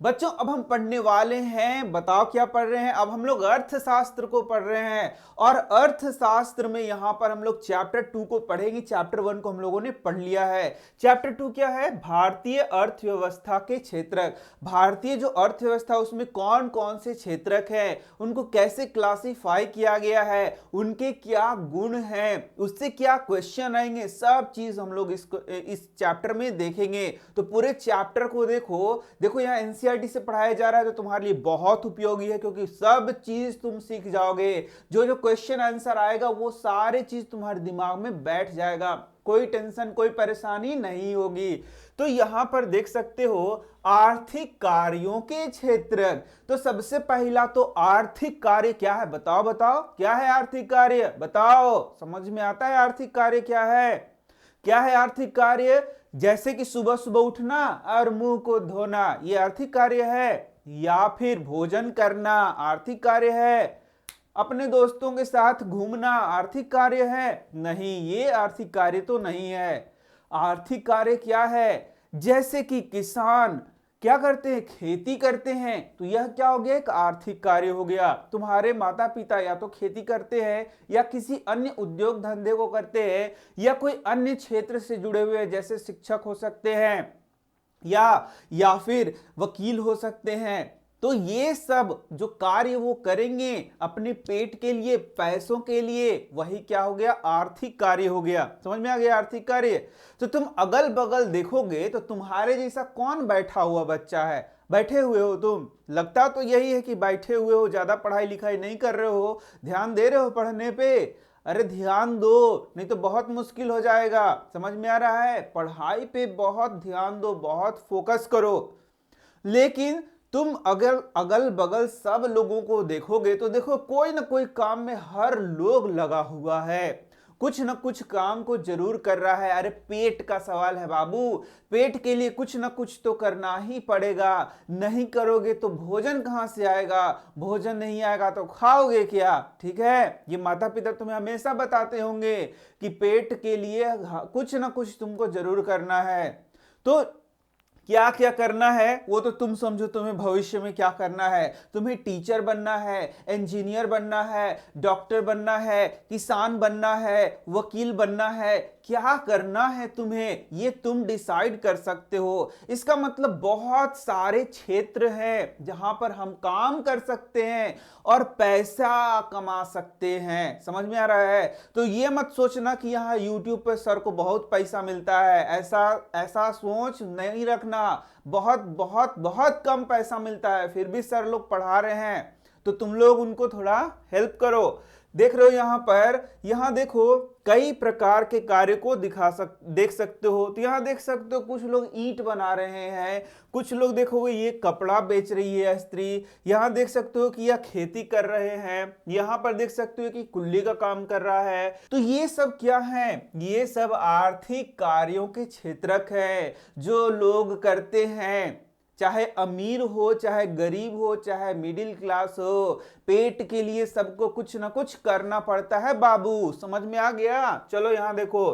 बच्चों अब हम पढ़ने वाले हैं। बताओ क्या पढ़ रहे हैं? अब हम लोग अर्थशास्त्र को पढ़ रहे हैं और अर्थशास्त्र में यहां पर हम लोग चैप्टर 2 को पढ़ेंगे। चैप्टर 1 को हम लोगों ने पढ़ लिया है। चैप्टर 2 क्या है? भारतीय अर्थव्यवस्था के क्षेत्रक। भारतीय जो अर्थव्यवस्था उसमें कौन कौन से क्षेत्रक हैं, उनको कैसे क्लासिफाई किया गया है, उनके क्या गुण हैं, उससे क्या क्वेश्चन आएंगे, सब चीज हम लोग इस चैप्टर में देखेंगे। तो पूरे चैप्टर को देखो देखो यहाँ एनसीईआरटी से पढ़ाया जा रहा है, तो तुम्हारे लिए बहुत उपयोगी है, क्योंकि सब चीज तुम सीख जाओगे। जो जो क्वेश्चन आंसर आएगा वो सारे चीज तुम्हारे दिमाग में बैठ जाएगा। कोई टेंशन कोई परेशानी नहीं होगी। तो यहां पर देख सकते हो आर्थिक कार्यों के क्षेत्र। तो सबसे पहला तो आर्थिक कार्य क्या है? बताओ बताओ क्या है आर्थिक कार्य? बताओ, समझ में आता है आर्थिक कार्य क्या है? क्या है आर्थिक कार्य? जैसे कि सुबह सुबह उठना और मुंह को धोना, ये आर्थिक कार्य है। या फिर भोजन करना आर्थिक कार्य है। अपने दोस्तों के साथ घूमना आर्थिक कार्य है? नहीं, ये आर्थिक कार्य तो नहीं है। आर्थिक कार्य क्या है? जैसे कि किसान क्या करते हैं? खेती करते हैं, तो यह क्या हो गया? एक आर्थिक कार्य हो गया। तुम्हारे माता पिता या तो खेती करते हैं या किसी अन्य उद्योग धंधे को करते हैं या कोई अन्य क्षेत्र से जुड़े हुए जैसे शिक्षक हो सकते हैं या फिर वकील हो सकते हैं। तो ये सब जो कार्य वो करेंगे अपने पेट के लिए, पैसों के लिए, वही क्या हो गया? आर्थिक कार्य हो गया। समझ में आ गया आर्थिक कार्य? तो तुम अगल बगल देखोगे तो तुम्हारे जैसा कौन बैठा हुआ बच्चा है? बैठे हुए हो तुम। लगता तो यही है कि बैठे हुए हो, ज्यादा पढ़ाई लिखाई नहीं कर रहे हो, ध्यान दे रहे हो पढ़ने पे। अरे ध्यान दो, नहीं तो बहुत मुश्किल हो जाएगा। समझ में आ रहा है? पढ़ाई पे बहुत ध्यान दो, बहुत फोकस करो। लेकिन तुम अगर अगल बगल सब लोगों को देखोगे तो देखो कोई ना कोई काम में हर लोग लगा हुआ है, कुछ ना कुछ काम को जरूर कर रहा है। अरे पेट का सवाल है बाबू, पेट के लिए कुछ ना कुछ तो करना ही पड़ेगा। नहीं करोगे तो भोजन कहां से आएगा? भोजन नहीं आएगा तो खाओगे क्या? ठीक है, ये माता पिता तुम्हें हमेशा बताते होंगे कि पेट के लिए कुछ ना कुछ तुमको जरूर करना है। तो क्या क्या करना है वो तो तुम समझो, तुम्हें भविष्य में क्या करना है। तुम्हें टीचर बनना है, इंजीनियर बनना है, डॉक्टर बनना है, किसान बनना है, वकील बनना है, क्या करना है तुम्हें ये तुम डिसाइड कर सकते हो। इसका मतलब बहुत सारे क्षेत्र हैं जहां पर हम काम कर सकते हैं और पैसा कमा सकते हैं। समझ में आ रहा है? तो ये मत सोचना कि यहाँ यूट्यूब पे सर को बहुत पैसा मिलता है, ऐसा ऐसा सोच नहीं रखना। बहुत बहुत बहुत कम पैसा मिलता है, फिर भी सर लोग पढ़ा रहे हैं, तो तुम लोग उनको थोड़ा हेल्प करो। देख रहे हो यहाँ पर, यहाँ देखो कई प्रकार के कार्य को देख सकते हो। तो यहाँ देख सकते हो कुछ लोग ईंट बना रहे हैं, कुछ लोग देखोगे ये कपड़ा बेच रही है स्त्री, यहाँ देख सकते हो कि यह खेती कर रहे हैं, यहाँ पर देख सकते हो कि कुल्ली का काम कर रहा है। तो ये सब क्या है? ये सब आर्थिक कार्यों के क्षेत्रक है जो लोग करते हैं। चाहे अमीर हो, चाहे गरीब हो, चाहे मिडिल क्लास हो, पेट के लिए सबको कुछ ना कुछ करना पड़ता है बाबू। समझ में आ गया? चलो यहां देखो,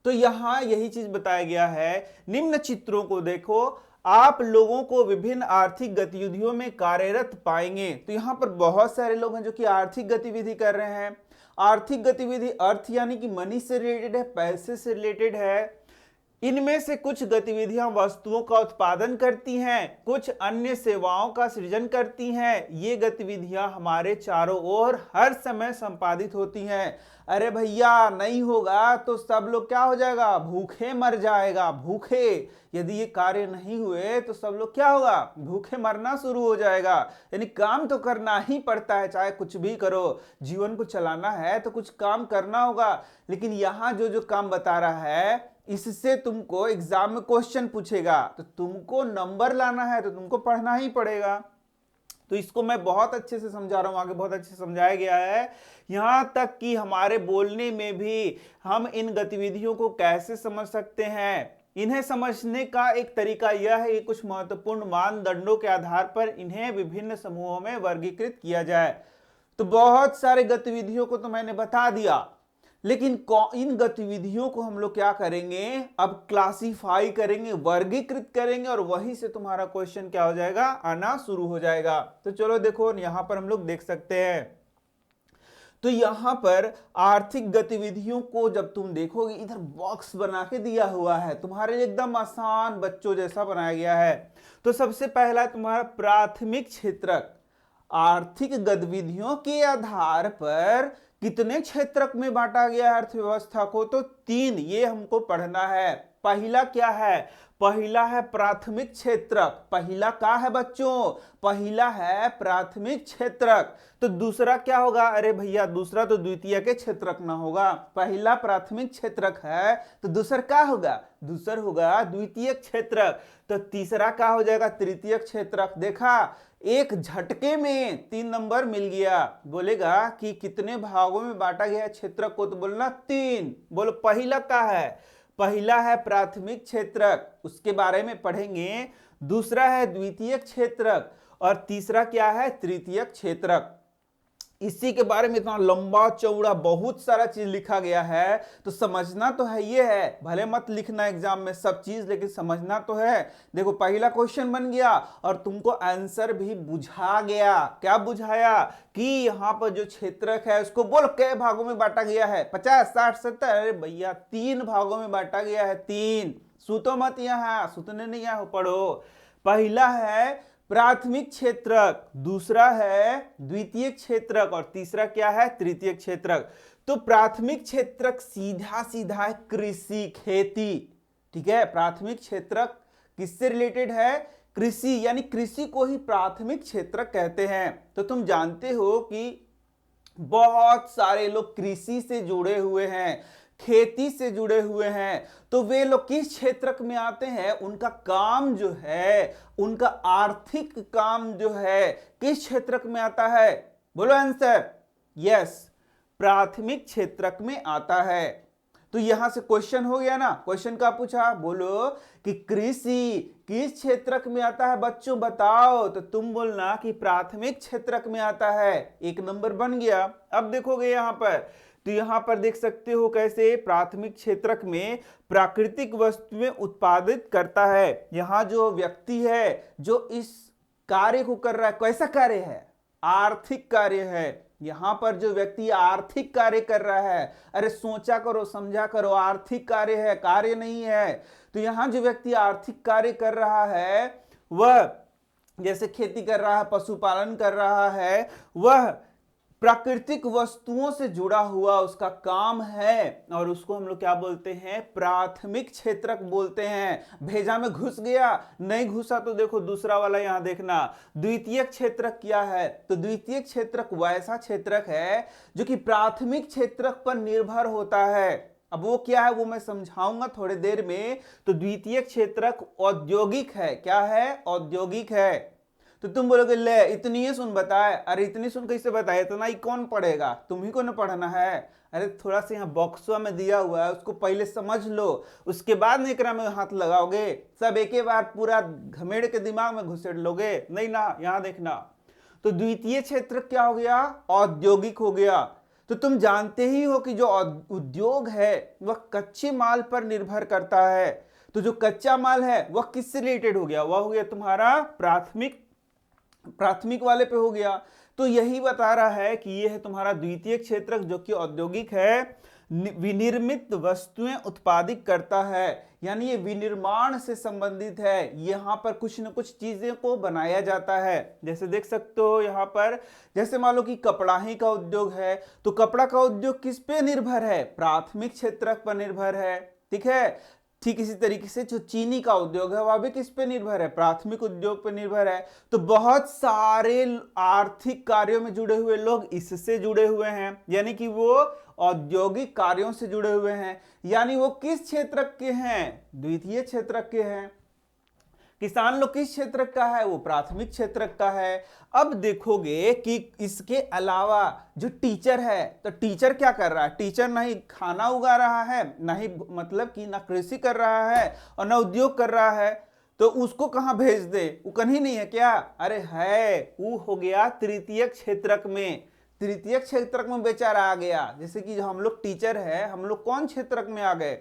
तो यहां यही चीज बताया गया है। निम्न चित्रों को देखो, आप लोगों को विभिन्न आर्थिक गतिविधियों में कार्यरत पाएंगे। तो यहां पर बहुत सारे लोग हैं जो कि आर्थिक गतिविधि कर रहे हैं। आर्थिक गतिविधि अर्थ यानी कि मनी से रिलेटेड है, पैसे से रिलेटेड है। इनमें से कुछ गतिविधियां वस्तुओं का उत्पादन करती हैं, कुछ अन्य सेवाओं का सृजन करती हैं। ये गतिविधियां हमारे चारों ओर हर समय संपादित होती हैं। अरे भैया नहीं होगा तो सब लोग क्या हो जाएगा? भूखे मर जाएगा, भूखे। यदि ये कार्य नहीं हुए तो सब लोग क्या होगा? भूखे मरना शुरू हो जाएगा। यानी काम तो करना ही पड़ता है, चाहे कुछ भी करो, जीवन को चलाना है तो कुछ काम करना होगा। लेकिन यहां जो जो काम बता रहा है इससे तुमको एग्जाम में क्वेश्चन पूछेगा, तो तुमको नंबर लाना है तो तुमको पढ़ना ही पड़ेगा। तो इसको मैं बहुत अच्छे से समझा रहा हूं, आगे बहुत अच्छे से समझाया गया है। यहां तक कि हमारे बोलने में भी हम इन गतिविधियों को कैसे समझ सकते हैं। इन्हें समझने का एक तरीका यह है कि कुछ महत्वपूर्ण मानदंडों के आधार पर इन्हें विभिन्न समूहों में वर्गीकृत किया जाए। तो बहुत सारे गतिविधियों को तो मैंने बता दिया, लेकिन इन गतिविधियों को हम लोग क्या करेंगे, अब क्लासिफाई करेंगे, वर्गीकृत करेंगे, और वहीं से तुम्हारा क्वेश्चन क्या हो जाएगा, आना शुरू हो जाएगा। तो चलो देखो यहां पर हम लोग देख सकते हैं। तो यहां पर आर्थिक गतिविधियों को जब तुम देखोगे, इधर बॉक्स बना के दिया हुआ है तुम्हारे लिए, एकदम आसान बच्चों जैसा बनाया गया है। तो सबसे पहला तुम्हारा प्राथमिक क्षेत्रक, आर्थिक गतिविधियों के आधार पर कितने क्षेत्रक में बांटा गया है अर्थव्यवस्था को, तो 3, ये हमको पढ़ना है। पहला क्या है, पहला है प्राथमिक क्षेत्रक। पहला क्या है बच्चों, पहला है प्राथमिक क्षेत्रक। तो दूसरा क्या होगा, अरे भैया दूसरा तो द्वितीय के क्षेत्रक ना होगा, पहला प्राथमिक क्षेत्रक है तो दूसरा क्या होगा, दूसरा होगा द्वितीय क्षेत्रक। तो तीसरा क्या हो जाएगा, तृतीय क्षेत्रक। देखा, एक झटके में 3 नंबर मिल गया। बोलेगा कि कितने भागों में बांटा गया क्षेत्रक को, तो बोलना 3। बोलो पहला क्या है, पहला है प्राथमिक क्षेत्रक, उसके बारे में पढ़ेंगे। दूसरा है द्वितीय क्षेत्रक, और तीसरा क्या है, तृतीय क्षेत्रक। इसी के बारे में इतना लंबा चौड़ा बहुत सारा चीज लिखा गया है, तो समझना तो है, ये है, भले मत लिखना एग्जाम में सब चीज, लेकिन समझना तो है। देखो पहला क्वेश्चन बन गया और तुमको आंसर भी बुझा गया। क्या बुझाया, कि यहाँ पर जो क्षेत्रक है उसको बोल कई भागों में बांटा गया है, 50, 60, 70, अरे भैया 3 भागों में बांटा गया है, 3। सुतो मत, यहाँ सुतने नहीं यहाँ पढ़ो। पहला है प्राथमिक क्षेत्रक, दूसरा है द्वितीय क्षेत्रक, और तीसरा क्या है, तृतीय क्षेत्रक। तो प्राथमिक क्षेत्रक सीधा सीधा है कृषि, खेती, ठीक है। प्राथमिक क्षेत्रक किससे रिलेटेड है, कृषि, यानी कृषि को ही प्राथमिक क्षेत्रक कहते हैं। तो तुम जानते हो कि बहुत सारे लोग कृषि से जुड़े हुए हैं, खेती से जुड़े हुए हैं। तो वे लोग किस क्षेत्रक में आते हैं, उनका काम जो है, उनका आर्थिक काम जो है किस क्षेत्रक में आता है, बोलो आंसर। यस, प्राथमिक क्षेत्रक में आता है। तो यहां से क्वेश्चन हो गया ना, क्वेश्चन का पूछा, बोलो कि कृषि किस क्षेत्रक में आता है बच्चों बताओ, तो तुम बोलना कि प्राथमिक क्षेत्रक में आता है, 1 नंबर बन गया। अब देखोगे यहां पर, तो यहां पर देख सकते हो कैसे प्राथमिक क्षेत्रक में प्राकृतिक वस्तुएं उत्पादित करता है। यहां जो व्यक्ति है जो इस कार्य को कर रहा है, कैसा कार्य है, आर्थिक कार्य है। यहां पर जो व्यक्ति आर्थिक कार्य कर रहा है, अरे सोचा करो, समझा करो, आर्थिक कार्य है, कार्य नहीं है। तो यहां जो व्यक्ति आर्थिक कार्य कर रहा है, वह जैसे खेती कर रहा है, पशुपालन कर रहा है, वह प्राकृतिक वस्तुओं से जुड़ा हुआ उसका काम है, और उसको हम लोग क्या बोलते हैं, प्राथमिक क्षेत्रक बोलते हैं। भेजा में घुस गया, नहीं घुसा तो देखो दूसरा वाला यहां देखना, द्वितीय क्षेत्रक क्या है, तो द्वितीय क्षेत्रक वैसा क्षेत्रक है जो कि प्राथमिक क्षेत्रक पर निर्भर होता है। अब वो क्या है वो मैं समझाऊंगा थोड़ी देर में। तो द्वितीय क्षेत्रक औद्योगिक है, क्या है, औद्योगिक है। तो तुम बोलोगे ले इतनी ही सुन बताए, अरे इतनी सुन कैसे बताए, इतना ही कौन पढ़ेगा, तुम ही को ना पढ़ना है। अरे थोड़ा सा यहाँ बॉक्सवा में दिया हुआ है उसको पहले समझ लो, उसके बाद में एकरा में हाथ लगाओगे, सब एक ही बार पूरा घमेड़ के दिमाग में घुसेड़ लोगे नहीं ना। यहाँ देखना, तो द्वितीय क्षेत्र क्या हो गया, औद्योगिक हो गया। तो तुम जानते ही हो कि जो उद्योग है वह कच्चे माल पर निर्भर करता है। तो जो कच्चा माल है वह किससे रिलेटेड हो गया, वह हो गया तुम्हारा प्राथमिक वाले पे हो गया। तो यही बता रहा है कि यह है तुम्हारा द्वितीय क्षेत्रक जो कि औद्योगिक है, विनिर्मित वस्तुएं उत्पादित करता है, यानी ये विनिर्माण से संबंधित है। यहां पर कुछ न कुछ चीजें को बनाया जाता है। जैसे देख सकते हो यहां पर, जैसे मान लो कि कपड़ा ही का उद्योग है, तो कपड़ा का उद्योग किस पे निर्भर है, प्राथमिक क्षेत्रक पर निर्भर है, ठीक है। ठीक इसी तरीके से जो चीनी का उद्योग है वह भी किस पे निर्भर है, प्राथमिक उद्योग पर निर्भर है। तो बहुत सारे आर्थिक कार्यों में जुड़े हुए लोग इससे जुड़े हुए हैं, यानी कि वो औद्योगिक कार्यों से जुड़े हुए हैं, यानी वो किस क्षेत्र के हैं, द्वितीय क्षेत्र के हैं। किसान लोग किस क्षेत्र का है, वो प्राथमिक क्षेत्र का है। अब देखोगे कि इसके अलावा जो टीचर है, तो टीचर क्या कर रहा है, टीचर ना ही खाना उगा रहा है, ना ही मतलब कि ना कृषि कर रहा है और ना उद्योग कर रहा है, तो उसको कहां भेज दे, वो कहीं नहीं है क्या, अरे है, वो हो गया तृतीय क्षेत्रक में। तृतीय क्षेत्रक में बेचारा आ गया। जैसे कि जो हम लोग टीचर है, हम लोग कौन क्षेत्रक में आ गए?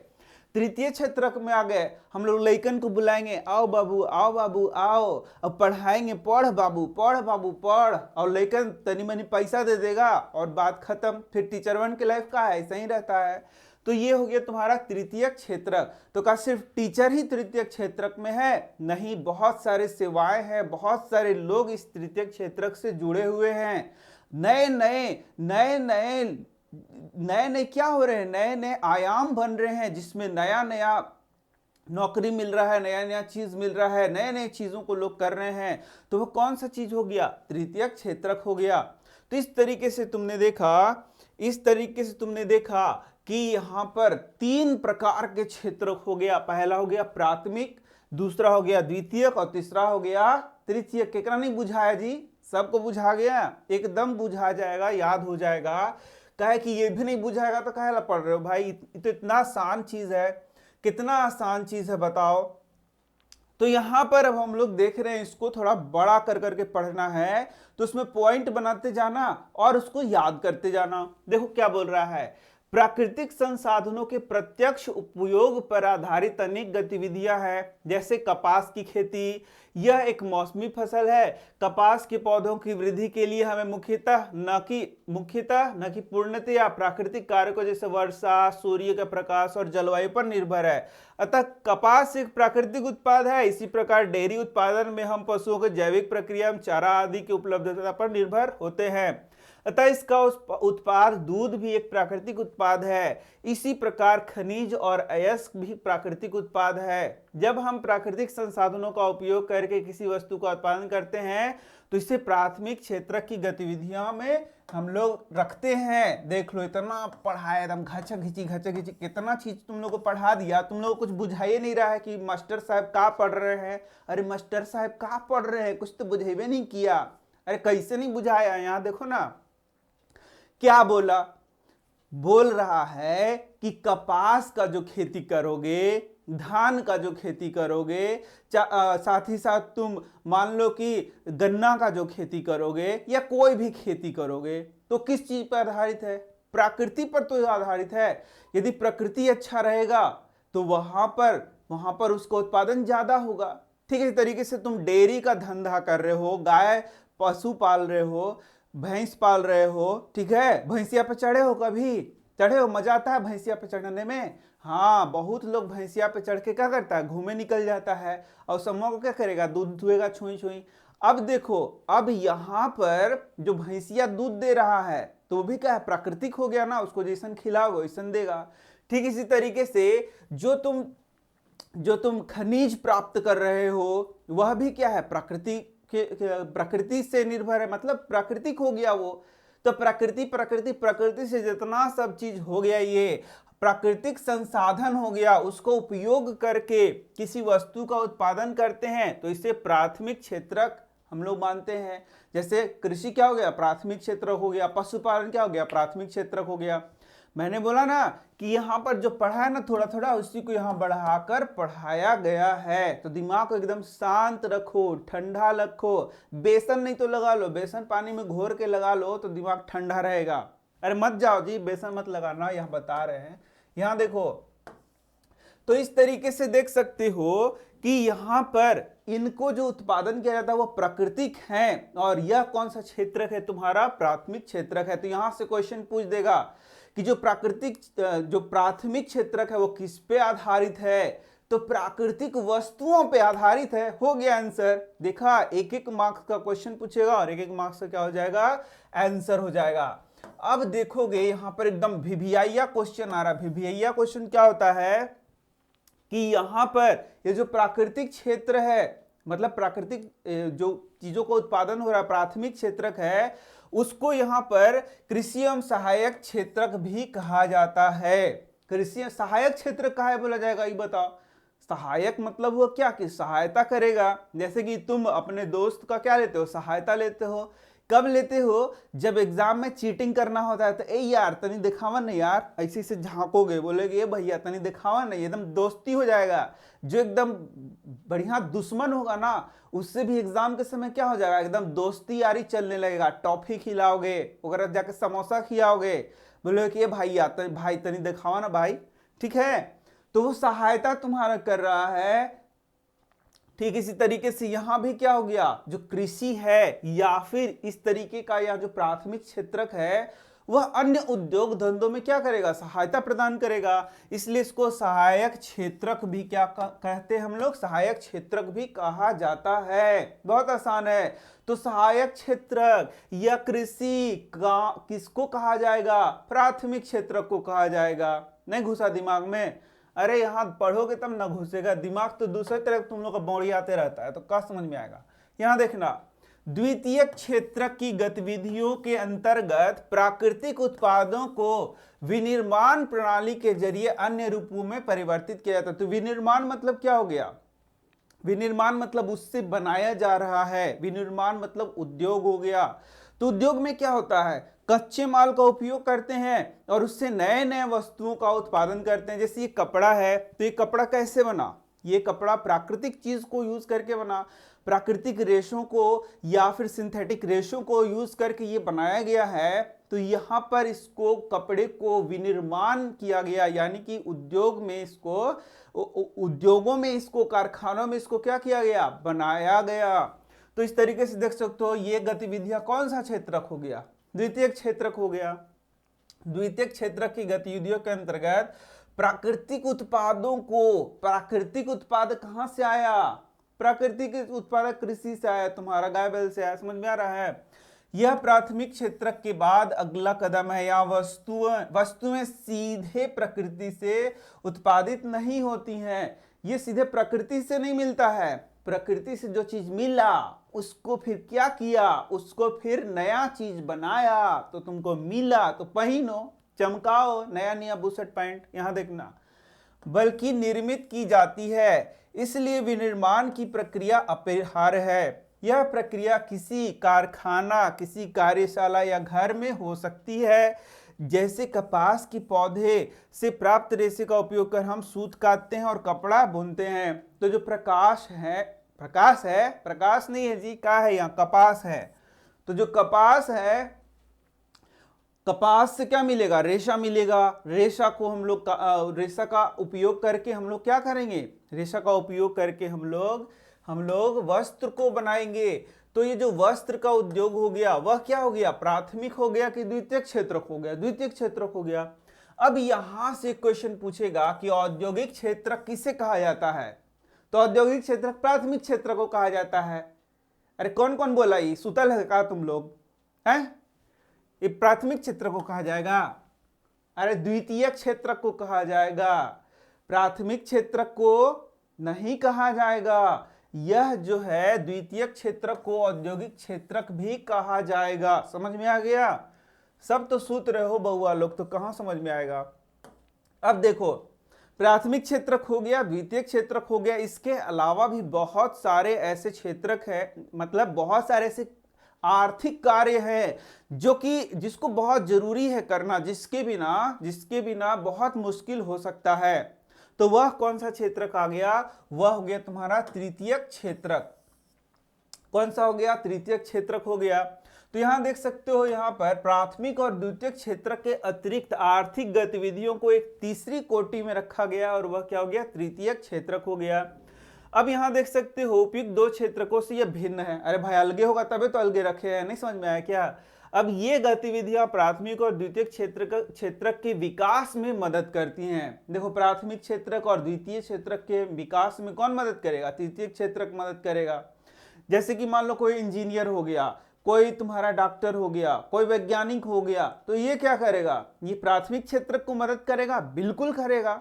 तृतीय क्षेत्रक में आ गए। हम लोग लइकन को बुलाएंगे, आओ बाबू आओ, अब पढ़ाएंगे, पढ़ बाबू पढ़, और लइकन तनी मनी पैसा दे देगा और बात खत्म। फिर टीचर वन की लाइफ का है ऐसा ही रहता है। तो ये हो गया तुम्हारा तृतीय क्षेत्रक। तो क्या सिर्फ टीचर ही तृतीय क्षेत्रक में है? नहीं, बहुत सारे सेवाएं हैं, बहुत सारे लोग इस तृतीय क्षेत्रक से जुड़े हुए हैं। नए क्या हो रहे हैं? नए नए आयाम बन रहे हैं, जिसमें नया नया नौकरी मिल रहा है, नया नया चीज मिल रहा है, नए नए चीजों को लोग कर रहे हैं। तो वो कौन सा चीज हो गया? तृतीय क्षेत्रक हो गया। तो इस तरीके से तुमने देखा कि यहां पर 3 प्रकार के क्षेत्रक हो गया। पहला हो गया प्राथमिक, दूसरा हो गया द्वितीयक और तीसरा हो गया तृतीयक। केकरा नहीं बुझाया जी? सबको बुझा गया? एकदम बुझा जाएगा, याद हो जाएगा। कहे कि ये भी नहीं बुझाएगा तो काहे ला पढ़ रहे हो भाई? तो इतना आसान चीज है, कितना आसान चीज है बताओ। तो यहां पर अब हम लोग देख रहे हैं, इसको थोड़ा बड़ा कर करके पढ़ना है, तो उसमें पॉइंट बनाते जाना और उसको याद करते जाना। देखो क्या बोल रहा है, प्राकृतिक संसाधनों के प्रत्यक्ष उपयोग पर आधारित अनेक गतिविधियां हैं, जैसे कपास की खेती। यह एक मौसमी फसल है। कपास के पौधों की वृद्धि के लिए हमें मुख्यतः न कि पूर्णतया प्राकृतिक कारकों जैसे वर्षा, सूर्य का प्रकाश और जलवायु पर निर्भर है। अतः कपास एक प्राकृतिक उत्पाद है। इसी प्रकार डेयरी उत्पादन में हम पशुओं के जैविक प्रक्रिया में चारा आदि की उपलब्धता पर निर्भर होते हैं। अतः इसका उत्पाद दूध भी एक प्राकृतिक उत्पाद है। इसी प्रकार खनिज और अयस्क भी प्राकृतिक उत्पाद है। जब हम प्राकृतिक संसाधनों का उपयोग करके किसी वस्तु का उत्पादन करते हैं तो इसे प्राथमिक क्षेत्र की गतिविधियों में हम लोग रखते हैं। देख लो, इतना पढ़ाया एकदम घचा घिची कितना चीज तुम लोग को पढ़ा दिया। तुम लोग को कुछ बुझाइए नहीं रहा है कि मास्टर साहब का पढ़ रहे हैं। अरे मास्टर साहब का पढ़ रहे हैं, कुछ तो बुझेबे नहीं किया। अरे कैसे नहीं बुझाया? यहाँ देखो ना क्या बोल रहा है कि कपास का जो खेती करोगे, धान का जो खेती करोगे, साथ ही साथ तुम मान लो कि गन्ना का जो खेती करोगे या कोई भी खेती करोगे तो किस चीज पर आधारित है? प्रकृति पर तो आधारित है। यदि प्रकृति अच्छा रहेगा तो वहां पर उसका उत्पादन ज्यादा होगा। ठीक है, इस तरीके से तुम डेयरी का धंधा कर रहे हो, गाय पशु पाल रहे हो, भैंस पाल रहे हो, ठीक है। भैंसिया पे चढ़े हो? कभी चढ़े हो? मजा आता है भैंसिया पे चढ़ने में? हाँ, बहुत लोग भैंसिया पे चढ़ के क्या करता है, घूमे निकल जाता है और समूह को क्या करेगा, दूध दुहेगा छुई छुई। अब देखो, अब यहाँ पर जो भैंसिया दूध दे रहा है तो वो भी क्या है, प्राकृतिक हो गया ना। उसको जैसन खिलाओगे वैसन देगा। ठीक इसी तरीके से जो तुम खनिज प्राप्त कर रहे हो वह भी क्या है, प्रकृति से निर्भर है, मतलब प्राकृतिक हो गया वो। तो प्रकृति से जितना सब चीज हो गया, ये प्राकृतिक संसाधन हो गया, उसको उपयोग करके किसी वस्तु का उत्पादन करते हैं तो इसे प्राथमिक क्षेत्रक हम लोग मानते हैं। जैसे कृषि क्या हो गया, प्राथमिक क्षेत्र हो गया। पशुपालन क्या हो गया, प्राथमिक क्षेत्रक हो गया। मैंने बोला ना कि यहाँ पर जो पढ़ा है ना थोड़ा थोड़ा, उसी को यहाँ बढ़ाकर पढ़ाया गया है। तो दिमाग को एकदम शांत रखो, ठंडा रखो। बेसन नहीं तो लगा लो, बेसन पानी में घोर के लगा लो तो दिमाग ठंडा रहेगा। अरे मत जाओ जी, बेसन मत लगाना, यहाँ बता रहे हैं। यहाँ देखो, तो इस तरीके से देख सकते हो कि यहाँ पर इनको जो उत्पादन किया जाता है वो प्राकृतिक है। और यह कौन सा क्षेत्रक है, तुम्हारा प्राथमिक क्षेत्रक है। तो यहाँ से क्वेश्चन पूछ देगा कि जो प्राथमिक क्षेत्रक है वो किस पे आधारित है, तो प्राकृतिक वस्तुओं पे आधारित है। हो गया आंसर। देखा, एक एक मार्क्स का क्वेश्चन पूछेगा और एक एक मार्क्स का क्या हो जाएगा, आंसर हो जाएगा। अब देखोगे यहाँ पर एकदम भिभियाइया क्वेश्चन आ रहा है। भिभियाइया क्वेश्चन क्या होता है कि यहाँ पर ये जो प्राकृतिक क्षेत्र है, मतलब प्राकृतिक जो चीजों का उत्पादन हो रहा है, प्राथमिक क्षेत्रक है, उसको यहाँ पर कृषि एवं सहायक क्षेत्रक भी कहा जाता है। कृषि सहायक क्षेत्र कहा बोला जाएगा, ये बताओ। सहायक मतलब वो क्या, कि सहायता करेगा। जैसे कि तुम अपने दोस्त का क्या लेते हो, सहायता लेते हो। कब लेते हो? जब एग्जाम में चीटिंग करना होता है तो ए यार तनी दिखावा नहीं यार, ऐसे ऐसे झांकोगे, बोलेगे ये भैया तनी दिखावा नहीं, एकदम दोस्ती हो जाएगा। जो एकदम बढ़िया दुश्मन होगा ना, उससे भी एग्जाम के समय क्या हो जाएगा, एकदम दोस्ती यारी चलने लगेगा। टॉफी खिलाओगे, वगैरह जाके समोसा खिलाओगे, बोलोगे कि ये भाई तनी दिखावा ना भाई, ठीक है। तो वो सहायता तुम्हारा कर रहा है। ठीक इसी तरीके से यहां भी क्या हो गया, जो कृषि है या फिर इस तरीके का या जो प्राथमिक क्षेत्रक है, वह अन्य उद्योग धंधों में क्या करेगा, सहायता प्रदान करेगा। इसलिए इसको सहायक क्षेत्रक भी क्या कहते हैं हम लोग, सहायक क्षेत्रक भी कहा जाता है। बहुत आसान है। तो सहायक क्षेत्रक या कृषि का किसको कहा जाएगा, प्राथमिक क्षेत्रक को कहा जाएगा। नहीं घुसा दिमाग में? अरे यहां पढ़ोगे तब ना घुसेगा, दिमाग तो दूसरे तरफ तुम लोग का बौड़ियाते रहता है, तो क्या समझ में आएगा। यहां देखना, द्वितीय क्षेत्र की गतिविधियों के अंतर्गत प्राकृतिक उत्पादों को विनिर्माण प्रणाली के जरिए अन्य रूपों में परिवर्तित किया जाता है। तो विनिर्माण मतलब क्या हो गया, विनिर्माण मतलब उससे बनाया जा रहा है, विनिर्माण मतलब उद्योग हो गया। तो उद्योग में क्या होता है, कच्चे माल का उपयोग करते हैं और उससे नए नए वस्तुओं का उत्पादन करते हैं। जैसे ये कपड़ा है, तो ये कपड़ा कैसे बना, ये कपड़ा प्राकृतिक चीज को यूज करके बना, प्राकृतिक रेशों को या फिर सिंथेटिक रेशों को यूज करके ये बनाया गया है। तो यहां पर इसको कपड़े को विनिर्माण किया गया, यानी कि उद्योग में इसको, उद्योगों में इसको, कारखानों में इसको क्या किया गया, बनाया गया। तो इस तरीके से देख सकते हो ये गतिविधियां कौन सा क्षेत्रक हो गया, द्वितीय क्षेत्रक हो गया। द्वितीय क्षेत्रक की गतिविधियों के अंतर्गत प्राकृतिक उत्पादों को, प्राकृतिक उत्पाद कहां से आया, प्राकृतिक उत्पादक कृषि से आया, तुम्हारा गाय बैल से आया। समझ में आ रहा है? यह प्राथमिक क्षेत्रक के बाद अगला कदम है। या वस्तुएं सीधे प्रकृति से उत्पादित नहीं होती हैं, ये सीधे प्रकृति से नहीं मिलता है। प्रकृति से जो चीज मिला उसको फिर क्या किया, उसको फिर नया चीज बनाया, तो तुमको मिला तो पहनो, चमकाओ, नया नया बुशर्ट पैंट। यहां देखना, बल्कि निर्मित की जाती है। इसलिए विनिर्माण की प्रक्रिया अपरिहार्य है। यह प्रक्रिया किसी कारखाना, किसी कार्यशाला या घर में हो सकती है। जैसे कपास के पौधे से प्राप्त रेशे का उपयोग कर हम सूत काटते हैं और कपड़ा बुनते हैं। तो जो प्रकाश नहीं है जी, क्या है यहाँ, कपास है। तो जो कपास है, कपास से क्या मिलेगा, रेशा मिलेगा। रेशा को हम लोग रेशा का उपयोग करके हम लोग क्या करेंगे, रेशा का उपयोग करके हम लोग वस्त्र को बनाएंगे। तो ये जो वस्त्र का उद्योग हो गया, वह क्या हो गया, प्राथमिक हो गया कि द्वितीय क्षेत्रक हो गया, द्वितीय क्षेत्रक हो गया। अब यहां से क्वेश्चन पूछेगा कि औद्योगिक क्षेत्र किसे कहा जाता है। तो औद्योगिक क्षेत्र प्राथमिक क्षेत्र को कहा जाता है। अरे कौन कौन बोला, ये सुतल है का तुम लोग हैं? ये प्राथमिक क्षेत्र को कहा जाएगा, अरे द्वितीय क्षेत्र को कहा जाएगा, प्राथमिक क्षेत्र को नहीं कहा जाएगा। यह जो है द्वितीय क्षेत्र को औद्योगिक क्षेत्रक भी कहा जाएगा। समझ में आ गया? सब तो सूत रहे हो बहुआ लोग, तो कहां समझ में आएगा। अब देखो, प्राथमिक क्षेत्रक हो गया, द्वितीय क्षेत्रक हो गया, इसके अलावा भी बहुत सारे ऐसे क्षेत्रक है, मतलब बहुत सारे ऐसे आर्थिक कार्य है जो कि जिसको बहुत जरूरी है करना, जिसके बिना बहुत मुश्किल हो सकता है। तो वह कौन सा क्षेत्रक आ गया, वह हो गया तुम्हारा तृतीय क्षेत्रक। कौन सा हो गया, तृतीय क्षेत्रक हो गया। तो यहां देख सकते हो, यहां पर प्राथमिक और द्वितीय क्षेत्र के अतिरिक्त आर्थिक गतिविधियों को एक तीसरी कोटि में रखा गया और वह क्या हो गया, तृतीय क्षेत्रक हो गया। अब यहां देख सकते हो उपयुक्त दो क्षेत्रकों से यह भिन्न है। अरे भाई अलगे होगा तबे तो अलगे रखे हैं, नहीं समझ में आया क्या? अब ये गतिविधियां प्राथमिक और द्वितीय क्षेत्रक के विकास में मदद करती हैं। देखो, प्राथमिक क्षेत्रक और द्वितीय क्षेत्रक के विकास में कौन मदद करेगा, तृतीय क्षेत्रक मदद करेगा। जैसे कि मान लो कोई इंजीनियर हो गया, कोई तुम्हारा डॉक्टर हो गया, कोई वैज्ञानिक हो गया, तो ये क्या करेगा, ये प्राथमिक क्षेत्रक को मदद करेगा, बिल्कुल करेगा।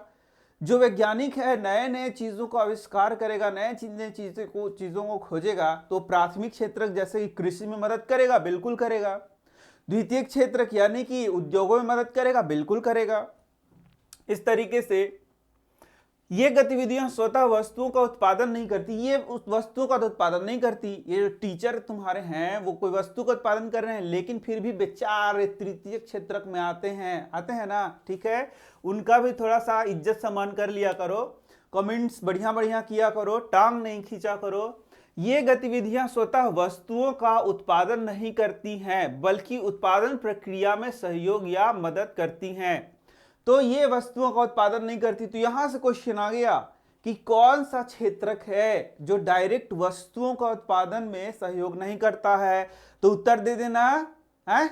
जो वैज्ञानिक है नए नए चीजों को आविष्कार करेगा, नए चीजों को खोजेगा, तो प्राथमिक क्षेत्रक जैसे कि कृषि में मदद करेगा, बिल्कुल करेगा। द्वितीय क्षेत्रक यानी कि उद्योगों में मदद करेगा, बिल्कुल करेगा। इस तरीके से ये गतिविधियां स्वतः वस्तुओं का उत्पादन नहीं करती, ये उस वस्तुओं का तो उत्पादन नहीं करती। ये जो टीचर तुम्हारे हैं वो कोई वस्तु का उत्पादन कर रहे हैं, लेकिन फिर भी बेचारे तृतीय क्षेत्रक में आते हैं ना, ठीक है। उनका भी थोड़ा सा इज्जत सम्मान कर लिया करो, कमेंट्स बढ़िया बढ़िया किया करो, टांग नहीं खींचा करो। ये गतिविधियां स्वतः वस्तुओं का उत्पादन नहीं करती हैं, बल्कि उत्पादन प्रक्रिया में सहयोग या मदद करती हैं। तो ये वस्तुओं का उत्पादन नहीं करती। तो यहां से क्वेश्चन आ गया कि कौन सा क्षेत्रक है जो डायरेक्ट वस्तुओं का उत्पादन में सहयोग नहीं करता है। तो उत्तर दे देना है,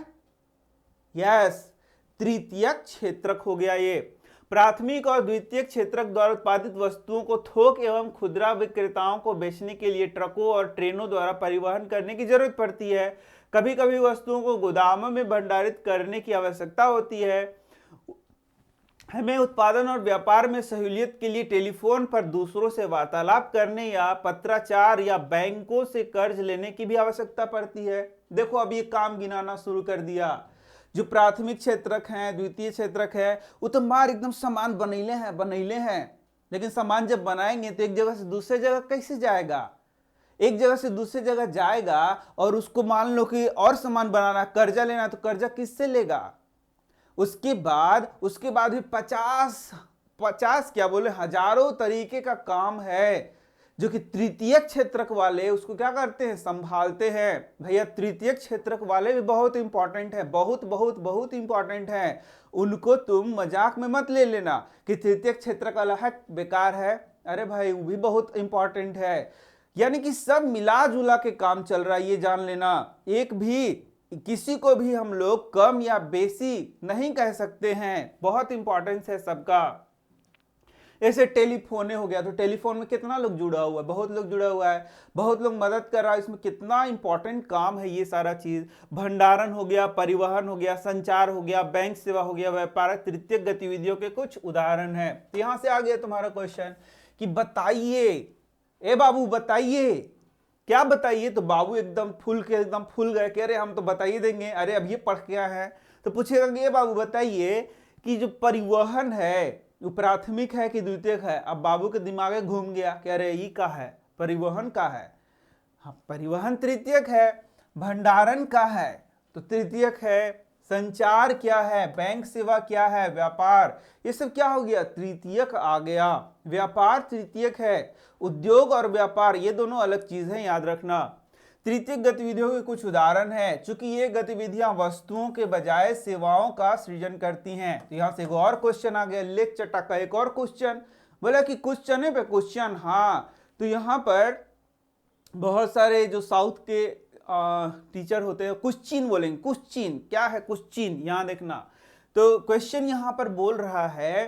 यस, तृतीयक क्षेत्रक हो गया। ये प्राथमिक और द्वितीयक क्षेत्रक द्वारा उत्पादित वस्तुओं को थोक एवं खुदरा विक्रेताओं को बेचने के लिए ट्रकों और ट्रेनों द्वारा परिवहन करने की जरूरत पड़ती है। कभी कभी वस्तुओं को गोदामों में भंडारित करने की आवश्यकता होती है। हमें उत्पादन और व्यापार में सहूलियत के लिए टेलीफोन पर दूसरों से वार्तालाप करने या पत्राचार या बैंकों से कर्ज लेने की भी आवश्यकता पड़ती है। देखो अब ये काम गिनाना शुरू कर दिया। जो प्राथमिक क्षेत्रक हैं, द्वितीय क्षेत्रक है, वो तो मार एकदम सामान बनैले हैं, लेकिन सामान जब बनाएंगे तो एक जगह से दूसरे जगह कैसे जाएगा? एक जगह से दूसरी जगह जाएगा और उसको मान लो कि और सामान बनाना, कर्जा लेना, तो कर्जा किससे लेगा? उसके बाद भी 50 क्या बोले, हजारों तरीके का काम है जो कि तृतीय क्षेत्रक वाले उसको क्या करते हैं, संभालते हैं। भैया तृतीय क्षेत्रक वाले भी बहुत इंपॉर्टेंट है, बहुत बहुत बहुत इंपॉर्टेंट है। उनको तुम मजाक में मत ले लेना कि तृतीय क्षेत्रक वाला है बेकार है। अरे भाई वो भी बहुत इंपॉर्टेंट है। यानी कि सब मिला जुला के काम चल रहा है, ये जान लेना। एक भी किसी को भी हम लोग कम या बेसी नहीं कह सकते हैं, बहुत इंपॉर्टेंस है सबका। ऐसे टेलीफोन हो गया, तो टेलीफोन में कितना लोग जुड़ा हुआ है, बहुत लोग जुड़ा हुआ है, बहुत लोग मदद कर रहा है, इसमें कितना इंपॉर्टेंट काम है ये सारा चीज। भंडारण हो गया, परिवहन हो गया, संचार हो गया, बैंक सेवा हो गया, व्यापारिक तृतीय गतिविधियों के कुछ उदाहरण है। तो यहां से आ गया तुम्हारा क्वेश्चन कि बताइए, ए बाबू बताइए, क्या बताइए? तो बाबू एकदम फूल गए, कह रहे हम तो बताइए देंगे। अरे अब ये पढ़ क्या है? तो पूछेगा कि ये बाबू बताइए कि जो परिवहन है वो प्राथमिक है कि द्वितीयक है? अब बाबू के दिमाग में घूम गया, कह रहे ये का है, परिवहन का है। हाँ, परिवहन तृतीयक है। भंडारण का है तो तृतीयक है। संचार क्या है, बैंक सेवा क्या है, व्यापार, ये सब क्या हो गया, तृतीयक आ गया। व्यापार तृतीयक है। उद्योग और व्यापार ये दोनों अलग चीज है, याद रखना। तृतीयक गतिविधियों के कुछ उदाहरण है, चूंकि ये गतिविधियां वस्तुओं के बजाय सेवाओं का सृजन करती हैं। तो यहां से एक और क्वेश्चन आ गया, लेख चटा का एक और क्वेश्चन, बोला कि क्वेश्चन पे क्वेश्चन। हाँ, तो यहाँ पर बहुत सारे जो साउथ के टीचर होते हैं क्वेश्चन बोलेंगे, क्वेश्चन क्या है, क्वेश्चन यहाँ देखना। तो क्वेश्चन यहाँ पर बोल रहा है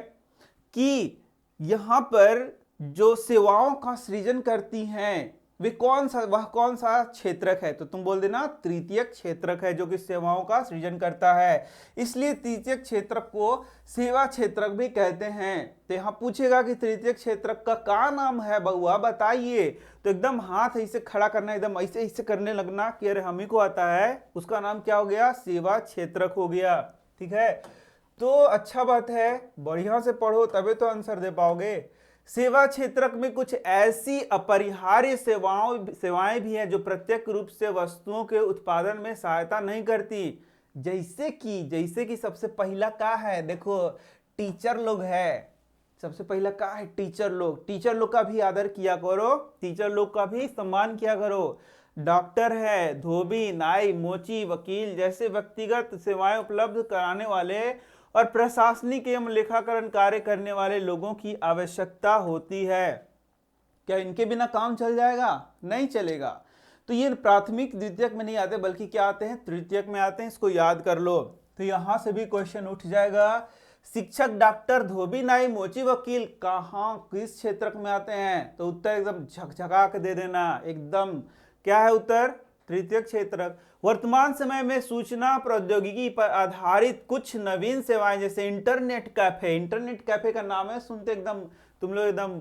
कि यहाँ पर जो सेवाओं का सृजन करती हैं वह कौन सा क्षेत्रक है? तो तुम बोल देना तृतीयक क्षेत्रक है जो कि सेवाओं का सृजन करता है। इसलिए तृतीयक क्षेत्रक को सेवा क्षेत्रक भी कहते हैं। तो यहाँ पूछेगा कि तृतीयक क्षेत्रक का क्या नाम है बउआ बताइए, तो एकदम हाथ ऐसे खड़ा करना, एकदम ऐसे ऐसे करने लगना कि अरे हम ही को आता है। उसका नाम क्या हो गया, सेवा क्षेत्रक हो गया। ठीक है, तो अच्छा बात है, बढ़िया से पढ़ो तबे तो आंसर दे पाओगे। सेवा क्षेत्रक में कुछ ऐसी अपरिहार्य सेवाएं भी हैं जो प्रत्यक्ष रूप से वस्तुओं के उत्पादन में सहायता नहीं करती। जैसे कि सबसे पहला क्या है, देखो टीचर लोग है। सबसे पहला क्या है, टीचर लोग का भी आदर किया करो, टीचर लोग का भी सम्मान किया करो। डॉक्टर है, धोबी, नाई, मोची, वकील जैसे व्यक्तिगत सेवाएं उपलब्ध कराने वाले और प्रशासनिक एवं लेखाकरण कार्य करने वाले लोगों की आवश्यकता होती है। क्या इनके बिना काम चल जाएगा? नहीं चलेगा। तो ये प्राथमिक द्वितीयक में नहीं आते, बल्कि क्या आते हैं, तृतीयक में आते हैं। इसको याद कर लो। तो यहां से भी क्वेश्चन उठ जाएगा, शिक्षक, डॉक्टर, धोबी, नाई, मोची, वकील कहाँ किस क्षेत्रक में आते हैं? तो उत्तर एकदम झकझका के दे देना, एकदम क्या है उत्तर, तृतीयक क्षेत्रक। वर्तमान समय में सूचना प्रौद्योगिकी पर आधारित कुछ नवीन सेवाएं जैसे इंटरनेट कैफे का नाम है, सुनते एकदम तुम लोग एकदम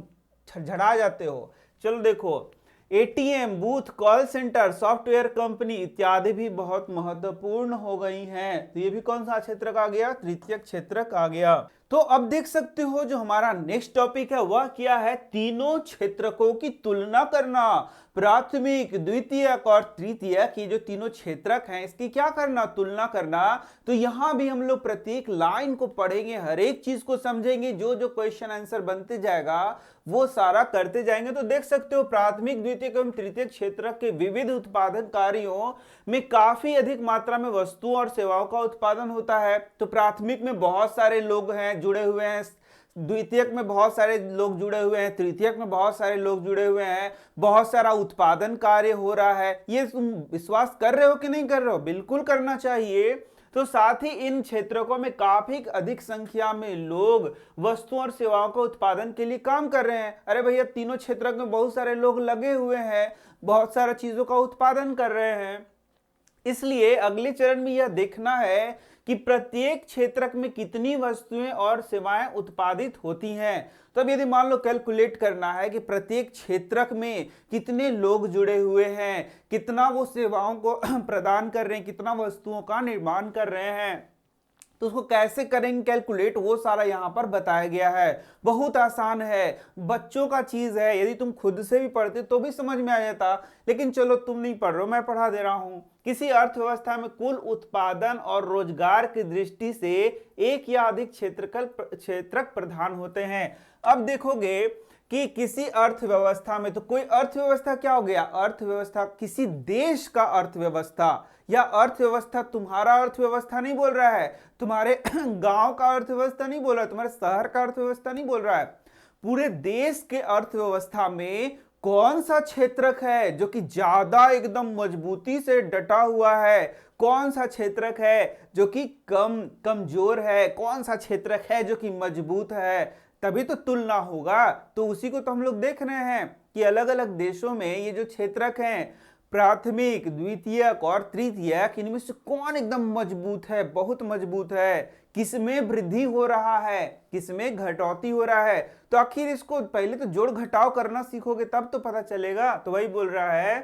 झड़झड़ा जाते हो। चलो देखो, ATM booth, call centre, software company इत्यादि भी बहुत महत्वपूर्ण हो गई हैं। तो ये भी कौन सा क्षेत्रक आ गया, तृतीयक क्षेत्रक आ गया। तो अब देख सकते हो जो हमारा नेक्स्ट टॉपिक है वह क्या है, तीनों क्षेत्रकों की तुलना करना। प्राथमिक, द्वितीयक और तृतीयक, ये जो तीनों क्षेत्रक हैं इसकी क्या करना, तुलना करना। तो यहां भी हम लोग प्रत्येक लाइन को पढ़ेंगे, हर एक चीज को समझेंगे, जो जो क्वेश्चन आंसर बनते जाएगा वो सारा करते जाएंगे। तो देख सकते हो प्राथमिक, द्वितीयक एवं तृतीयक क्षेत्रक के विविध उत्पादन कार्यों में काफी अधिक मात्रा में वस्तुओं और सेवाओं का उत्पादन होता है। तो प्राथमिक में बहुत सारे लोग हैं जुड़े हुए हैं, द्वितीयक में बहुत सारे लोग जुड़े हुए हैं, तृतीयक में बहुत सारे लोग जुड़े हुए हैं, बहुत सारा उत्पादन कार्य हो रहा है। ये तुम विश्वास कर रहे हो कि नहीं कर रहे हो? बिल्कुल करना चाहिए। तो साथ ही इन क्षेत्रकों में काफी अधिक संख्या में लोग वस्तुओं और सेवाओं का उत्पादन के लिए काम कर रहे हैं। अरे भैया, तीनों क्षेत्रक में बहुत सारे लोग लगे हुए हैं, बहुत सारा चीजों का उत्पादन कर रहे हैं। इसलिए अगले चरण में यह देखना है कि प्रत्येक क्षेत्रक में कितनी वस्तुएं और सेवाएं उत्पादित होती हैं। तो अब यदि मान लो कैलकुलेट करना है कि प्रत्येक क्षेत्रक में कितने लोग जुड़े हुए हैं, कितना वो सेवाओं को प्रदान कर रहे हैं, कितना वस्तुओं का निर्माण कर रहे हैं, तो उसको कैसे करेंगे कैलकुलेट, वो सारा यहां पर बताया गया है। बहुत आसान है, बच्चों का चीज है, यदि तुम खुद से भी पढ़ते तो भी समझ में आ जाता, लेकिन चलो तुम नहीं पढ़ रहे हो, मैं पढ़ा दे रहा हूं। किसी अर्थव्यवस्था में कुल उत्पादन और रोजगार की दृष्टि से एक या अधिक क्षेत्रक प्रधान होते हैं। अब देखोगे कि किसी अर्थव्यवस्था में, तो कोई अर्थव्यवस्था क्या हो गया, अर्थव्यवस्था किसी देश का अर्थव्यवस्था, या अर्थव्यवस्था तुम्हारा अर्थव्यवस्था नहीं बोल रहा है, तुम्हारे गांव का अर्थव्यवस्था नहीं बोल रहा है, तुम्हारे शहर का अर्थव्यवस्था नहीं बोल रहा है, पूरे देश के अर्थव्यवस्था में कौन सा क्षेत्रक है जो कि ज्यादा एकदम मजबूती से डटा हुआ है, कौन सा क्षेत्रक है जो कि कमजोर है, कौन सा क्षेत्रक है जो कि मजबूत है, तभी तो तुलना होगा। तो उसी को तो हम लोग देख रहे हैं कि अलग अलग देशों में ये जो क्षेत्रक हैं, प्राथमिक, द्वितीयक और तृतीयक, इनमें से कौन एकदम मजबूत है, बहुत मजबूत है, किसमें वृद्धि हो रहा है, किसमें घटौती हो रहा है। तो आखिर इसको पहले तो जोड़ घटाव करना सीखोगे तब तो पता चलेगा। तो वही बोल रहा है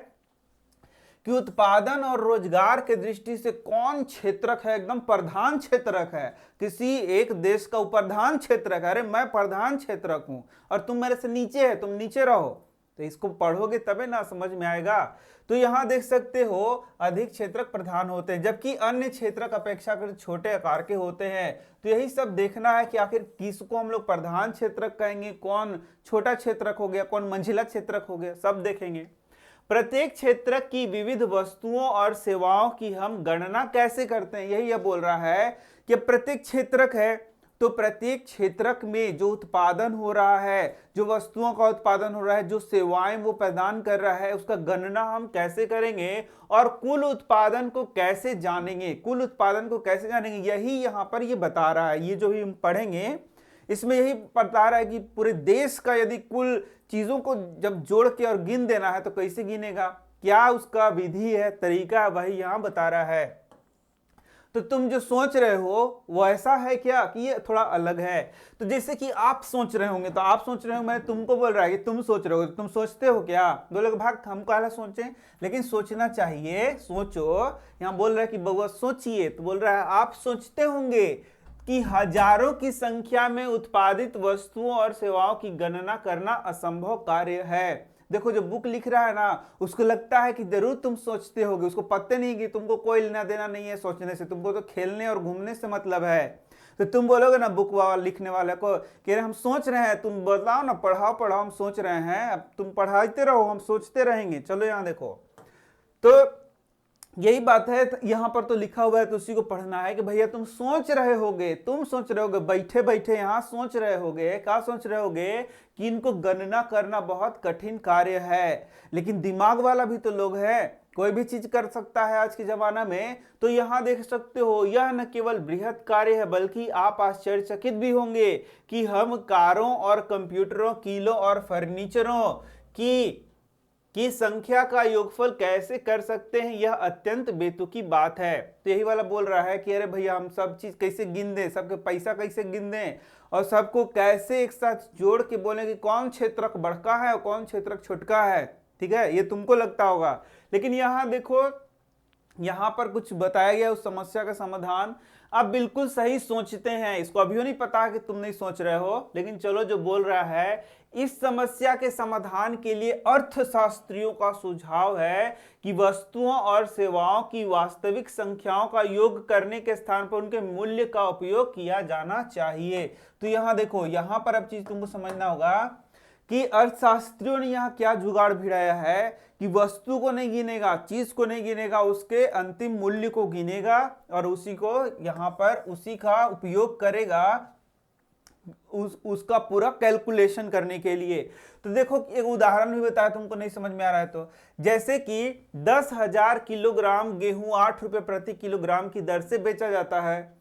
कि उत्पादन और रोजगार के दृष्टि से कौन क्षेत्रक है, एकदम प्रधान क्षेत्रक है, किसी एक देश का प्रधान क्षेत्रक है। अरे मैं प्रधान क्षेत्रक हूं और तुम मेरे से नीचे है, तुम नीचे रहो। तो इसको पढ़ोगे तबे ना समझ में आएगा। तो यहां देख सकते हो अधिक क्षेत्रक प्रधान होते हैं, जबकि अन्य क्षेत्रक अपेक्षाकृत छोटे आकार के होते हैं। तो यही सब देखना है कि आखिर किसको हम लोग प्रधान क्षेत्रक कहेंगे, कौन छोटा क्षेत्रक हो गया, कौन मंझिला क्षेत्रक हो गया, सब देखेंगे। प्रत्येक क्षेत्रक की विविध वस्तुओं और सेवाओं की हम गणना कैसे करते हैं, यही यह बोल रहा है कि प्रत्येक क्षेत्रक है तो प्रत्येक क्षेत्रक में जो उत्पादन हो रहा है, जो वस्तुओं का उत्पादन हो रहा है, जो सेवाएं वो प्रदान कर रहा है, उसका गणना हम कैसे करेंगे और कुल उत्पादन को कैसे जानेंगे, कुल उत्पादन को कैसे जानेंगे, यही यहाँ पर ये बता रहा है। ये जो भी हम पढ़ेंगे इसमें यही बता रहा है कि पूरे देश का यदि कुल चीजों को जब जोड़ के और गिन देना है तो कैसे गिनेगा, क्या उसका विधि है, तरीका है, वही यहां बता रहा है। तो तुम जो सोच रहे हो वो ऐसा है क्या कि ये थोड़ा अलग है। तो जैसे कि आप सोच रहे होंगे, तो आप सोच रहे हो, मैं तुमको बोल रहा है कि तुम सोच रहे हो, तुम सोचते हो क्या, बोलोगे भाग हम काला सोचें, लेकिन सोचना चाहिए, सोचो। यहाँ बोल रहा है कि बउआ सोचिए, तो बोल रहा है आप सोचते होंगे कि हजारों की संख्या में उत्पादित वस्तुओं और सेवाओं की गणना करना असंभव कार्य है। देखो जो बुक लिख रहा है ना, उसको लगता है कि जरूर तुम सोचते होगे, उसको पता नहीं कि तुमको कोई लेना देना नहीं है सोचने से, तुमको तो खेलने और घूमने से मतलब है। तो तुम बोलोगे ना बुक वाला लिखने वाले को कि हम सोच रहे हैं, तुम बताओ ना, पढ़ाओ पढ़ाओ, हम सोच रहे हैं, अब तुम पढ़ाते रहो, हम सोचते रहेंगे। चलो यहाँ देखो, तो यही बात है, यहां पर तो लिखा हुआ है, तो उसी को पढ़ना है कि भैया तुम सोच रहे होगे, तुम सोच रहे होगे, बैठे बैठे यहां सोच रहे होगे, क्या सोच रहे होगे कि इनको गणना करना बहुत कठिन कार्य है। लेकिन दिमाग वाला भी तो लोग है, कोई भी चीज कर सकता है आज के जमाना में। तो यहां देख सकते हो, यह न केवल बृहद कार्य है बल्कि आप आश्चर्यचकित भी होंगे कि हम कारों और कंप्यूटरों, कीलों और फर्नीचरों की संख्या का योगफल कैसे कर सकते हैं, यह अत्यंत बेतुकी बात है। तो यही वाला बोल रहा है कि अरे भैया हम सब चीज कैसे गिन दें, सबके पैसा कैसे गिन दें और सबको कैसे एक साथ जोड़ के बोले कि कौन क्षेत्रक बड़का है और कौन क्षेत्रक छोटका है। ठीक है, ये तुमको लगता होगा, लेकिन यहां देखो यहां पर कुछ बताया गया उस समस्या का समाधान। आप बिल्कुल सही सोचते हैं, इसको अभी नहीं पता कि तुम नहीं सोच रहे हो, लेकिन चलो जो बोल रहा है, इस समस्या के समाधान के लिए अर्थशास्त्रियों का सुझाव है कि वस्तुओं और सेवाओं की वास्तविक संख्याओं का योग करने के स्थान पर उनके मूल्य का उपयोग किया जाना चाहिए। तो यहां देखो, यहां पर अब चीज तुमको समझना होगा कि अर्थशास्त्रियों ने यहाँ क्या जुगाड़ भिड़ाया है कि वस्तु को नहीं गिनेगा, चीज को नहीं गिनेगा, उसके अंतिम मूल्य को गिनेगा और उसी को यहाँ पर उसी का उपयोग करेगा उसका पूरा कैलकुलेशन करने के लिए। तो देखो एक उदाहरण भी बताया, तुमको नहीं समझ में आ रहा है तो, जैसे कि 10,000 किलोग्राम गेहूं 8 रुपए प्रति किलोग्राम की दर से बेचा जाता है,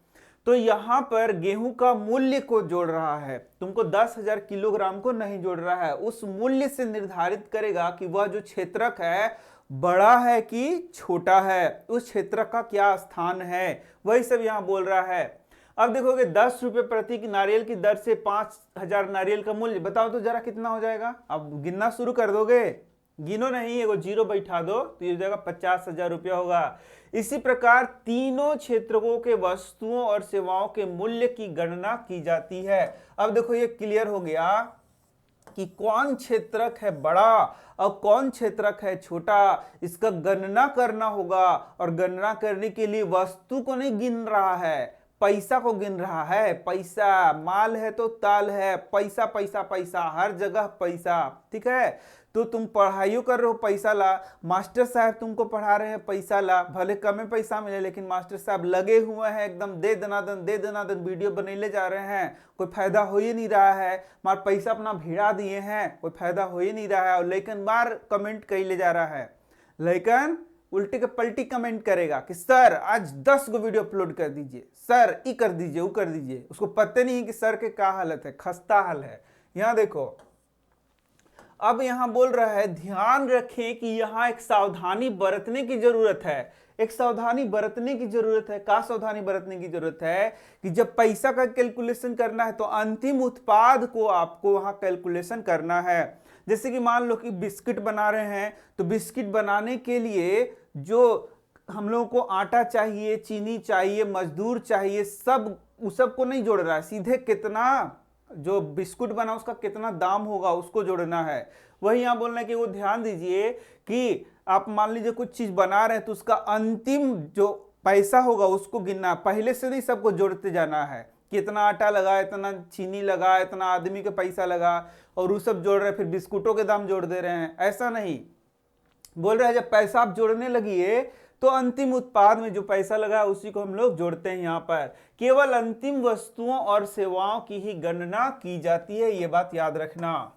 तो यहां पर गेहूं का मूल्य को जोड़ रहा है, तुमको 10,000 किलोग्राम को नहीं जोड़ रहा है। उस मूल्य से निर्धारित करेगा कि वह जो क्षेत्रक है बड़ा है कि छोटा है, उस क्षेत्रक का क्या स्थान है, वही सब यहां बोल रहा है। अब देखोगे 10 रुपए प्रति की नारियल की दर से 5,000 नारियल का मूल्य, बताओ तो जरा कितना हो जाएगा। अब गिनना शुरू कर दोगे, गिनो नहीं, एगो जीरो बैठा दो तो ये हो जाएगा 50,000 रुपया होगा। इसी प्रकार तीनों क्षेत्रकों के वस्तुओं और सेवाओं के मूल्य की गणना की जाती है। अब देखो ये क्लियर हो गया कि कौन क्षेत्रक है बड़ा और कौन क्षेत्रक है छोटा, इसका गणना करना होगा। और गणना करने के लिए वस्तु को नहीं गिन रहा है, पैसा को गिन रहा है। पैसा, माल है तो ताल है, पैसा पैसा पैसा, हर जगह पैसा, ठीक है। तो तुम पढ़ाइयो कर रहे हो, पैसा ला, मास्टर साहब तुमको पढ़ा रहे हैं, पैसा ला, भले कम पैसा मिले लेकिन मास्टर साहब लगे हुए हैं एकदम दे दनादन वीडियो बनैले जा रहे हैं, कोई फायदा हो ही नहीं रहा है, मार पैसा अपना भिड़ा दिए हैं, कोई फायदा हो ही नहीं रहा है। और लेकिन मार कमेंट कैले जा रहा है, लेकिन उल्टी के पलटी कमेंट करेगा कि सर आज 10 गो वीडियो अपलोड कर दीजिए, सर ई कर दीजिए वो कर दीजिए। उसको पता नहीं है कि सर के क्या हालत है, खस्ता हाल है। यहां देखो अब यहां बोल रहा है ध्यान रखें कि यहां एक सावधानी बरतने की जरूरत है, एक सावधानी बरतने की जरूरत है। क्या सावधानी बरतने की जरूरत है कि जब पैसा का कैलकुलेशन करना है तो अंतिम उत्पाद को आपको वहां कैलकुलेशन करना है। जैसे कि मान लो कि बिस्किट बना रहे हैं, तो बिस्किट बनाने के लिए जो हम लोगों को आटा चाहिए, चीनी चाहिए, मजदूर चाहिए, सब उस सब को नहीं जोड़ रहा है, सीधे कितना जो बिस्कुट बना उसका कितना दाम होगा उसको जोड़ना है। वही यहां बोलना है कि वो ध्यान दीजिए कि आप मान लीजिए कुछ चीज बना रहे हैं तो उसका अंतिम जो पैसा होगा उसको गिनना, पहले से नहीं सबको जोड़ते जाना है, कितना आटा लगा, इतना चीनी लगा, इतना आदमी का पैसा लगा और वो सब जोड़ रहे हैं, फिर बिस्कुटों के दाम जोड़ दे रहे हैं, ऐसा नहीं। बोल रहे हैं जब पैसा आप जोड़ने लगिए तो अंतिम उत्पाद में जो पैसा लगा है उसी को हम लोग जोड़ते हैं। यहाँ पर केवल अंतिम वस्तुओं और सेवाओं की ही गणना की जाती है। ये बात याद रखना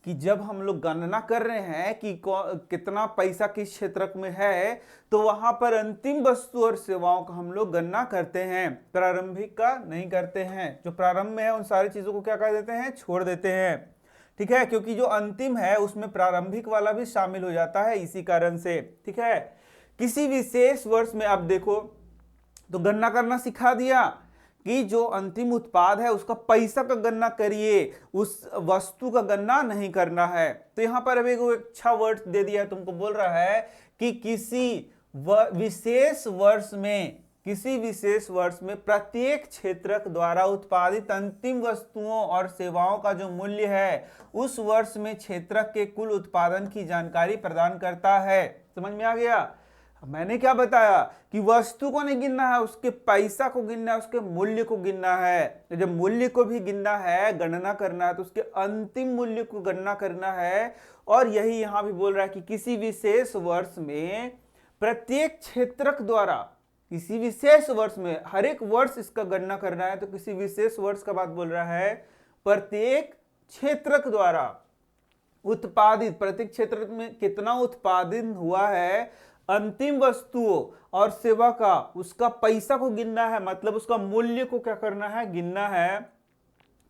कि जब हम लोग गणना कर रहे हैं कि कितना पैसा किस क्षेत्रक में है, तो वहां पर अंतिम वस्तु और सेवाओं का हम लोग गणना करते हैं, प्रारंभिक का नहीं करते हैं। जो प्रारंभ में है उन सारी चीजों को क्या कर देते हैं, छोड़ देते हैं, ठीक है, क्योंकि जो अंतिम है उसमें प्रारंभिक वाला भी शामिल हो जाता है इसी कारण से, ठीक है। किसी विशेष वर्ष में आप देखो तो गणना करना सिखा दिया कि जो अंतिम उत्पाद है उसका पैसा का गणना करिए, उस वस्तु का गणना नहीं करना है। तो यहां पर अभी एक अच्छा वर्ड दे दिया, तुमको बोल रहा है कि किसी विशेष वर्ष में प्रत्येक क्षेत्रक द्वारा उत्पादित अंतिम वस्तुओं और सेवाओं का जो मूल्य है उस वर्ष में क्षेत्रक के कुल उत्पादन की जानकारी प्रदान करता है। समझ में आ गया? मैंने क्या बताया कि वस्तु को नहीं गिनना है, उसके पैसा को गिनना है, उसके मूल्य को गिनना है। जब मूल्य को भी गिनना है, गणना करना है, तो उसके अंतिम मूल्य को गणना करना है। और यही यहां भी बोल रहा है कि किसी विशेष वर्ष में प्रत्येक क्षेत्रक द्वारा, किसी विशेष वर्ष में, हर एक वर्ष इसका गणना करना है, तो किसी विशेष वर्ष का बात बोल रहा है, प्रत्येक क्षेत्रक द्वारा उत्पादित, प्रत्येक क्षेत्र में कितना उत्पादन हुआ है अंतिम वस्तुओं और सेवा का, उसका पैसा को गिनना है, मतलब उसका मूल्य को क्या करना है, गिनना है।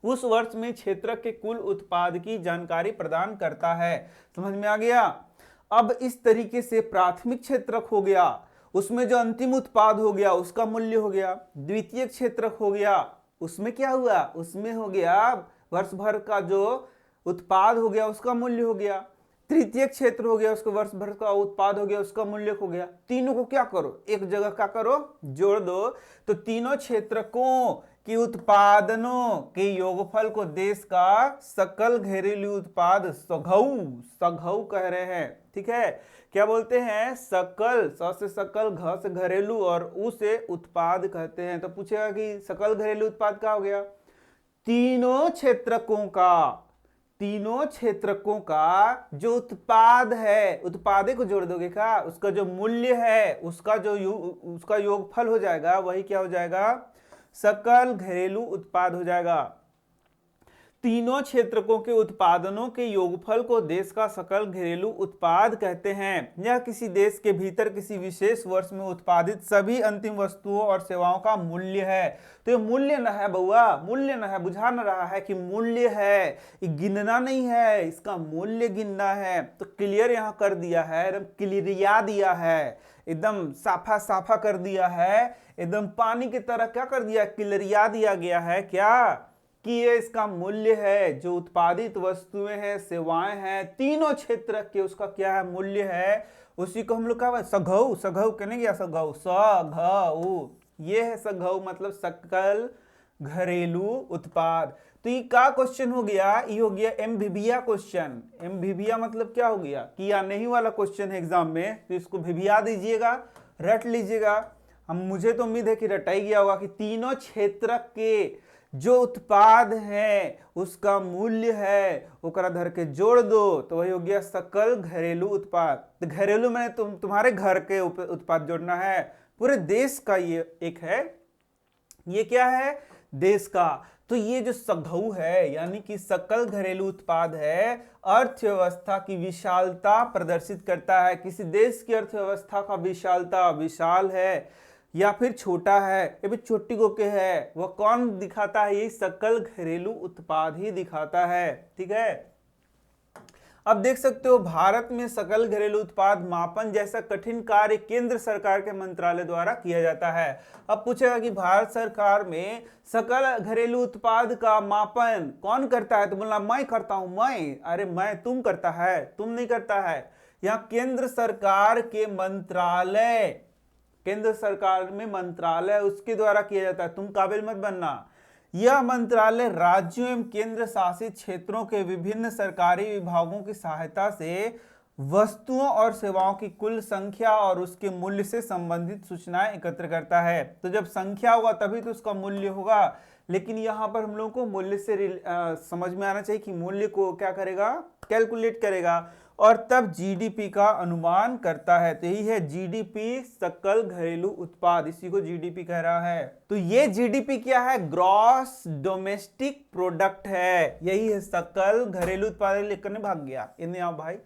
उस वर्ष में क्षेत्रक के कुल उत्पाद की जानकारी प्रदान करता है। समझ में आ गया? अब इस तरीके से प्राथमिक क्षेत्रक हो गया, उसमें जो अंतिम उत्पाद हो गया उसका मूल्य हो गया। द्वितीय क्षेत्रक हो गया, उसमें क्या हुआ, उसमें हो गया वर्ष भर का जो उत्पाद हो गया उसका मूल्य हो गया। तृतीय क्षेत्र हो गया, उसको वर्ष भर का उत्पाद हो गया, उसका मूल्य हो गया। तीनों को क्या करो, एक जगह क्या करो, जोड़ दो। तो तीनों क्षेत्रकों की उत्पादनों के योगफल को देश का सकल घरेलू उत्पाद सघऊ कह रहे हैं। ठीक है, क्या बोलते हैं, सकल, स से सकल, घ से घरेलू और उ से उत्पाद कहते हैं। तो पूछेगा कि सकल घरेलू उत्पाद क्या हो गया, तीनों क्षेत्रकों का जो उत्पाद है, उत्पादे को जोड़ दोगे क्या, उसका जो मूल्य है, उसका योगफल हो जाएगा, वही क्या हो जाएगा, सकल घरेलू उत्पाद हो जाएगा। तीनों क्षेत्रकों के उत्पादनों के योगफल को देश का सकल घरेलू उत्पाद कहते हैं। यह किसी देश के भीतर किसी विशेष वर्ष में उत्पादित सभी अंतिम वस्तुओं और सेवाओं का मूल्य है। तो ये मूल्य न है बउआ, मूल्य न है, बुझा न रहा है कि मूल्य है, ये गिनना नहीं है, इसका मूल्य गिनना है। तो क्लियर यहाँ कर दिया है, एकदम क्लियरिया दिया है, एकदम साफा साफा कर दिया है, एकदम पानी की तरह क्या कर दिया, क्लियरिया दिया गया है क्या, कि ये इसका मूल्य है, जो उत्पादित वस्तुएं हैं, सेवाएं हैं, तीनों क्षेत्र के उसका क्या है, मूल्य है। उसी को हम लोग क्या, सघऊ कहने गया, सघऊ, सघऊ, ये है सघऊ, मतलब सकल घरेलू उत्पाद। तो ये क्या क्वेश्चन हो गया, ये हो गया एमबीबीया क्वेश्चन। एमबीबीया मतलब क्या हो गया, कि या नहीं वाला क्वेश्चन है एग्जाम में, तो इसको भिभिया दीजिएगा, रट लीजिएगा। हम मुझे तो उम्मीद है कि रटा ही गया होगा कि तीनों क्षेत्र के जो उत्पाद है उसका मूल्य है, ओकरा धर के जोड़ दो, तो वही हो गया सकल घरेलू उत्पाद। तो घरेलू में तुम्हारे घर के उत्पाद जोड़ना है, पूरे देश का ये एक है, ये क्या है, देश का। तो ये जो सघऊ है यानी कि सकल घरेलू उत्पाद है, अर्थव्यवस्था की विशालता प्रदर्शित करता है। किसी देश की अर्थव्यवस्था का विशालता विशाल है या फिर छोटा है या फिर छोटी को के है, वह कौन दिखाता है, ये सकल घरेलू उत्पाद ही दिखाता है। ठीक है, अब देख सकते हो भारत में सकल घरेलू उत्पाद मापन जैसा कठिन कार्य केंद्र सरकार के मंत्रालय द्वारा किया जाता है। अब पूछेगा कि भारत सरकार में सकल घरेलू उत्पाद का मापन कौन करता है, तो बोलना मैं करता हूं, मैं, अरे मैं, तुम करता है, तुम नहीं करता है। यहाँ केंद्र सरकार के मंत्रालय, केंद्र सरकार में मंत्रालय उसके द्वारा किया जाता है, तुम काबिल मत बनना। यह मंत्रालय राज्यों एवं केंद्र शासित क्षेत्रों के विभिन्न सरकारी विभागों की सहायता से वस्तुओं और सेवाओं की कुल संख्या और उसके मूल्य से संबंधित सूचनाएं एकत्र करता है। तो जब संख्या होगा तभी तो उसका मूल्य होगा, लेकिन यहाँ पर हम लोगों को मूल्य से समझ में आना चाहिए कि मूल्य को क्या करेगा, कैलकुलेट करेगा, और तब जीडीपी का अनुमान करता है। तो यही है जीडीपी, सकल घरेलू उत्पाद, इसी को जीडीपी कह रहा है। तो ये जीडीपी क्या है, ग्रॉस डोमेस्टिक प्रोडक्ट है, यही है सकल घरेलू उत्पाद। लिखने भाग गया, इन्हें आओ भाई,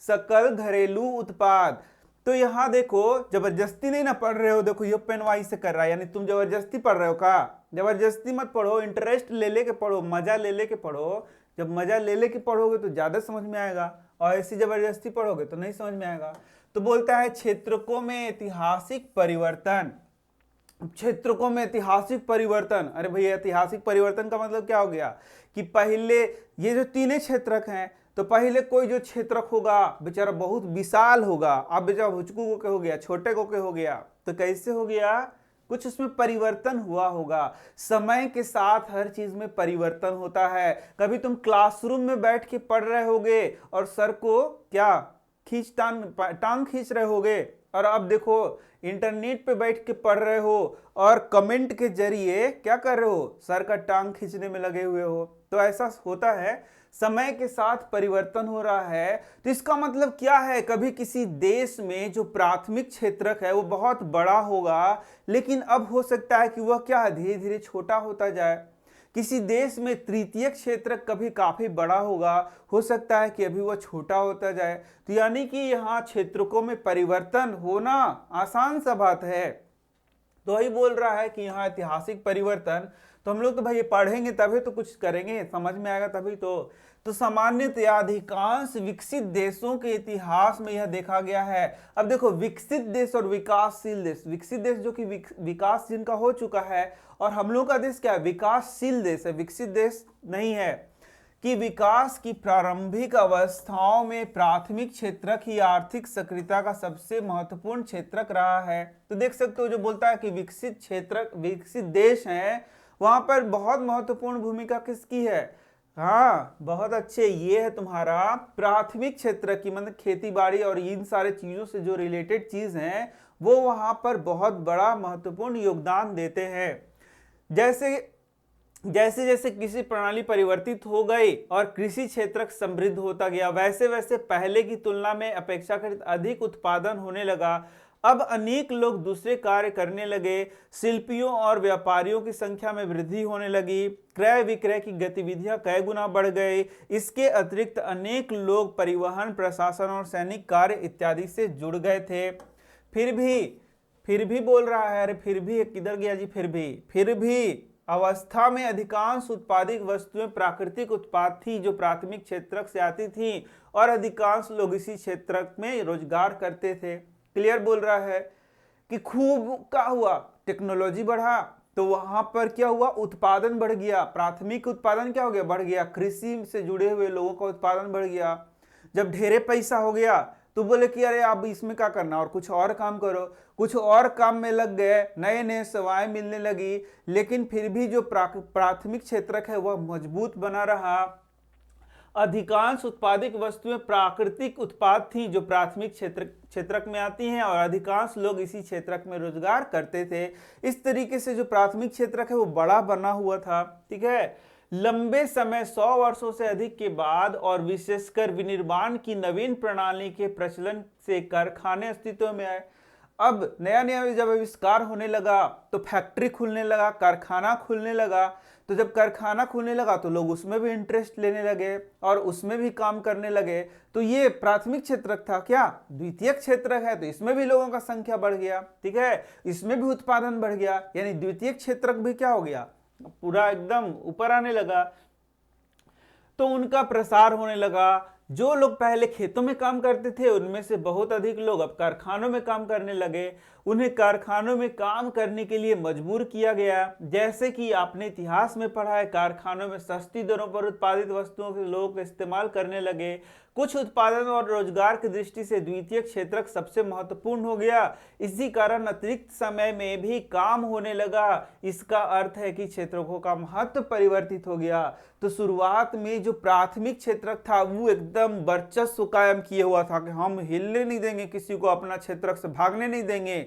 सकल घरेलू उत्पाद। तो यहां देखो, जबरदस्ती नहीं ना पढ़ रहे हो, देखो ये पेन वाई से कर रहा है, यानी तुम जबरदस्ती पढ़ रहे हो का, जबरदस्ती मत पढ़ो, इंटरेस्ट ले लेके पढ़ो, मजा ले लेके पढ़ो। जब मजा ले लेके पढ़ोगे तो ज्यादा समझ में आएगा, और ऐसी जबरदस्ती पढ़ोगे तो नहीं समझ में आएगा। तो बोलता है क्षेत्रकों में ऐतिहासिक परिवर्तन, क्षेत्रकों में ऐतिहासिक परिवर्तन। अरे भैया ऐतिहासिक परिवर्तन का मतलब क्या हो गया, कि पहले ये जो तीनों क्षेत्रक हैं, तो पहले कोई जो क्षेत्रक होगा बेचारा बहुत विशाल होगा, अब बेचारा भुचकू को हो गया, छोटे को हो गया, तो कैसे हो गया, कुछ उसमें परिवर्तन हुआ होगा। समय के साथ हर चीज में परिवर्तन होता है। कभी तुम क्लासरूम में बैठ के पढ़ रहे होगे और सर को क्या टांग खींच रहे होगे, और अब देखो इंटरनेट पे बैठ के पढ़ रहे हो और कमेंट के जरिए क्या कर रहे हो, सर का टांग खींचने में लगे हुए हो। तो ऐसा होता है, समय के साथ परिवर्तन हो रहा है। तो इसका मतलब क्या है, कभी किसी देश में जो प्राथमिक क्षेत्रक है वो बहुत बड़ा होगा, लेकिन अब हो सकता है कि वह क्या धीरे धीरे छोटा होता जाए। किसी देश में तृतीय क्षेत्रक कभी काफी बड़ा होगा, हो सकता है कि अभी वह छोटा होता जाए। तो यानी कि यहाँ क्षेत्रकों में परिवर्तन होना आसान सा बात है। तो वही बोल रहा है कि यहाँ ऐतिहासिक परिवर्तन, तो हम लोग तो भाई पढ़ेंगे तभी तो कुछ करेंगे, समझ में आएगा तभी तो सामान्यतया अधिकांश विकसित देशों के इतिहास में यह देखा गया है। अब देखो विकसित देश और विकासशील देश, विकसित देश जो कि विकास जिनका हो चुका है, और हम लोग का देश क्या है, विकासशील देश है, विकसित देश नहीं है। कि विकास की प्रारंभिक अवस्थाओं में प्राथमिक क्षेत्रक ही आर्थिक सक्रियता का सबसे महत्वपूर्ण क्षेत्रक रहा है। तो देख सकते हो जो बोलता है कि विकसित क्षेत्रक, विकसित देश हैं, वहां पर बहुत महत्वपूर्ण भूमिका किसकी है? हाँ, बहुत अच्छे, ये है तुम्हारा प्राथमिक क्षेत्र की, मतलब खेती बाड़ी और इन सारे चीजों से जो रिलेटेड चीज हैं वो वहां पर बहुत बड़ा महत्वपूर्ण योगदान देते हैं। जैसे जैसे जैसे कृषि प्रणाली परिवर्तित हो गई और कृषि क्षेत्र समृद्ध होता गया, वैसे वैसे पहले की तुलना में अपेक्षाकृत अधिक उत्पादन होने लगा। अब अनेक लोग दूसरे कार्य करने लगे, शिल्पियों और व्यापारियों की संख्या में वृद्धि होने लगी, क्रय विक्रय की गतिविधियां कई गुना बढ़ गई। इसके अतिरिक्त अनेक लोग परिवहन, प्रशासन और सैनिक कार्य इत्यादि से जुड़ गए थे। फिर भी बोल रहा है, अरे फिर भी किधर गया जी? फिर भी अवस्था में अधिकांश उत्पादित वस्तुएं प्राकृतिक उत्पाद थी जो प्राथमिक क्षेत्रक से आती थी और अधिकांश लोग इसी क्षेत्रक में रोजगार करते थे। क्लियर बोल रहा है कि खूब क्या हुआ, टेक्नोलॉजी बढ़ा तो वहां पर क्या हुआ, उत्पादन बढ़ गया। प्राथमिक उत्पादन क्या हो गया? बढ़ गया। कृषि से जुड़े हुए लोगों का उत्पादन बढ़ गया। जब ढेरे पैसा हो गया तो बोले कि अरे अब इसमें क्या करना, और कुछ और काम करो। कुछ और काम में लग गए, नए नए सेवाएं मिलने लगी, लेकिन फिर भी जो प्राथमिक क्षेत्रक है वह मजबूत बना रहा। अधिकांश उत्पादित वस्तुएं प्राकृतिक उत्पाद थी जो प्राथमिक क्षेत्रक में आती हैं और अधिकांश लोग इसी क्षेत्रक में रोजगार करते थे। इस तरीके से जो प्राथमिक क्षेत्रक है वो बड़ा बना हुआ था। ठीक है, लंबे समय 100 वर्षों से अधिक के बाद और विशेषकर विनिर्माण की नवीन प्रणाली के प्रचलन से कारखाने अस्तित्व में आए। अब नया नया जब आविष्कार होने लगा तो फैक्ट्री खुलने लगा, कारखाना खुलने लगा। तो जब कारखाना खुलने लगा तो लोग उसमें भी इंटरेस्ट लेने लगे और उसमें भी काम करने लगे। तो ये प्राथमिक क्षेत्रक था। क्या द्वितीयक क्षेत्रक है? तो इसमें भी लोगों का संख्या बढ़ गया। ठीक है, इसमें भी उत्पादन बढ़ गया, यानी द्वितीयक क्षेत्रक भी क्या हो गया, पूरा एकदम ऊपर आने लगा। तो उनका प्रसार होने लगा। जो लोग पहले खेतों में काम करते थे उनमें से बहुत अधिक लोग अब कारखानों में काम करने लगे। उन्हें कारखानों में काम करने के लिए मजबूर किया गया। जैसे कि आपने इतिहास में पढ़ा है, कारखानों में सस्ती दरों पर उत्पादित वस्तुओं के लोग इस्तेमाल करने लगे। कुछ उत्पादन और रोजगार की दृष्टि से द्वितीय क्षेत्रक सबसे महत्वपूर्ण हो गया। इसी कारण अतिरिक्त समय में भी काम होने लगा। इसका अर्थ है कि क्षेत्रकों का महत्व परिवर्तित हो गया। तो शुरुआत में जो प्राथमिक क्षेत्रक था वो एकदम वर्चस्व कायम किए हुआ था कि हम हिलने नहीं देंगे, किसी को अपना क्षेत्रक से भागने नहीं देंगे।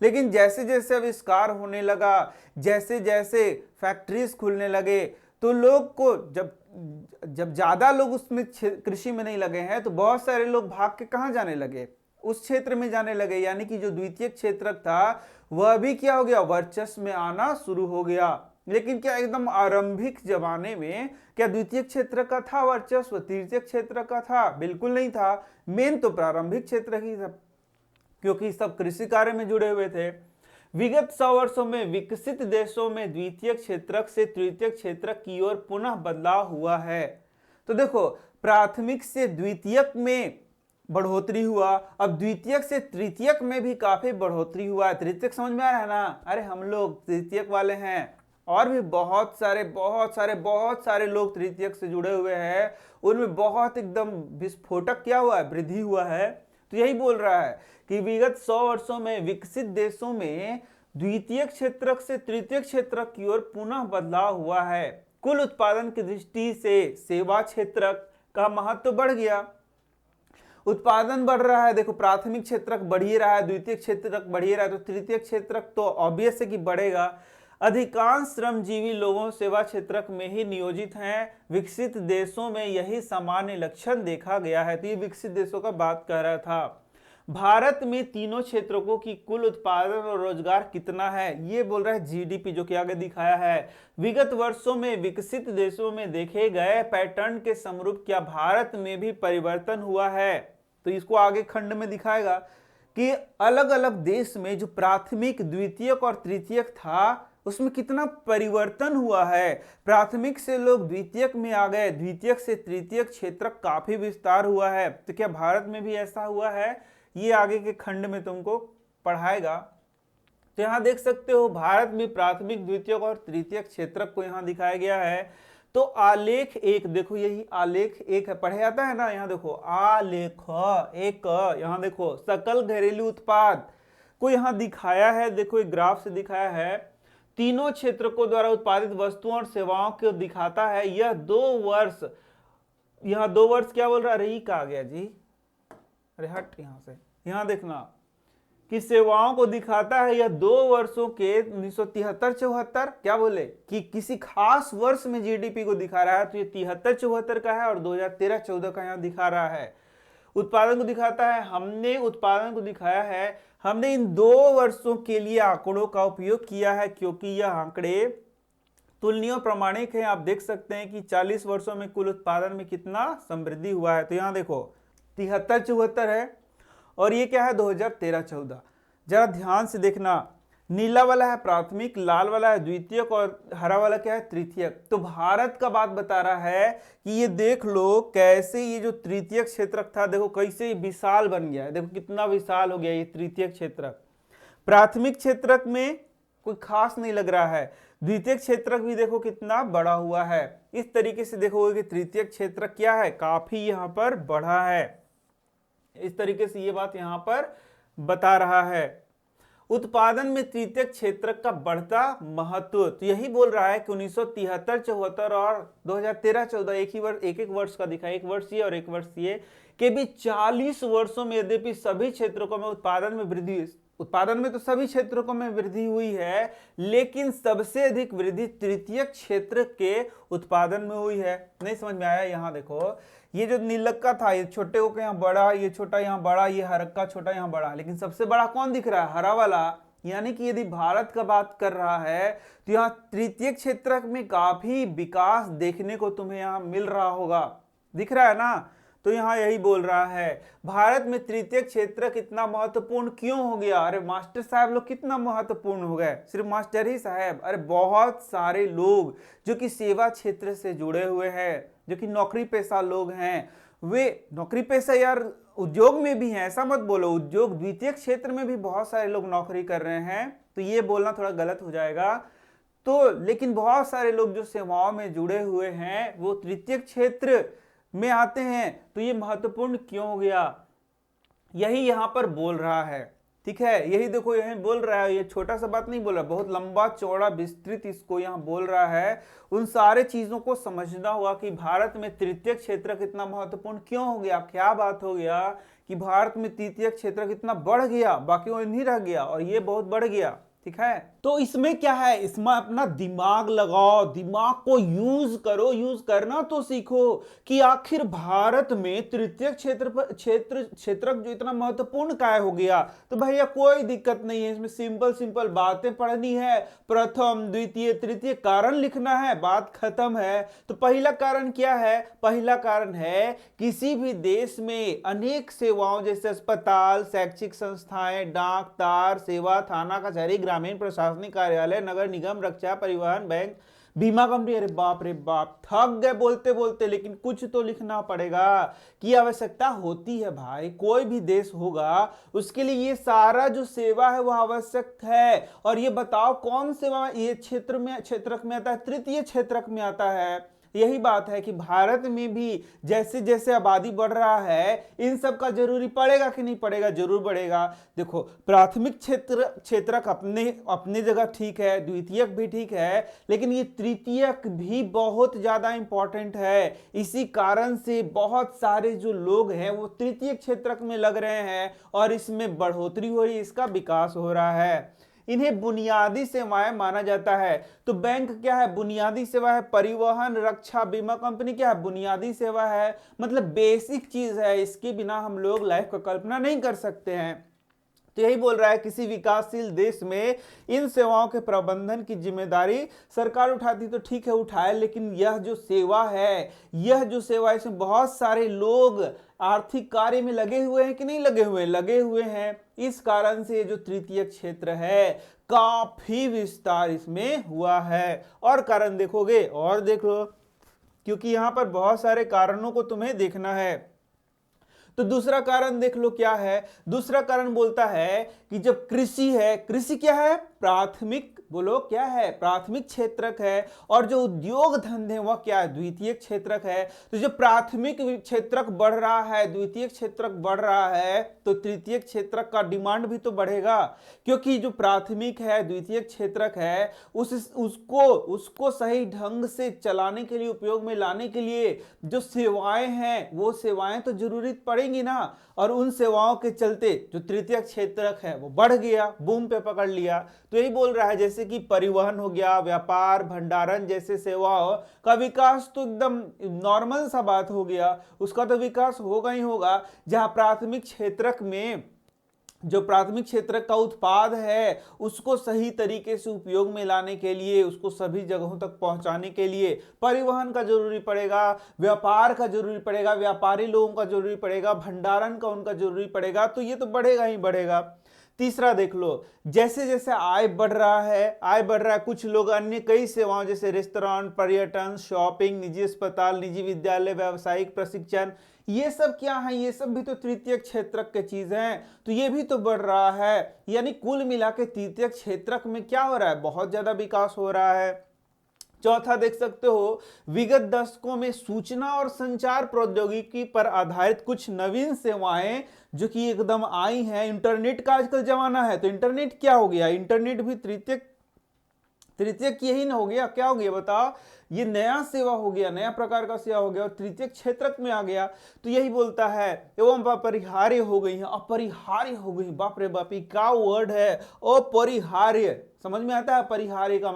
लेकिन जैसे जैसे आविष्कार होने लगा, जैसे जैसे फैक्ट्रीज खुलने लगे, तो लोग को जब जब ज्यादा लोग उसमें कृषि में नहीं लगे हैं तो बहुत सारे लोग भाग के कहां जाने लगे, उस क्षेत्र में जाने लगे। यानी कि जो द्वितीय क्षेत्रक था वह भी क्या हो गया, वर्चस्व में आना शुरू हो गया। लेकिन क्या एकदम आरंभिक जमाने में क्या द्वितीय क्षेत्र का था वर्चस्व, तृतीय क्षेत्र का था? बिल्कुल नहीं था। मेन तो प्रारंभिक क्षेत्र ही था, क्योंकि सब कृषि कार्य में जुड़े हुए थे। विगत 100 वर्षों में विकसित देशों में द्वितीय क्षेत्रक से तृतीय क्षेत्रक की ओर पुनः बदलाव हुआ है। तो देखो, प्राथमिक से द्वितीयक में बढ़ोतरी हुआ, अब द्वितीयक से तृतीयक में भी काफी बढ़ोतरी हुआ। तृतीयक समझ में आ रहा है ना? अरे हम लोग तृतीयक वाले हैं, और भी बहुत सारे लोग तृतीयक से जुड़े हुए हैं। उनमें बहुत एकदम विस्फोटक क्या हुआ है, वृद्धि हुआ है। तो यही बोल रहा है कि विगत 100 वर्षों में विकसित देशों में द्वितीय क्षेत्रक से तृतीय क्षेत्रक की ओर पुनः बदलाव हुआ है। कुल उत्पादन की दृष्टि से सेवा क्षेत्रक का महत्व बढ़ गया। उत्पादन बढ़ रहा है, देखो प्राथमिक क्षेत्रक बढ़ ही रहा है, द्वितीय क्षेत्रक बढ़ ही रहा है, तो तृतीय क्षेत्रक तो ऑब्वियस है कि बढ़ेगा। अधिकांश श्रमजीवी लोगों सेवा क्षेत्रक में ही नियोजित हैं। विकसित देशों में यही सामान्य लक्षण देखा गया है। तो ये विकसित देशों का बात कर रहा था। भारत में तीनों क्षेत्रों की कुल उत्पादन और रोजगार कितना है, ये बोल रहा है जीडीपी, जो कि आगे दिखाया है। विगत वर्षों में विकसित देशों में देखे गए पैटर्न के समरूप क्या भारत में भी परिवर्तन हुआ है? तो इसको आगे खंड में दिखाएगा कि अलग अलग देश में जो प्राथमिक, द्वितीयक और तृतीयक था उसमें कितना परिवर्तन हुआ है। प्राथमिक से लोग द्वितीयक में आ गए, द्वितीयक से तृतीयक क्षेत्रक काफी विस्तार हुआ है। तो क्या भारत में भी ऐसा हुआ है? ये आगे के खंड में तुमको पढ़ाएगा। तो यहां देख सकते हो भारत में प्राथमिक, द्वितीयक और तृतीयक क्षेत्रक को यहां दिखाया गया है। तो आलेख एक, देखो यही आलेख एक है, पढ़े जाता है ना, यहाँ देखो आलेख एक, यहाँ देखो सकल घरेलू उत्पाद को यहाँ दिखाया है, देखो एक ग्राफ से दिखाया है, तीनों क्षेत्रकों द्वारा उत्पादित वस्तुओं और सेवाओं को दिखाता है। यह 2 वर्ष, यहाँ 2 वर्ष क्या बोल रहा है, अरे ये कहा गया जी, अरे हट यहां से, यहां देखना कि सेवाओं को दिखाता है। यह 2 वर्षों के 1973-74 क्या बोले कि किसी खास वर्ष में जीडीपी को दिखा रहा है, तो ये 73-74 का है और 2013-14 का यहाँ दिखा रहा है। उत्पादन को दिखाता है, हमने उत्पादन को दिखाया है, हमने इन 2 वर्षों के लिए आंकड़ों का उपयोग किया है क्योंकि यह आंकड़े तुलनीय प्रमाणिक है। आप देख सकते हैं कि 40 वर्षों में कुल उत्पादन में कितना समृद्धि हुआ है। तो यहाँ देखो 73-74 है और ये क्या है 2013-14। जरा ध्यान से देखना, नीला वाला है प्राथमिक, लाल वाला है द्वितीयक और हरा वाला क्या है तृतीयक। तो भारत का बात बता रहा है कि ये देख लो कैसे ये जो तृतीयक क्षेत्रक था, देखो कैसे विशाल बन गया है, देखो कितना विशाल हो गया ये तृतीयक क्षेत्रक। प्राथमिक क्षेत्रक में कोई खास नहीं लग रहा है, द्वितीय क्षेत्रक भी देखो कितना बड़ा हुआ है। इस तरीके से देखोगे कि तृतीय क्षेत्रक क्या है, काफी यहाँ पर बढ़ा है। इस तरीके से ये बात यहाँ पर बता रहा है। उत्पादन में तृतीय क्षेत्रक का बढ़ता महत्व, तो यही बोल रहा है कि 1973-74 और 2013-14 एक एक वर्ष का दिखा, एक वर्ष ये और एक वर्ष ये के भी 40 वर्षों में यद्यपि सभी क्षेत्रों में उत्पादन में वृद्धि, उत्पादन में तो सभी क्षेत्रों में वृद्धि हुई है, लेकिन सबसे अधिक वृद्धि तृतीय क्षेत्र के उत्पादन में हुई है। नहीं समझ में आया? यहाँ देखो ये जो नीलक्का था, ये छोटे हो के यहाँ बड़ा, ये छोटा यहाँ बड़ा, ये हरक्का छोटा यहाँ बड़ा, लेकिन सबसे बड़ा कौन दिख रहा है, हरा वाला। यानी कि यदि भारत का बात कर रहा है तो यहाँ तृतीय क्षेत्र में काफी विकास देखने को तुम्हें यहाँ मिल रहा होगा, दिख रहा है ना। तो यहाँ यही बोल रहा है भारत में तृतीय क्षेत्र कितना महत्वपूर्ण क्यों हो गया। अरे मास्टर साहब लोग कितना महत्वपूर्ण हो गए, सिर्फ मास्टर ही साहब, अरे बहुत सारे लोग जो कि सेवा क्षेत्र से जुड़े हुए हैं, जो कि नौकरी पेशा लोग हैं, वे नौकरी पेशा यार उद्योग में भी हैं, ऐसा मत बोलो, उद्योग द्वितीय क्षेत्र में भी बहुत सारे लोग नौकरी कर रहे हैं, तो ये बोलना थोड़ा गलत हो जाएगा। तो लेकिन बहुत सारे लोग जो सेवाओं में जुड़े हुए हैं वो तृतीय क्षेत्र में आते हैं, तो ये महत्वपूर्ण क्यों हो गया, यही यहां पर बोल रहा है। ठीक है, यही देखो यही बोल रहा है, ये छोटा सा बात नहीं बोल रहा, बहुत लंबा चौड़ा विस्तृत इसको यहाँ बोल रहा है। उन सारे चीजों को समझना होगा कि भारत में तृतीय क्षेत्र कितना महत्वपूर्ण क्यों हो गया, क्या बात हो गया कि भारत में तृतीय क्षेत्र कितना बढ़ गया, बाकी वो नहीं रह गया और ये बहुत बढ़ गया। ठीक है, तो इसमें क्या है, इसमें अपना दिमाग लगाओ, दिमाग को यूज करो, यूज करना तो सीखो कि आखिर भारत में तृतीय क्षेत्रक जो इतना महत्वपूर्ण काय हो गया। तो भैया कोई दिक्कत नहीं है, इसमें सिंपल सिंपल बातें पढ़नी है, प्रथम द्वितीय तृतीय कारण लिखना है, बात खत्म है। तो पहला कारण क्या है, पहला कारण है किसी भी देश में अनेक सेवाओं जैसे अस्पताल, शैक्षिक संस्थाएं, डाक तार सेवा, थाना कचहरी, ग्रामीण प्रशासनिक कार्यालय, नगर निगम, रक्षा, परिवहन, बैंक, बीमा कंपनी। अरे बाप रे बाप, थक गए बोलते बोलते, लेकिन कुछ तो लिखना पड़ेगा कि आवश्यकता होती है भाई, कोई भी देश होगा उसके लिए ये सारा जो सेवा है वो आवश्यक है। और ये बताओ कौन सेवा ये क्षेत्रक में आता है, तृतीय क्षेत्रक में आता है। यही बात है कि भारत में भी जैसे जैसे आबादी बढ़ रहा है इन सब का जरूरी पड़ेगा कि नहीं पड़ेगा, जरूर बढ़ेगा। देखो प्राथमिक क्षेत्रक अपने जगह ठीक है, द्वितीयक भी ठीक है, लेकिन ये तृतीयक भी बहुत ज्यादा इंपॉर्टेंट है। इसी कारण से बहुत सारे जो लोग हैं वो तृतीय क्षेत्रक में लग रहे हैं और इसमें बढ़ोतरी हो रही है, इसका विकास हो रहा है। इन्हें बुनियादी सेवाएं माना जाता है। तो बैंक क्या है, बुनियादी सेवा है। परिवहन, रक्षा, बीमा कंपनी क्या है, बुनियादी सेवा है, मतलब बेसिक चीज है, इसके बिना हम लोग लाइफ का कल्पना नहीं कर सकते हैं। तो यही बोल रहा है किसी विकासशील देश में इन सेवाओं के प्रबंधन की जिम्मेदारी सरकार उठाती तो ठीक है उठाए, लेकिन यह जो सेवा है, यह जो सेवा, इसमें बहुत सारे लोग आर्थिक कार्य में लगे हुए हैं कि नहीं लगे हुए, लगे हुए हैं। इस कारण से जो तृतीय क्षेत्र है काफी विस्तार इसमें हुआ है। और कारण देखोगे और देख लो, क्योंकि यहां पर बहुत सारे कारणों को तुम्हें देखना है। तो दूसरा कारण देख लो क्या है। दूसरा कारण बोलता है कि जब कृषि है, कृषि क्या है, प्राथमिक, बोलो क्या है, प्राथमिक क्षेत्रक है, और जो उद्योग धंधे वह क्या है, द्वितीयक क्षेत्रक है। तो जो प्राथमिक क्षेत्रक बढ़ रहा है, द्वितीयक क्षेत्रक बढ़ रहा है, तो तृतीयक क्षेत्रक का डिमांड भी तो बढ़ेगा, क्योंकि जो प्राथमिक है, द्वितीयक क्षेत्रक है, उसको सही ढंग से चलाने के लिए, उपयोग में लाने के लिए जो सेवाएं हैं, वो सेवाएं तो जरूरी पड़ेंगी ना, और उन सेवाओं के चलते जो तृतीयक क्षेत्रक है वो बढ़ गया, बूम पे पकड़ लिया। तो यही बोल रहा है, जैसे कि परिवहन हो गया, व्यापार, भंडारण जैसे सेवाओं का विकास तो एकदम नॉर्मल सा बात हो गया, उसका तो विकास होगा ही होगा। जहां प्राथमिक क्षेत्रक में जो प्राथमिक क्षेत्र का उत्पाद है उसको सही तरीके से उपयोग में लाने के लिए, उसको सभी जगहों तक पहुंचाने के लिए परिवहन का जरूरी पड़ेगा, व्यापार का जरूरी पड़ेगा, व्यापारी लोगों का जरूरी पड़ेगा, भंडारण का उनका जरूरी पड़ेगा, तो ये तो बढ़ेगा ही बढ़ेगा। तीसरा देख लो, जैसे जैसे आय बढ़ रहा है, आय बढ़ रहा है, कुछ लोग अन्य कई सेवाओं जैसे रेस्टोरेंट, पर्यटन, शॉपिंग, निजी अस्पताल, निजी विद्यालय, व्यावसायिक प्रशिक्षण, ये सब क्या है, ये सब भी तो तृतीयक क्षेत्रक के चीज हैं, तो ये भी तो बढ़ रहा है। यानी कुल मिला के तृतीयक क्षेत्रक में क्या हो रहा है, बहुत ज्यादा विकास हो रहा है। चौथा देख सकते हो, विगत दशकों में सूचना और संचार प्रौद्योगिकी पर आधारित कुछ नवीन सेवाएं जो कि एकदम आई हैं। इंटरनेट का आजकल जमाना है, तो इंटरनेट क्या हो गया, इंटरनेट भी तृतीयक यही ना हो गया, क्या हो गया बताओ, ये नया सेवा हो गया, नया प्रकार का सेवा हो गया और तृतीयक क्षेत्रक में आ गया। तो यही बोलता है, एवं अपरिहार्य हो गई है, अपरिहार्य हो गई, बाप रे बाप, क्या वर्ड है, अपरिहार्य, समझ में आता है अपरिहार्य का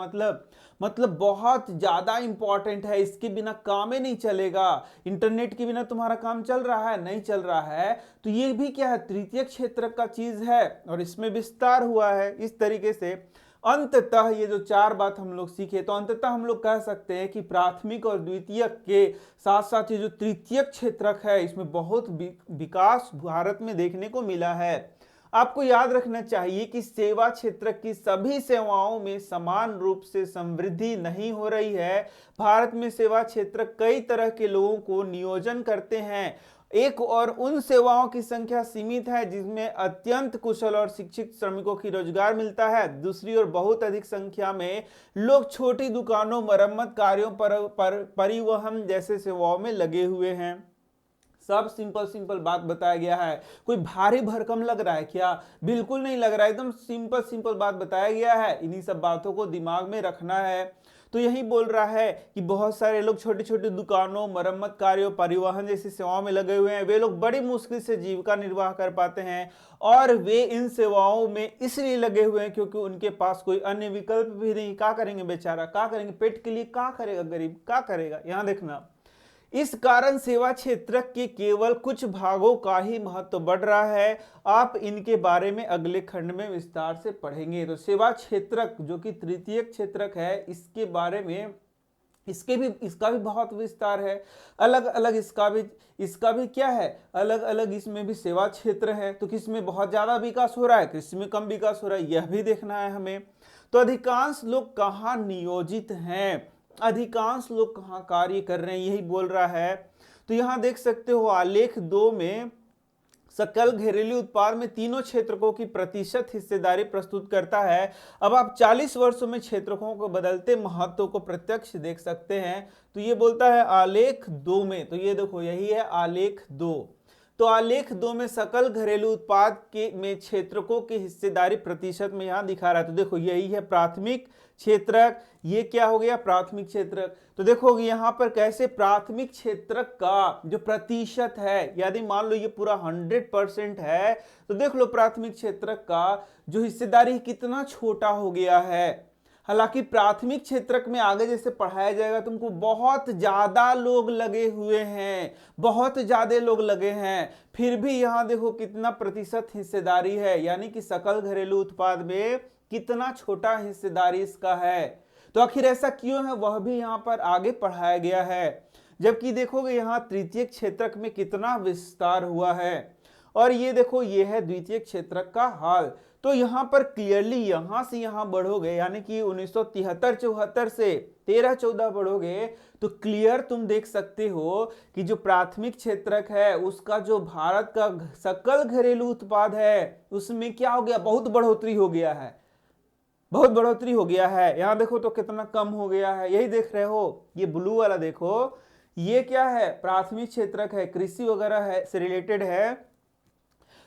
मतलब बहुत ज्यादा इंपॉर्टेंट है, इसके बिना काम ही नहीं चलेगा। इंटरनेट के बिना तुम्हारा काम चल रहा है, नहीं चल रहा है, तो ये भी क्या है, तृतीयक क्षेत्रक का चीज है और इसमें विस्तार हुआ है। इस तरीके से अंततः ये जो चार बात हम लोग सीखे, तो अंततः हम लोग कह सकते हैं कि प्राथमिक और द्वितीयक के साथ साथ ये जो तृतीयक क्षेत्रक है, इसमें बहुत विकास भारत में देखने को मिला है। आपको याद रखना चाहिए कि सेवा क्षेत्र की सभी सेवाओं में समान रूप से समृद्धि नहीं हो रही है। भारत में सेवा क्षेत्र कई तरह के लोगों को नियोजन करते हैं। एक और उन सेवाओं की संख्या सीमित है जिसमें अत्यंत कुशल और शिक्षित श्रमिकों की रोजगार मिलता है। दूसरी ओर बहुत अधिक संख्या में लोग छोटी दुकानों, मरम्मत कार्यों, परिवहन जैसे सेवाओं में लगे हुए हैं। सब सिंपल बात बताया गया है। कोई भारी भरकम लग रहा है क्या? बिल्कुल नहीं लग रहा है, एकदम सिंपल बात बताया गया है। इन्हीं सब बातों को दिमाग में रखना है। तो यही बोल रहा है कि बहुत सारे लोग छोटी छोटी दुकानों, मरम्मत कार्यों, परिवहन जैसी सेवाओं में लगे हुए हैं। वे लोग बड़ी मुश्किल से जीविका निर्वाह कर पाते हैं और वे इन सेवाओं में इसलिए लगे हुए हैं क्योंकि उनके पास कोई अन्य विकल्प भी नहीं। क्या करेंगे बेचारा, क्या करेंगे, पेट के लिए क्या करेगा गरीब, क्या करेगा। यहां देखना, इस कारण सेवा क्षेत्र के केवल कुछ भागों का ही महत्व बढ़ रहा है। आप इनके बारे में अगले खंड में विस्तार से पढ़ेंगे। तो सेवा क्षेत्रक जो कि तृतीयक क्षेत्रक है, इसके बारे में इसका भी बहुत विस्तार है। अलग अलग इसका भी क्या है, अलग अलग इसमें भी सेवा क्षेत्र है। तो किस में बहुत ज्यादा विकास हो रहा है, किस में कम विकास हो रहा है, यह भी देखना है हमें। तो अधिकांश लोग कहाँ नियोजित हैं, अधिकांश लोग कहां कार्य कर रहे हैं, यही बोल रहा है। तो यहां देख सकते हो आलेख 2 में सकल घरेलू उत्पाद में तीनों क्षेत्रकों की प्रतिशत हिस्सेदारी प्रस्तुत करता है। अब आप 40 वर्षों में क्षेत्रकों को बदलते महत्व को प्रत्यक्ष देख सकते हैं। तो ये बोलता है आलेख 2 में, तो ये देखो यही है आलेख 2। तो आलेख 2 में सकल घरेलू उत्पाद के में क्षेत्रकों की हिस्सेदारी प्रतिशत में यहां दिखा रहा है। तो देखो यही है प्राथमिक क्षेत्रक, ये क्या हो गया प्राथमिक क्षेत्रक। तो देखो यहां पर कैसे प्राथमिक क्षेत्रक का जो प्रतिशत है, यदि मान लो ये पूरा 100% है, तो देख लो प्राथमिक क्षेत्रक का जो हिस्सेदारी कितना छोटा हो गया है। हालांकि प्राथमिक क्षेत्रक में आगे जैसे पढ़ाया जाएगा तुमको बहुत ज्यादा लोग लगे हुए हैं, बहुत ज्यादा लोग लगे हैं, फिर भी यहां देखो कितना प्रतिशत हिस्सेदारी है, यानी कि सकल घरेलू उत्पाद में कितना छोटा हिस्सेदारी इसका है। तो आखिर ऐसा क्यों है वह भी यहां पर आगे पढ़ाया गया है। जबकि देखोगे यहां तृतीयक क्षेत्रक में कितना विस्तार हुआ है। और ये देखो ये है द्वितीयक क्षेत्रक का हाल। तो यहां पर क्लियरली यहां से यहां बढ़ोगे, यानी कि 1973-74 से 13-14 बढ़ोगे, तो क्लियर तुम देख सकते हो कि जो प्राथमिक क्षेत्रक है उसका जो भारत का सकल घरेलू उत्पाद है उसमें क्या हो गया, बहुत बढ़ोतरी हो गया है, बहुत बढ़ोतरी हो गया है। यहां देखो तो कितना कम हो गया है, यही देख रहे हो, ये ब्लू वाला देखो, ये क्या है, प्राथमिक क्षेत्रक है, कृषि वगैरह है से रिलेटेड है,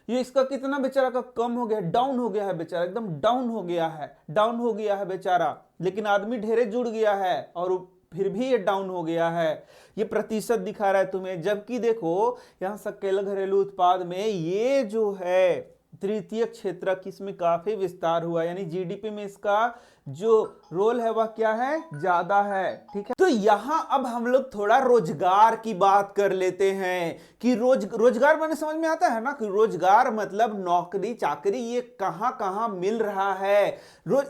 ये इसका कितना बेचारा का कम हो गया, डाउन हो गया है बेचारा, एकदम डाउन हो गया है, डाउन हो गया है बेचारा। लेकिन आदमी ढेरे जुड़ गया है और फिर भी ये डाउन हो गया है। ये प्रतिशत दिखा रहा है तुम्हें, जबकि देखो यहां सकल घरेलू उत्पाद में ये जो है तृतीय क्षेत्रक, इसमें काफी विस्तार हुआ, यानी जीडीपी में इसका जो रोल है वह क्या है, ज्यादा है। ठीक है, तो यहां अब हम लोग थोड़ा रोजगार की बात कर लेते हैं कि रोजगार मैंने समझ में आता है ना, कि रोजगार मतलब नौकरी चाकरी, ये कहां कहां मिल रहा है।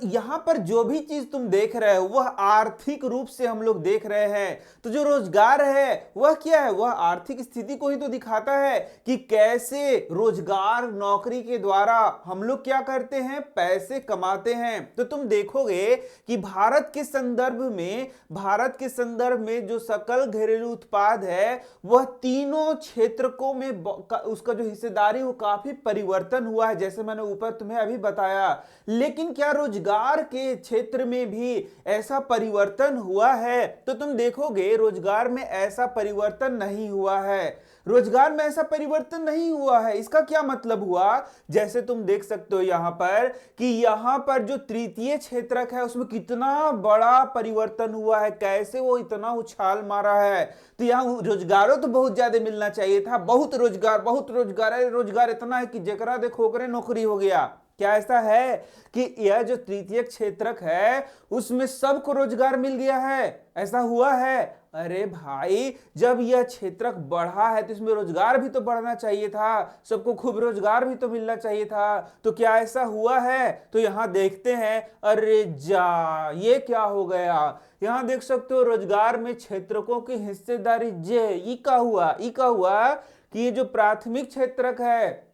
यहां पर जो भी चीज तुम देख रहे हो वह आर्थिक रूप से हम लोग देख रहे हैं। तो जो रोजगार है वह क्या है, वह आर्थिक स्थिति को ही तो दिखाता है कि कैसे रोजगार नौकरी के द्वारा हम लोग क्या करते हैं, पैसे कमाते हैं। तो तुम देखोगे कि भारत के संदर्भ में जो सकल घरेलू उत्पाद है वह तीनों क्षेत्रकों में उसका जो हिस्सेदारी वो काफी परिवर्तन हुआ है, जैसे मैंने ऊपर तुम्हें अभी बताया। लेकिन क्या रोजगार के क्षेत्र में भी ऐसा परिवर्तन हुआ है? तो तुम देखोगे रोजगार में ऐसा परिवर्तन नहीं हुआ है, रोजगार में ऐसा परिवर्तन नहीं हुआ है। इसका क्या मतलब हुआ, जैसे तुम देख सकते हो यहां पर कि यहां पर जो तृतीय क्षेत्रक है उसमें कितना बड़ा परिवर्तन हुआ है, कैसे वो इतना उछाल मारा है। तो यहां रोजगारों तो बहुत ज्यादा मिलना चाहिए था, बहुत रोजगार है, रोजगार इतना है कि जेकरा देखो ओकरे नौकरी हो गया। क्या ऐसा है कि यह जो तृतीय क्षेत्रक है उसमें सबको रोजगार मिल गया है, ऐसा हुआ है? अरे भाई, जब यह क्षेत्रक बढ़ा है तो इसमें रोजगार भी तो बढ़ना चाहिए था, सबको खूब रोजगार भी तो मिलना चाहिए था। तो क्या ऐसा हुआ है? तो यहां देखते हैं, अरे जा, ये क्या हो गया, यहां देख सकते हो रोजगार में क्षेत्रकों की हिस्सेदारी ई का हुआ कि ये जो प्राथमिक क्षेत्रक है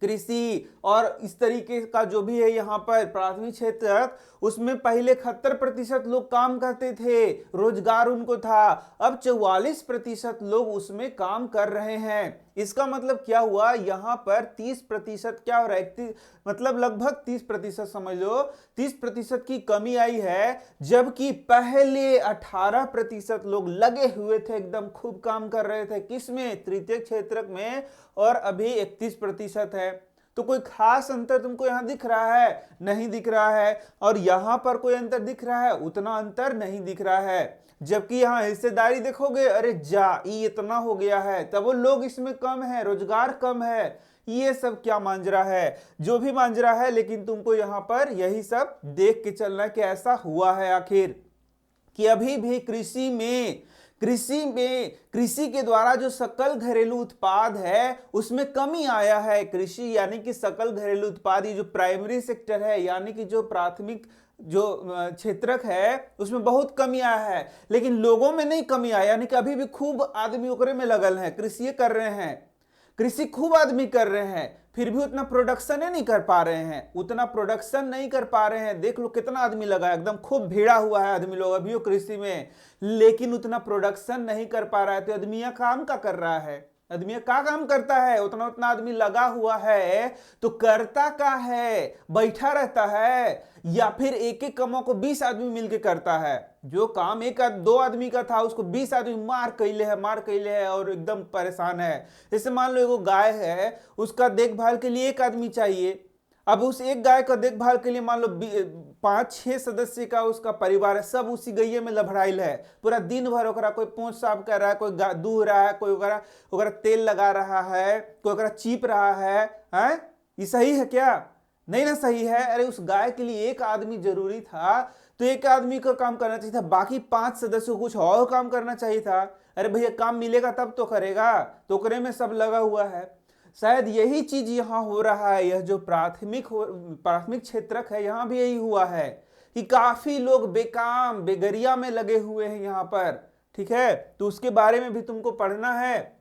कृषि और इस तरीके का जो भी है यहाँ पर प्राथमिक क्षेत्र, उसमें पहले 71% लोग काम करते थे, रोजगार उनको था, अब 44% लोग उसमें काम कर रहे हैं। इसका मतलब क्या हुआ, यहाँ पर 30% क्या हो रहा है, मतलब लगभग 30% समझ लो, 30% की कमी आई है, जबकि पहले 18% लोग लगे हुए थे, एकदम खूब काम कर रहे थे, किसमें, तृतीय क्षेत्रक में, और अभी 31% है। तो कोई खास अंतर तुमको यहां दिख रहा है? नहीं दिख रहा है। और यहां पर कोई अंतर दिख रहा है? उतना अंतर नहीं दिख रहा है। जबकि यहां हिस्सेदारी देखोगे, अरे जा, ये इतना हो गया है, तब वो लोग इसमें कम है, रोजगार कम है। ये सब क्या मांजरा है, जो भी मांजरा है, लेकिन तुमको यहां पर यही सब देख के चलना है कि ऐसा हुआ है आखिर, कि अभी भी कृषि के द्वारा जो सकल घरेलू उत्पाद है उसमें कमी आया है। कृषि यानी कि सकल घरेलू उत्पाद, ये जो प्राइमरी सेक्टर है, यानी कि जो प्राथमिक जो क्षेत्रक है उसमें बहुत कमी आया है, लेकिन लोगों में नहीं कमी आया, यानी कि अभी भी खूब आदमी ओकरे में लगल है, कृषि कर रहे हैं, कृषि खूब आदमी कर रहे हैं, फिर भी उतना प्रोडक्शन नहीं कर पा रहे हैं, उतना प्रोडक्शन नहीं कर पा रहे हैं। देख लो कितना आदमी लगा है, एकदम खूब भीड़ा हुआ है आदमी लोग अभी कृषि में, लेकिन उतना प्रोडक्शन नहीं कर पा रहा है। तो आदमी काम का कर रहा है, आदमी का काम करता है, उतना उतना आदमी लगा हुआ है, तो करता का है, बैठा रहता है, या फिर एक एक कामों को 20 आदमी मिलकर करता है। जो काम एक दो आदमी का था उसको 20 आदमी मार कैले है और एकदम परेशान है। जैसे मान लो एगो गाय है, उसका देखभाल के लिए एक आदमी चाहिए, अब उस एक गाय का देखभाल के लिए मान लो 5-6 सदस्य का उसका परिवार है, सब उसी गैये में लभड़ाइल है, पूरा दिन भर ओकरा कोई पोंछ साफ कर रहा है, कोई दूह रहा है, कोई ओकरा तेल लगा रहा है, कोई ओकरा चीप रहा है, हैं? ये सही है क्या? नहीं ना सही है। अरे उस गाय के लिए एक आदमी जरूरी था, तो एक आदमी का काम करना चाहिए था, बाकी 5 सदस्यों को कुछ और काम करना चाहिए था। अरे भैया काम मिलेगा तब तो करेगा, तो ओकरे में सब लगा हुआ है। शायद यही चीज यहां हो रहा है, यह जो प्राथमिक क्षेत्रक है यहां भी यही हुआ है कि काफी लोग बेकाम बेगरिया में लगे हुए हैं यहां पर। ठीक है, तो उसके बारे में भी तुमको पढ़ना है,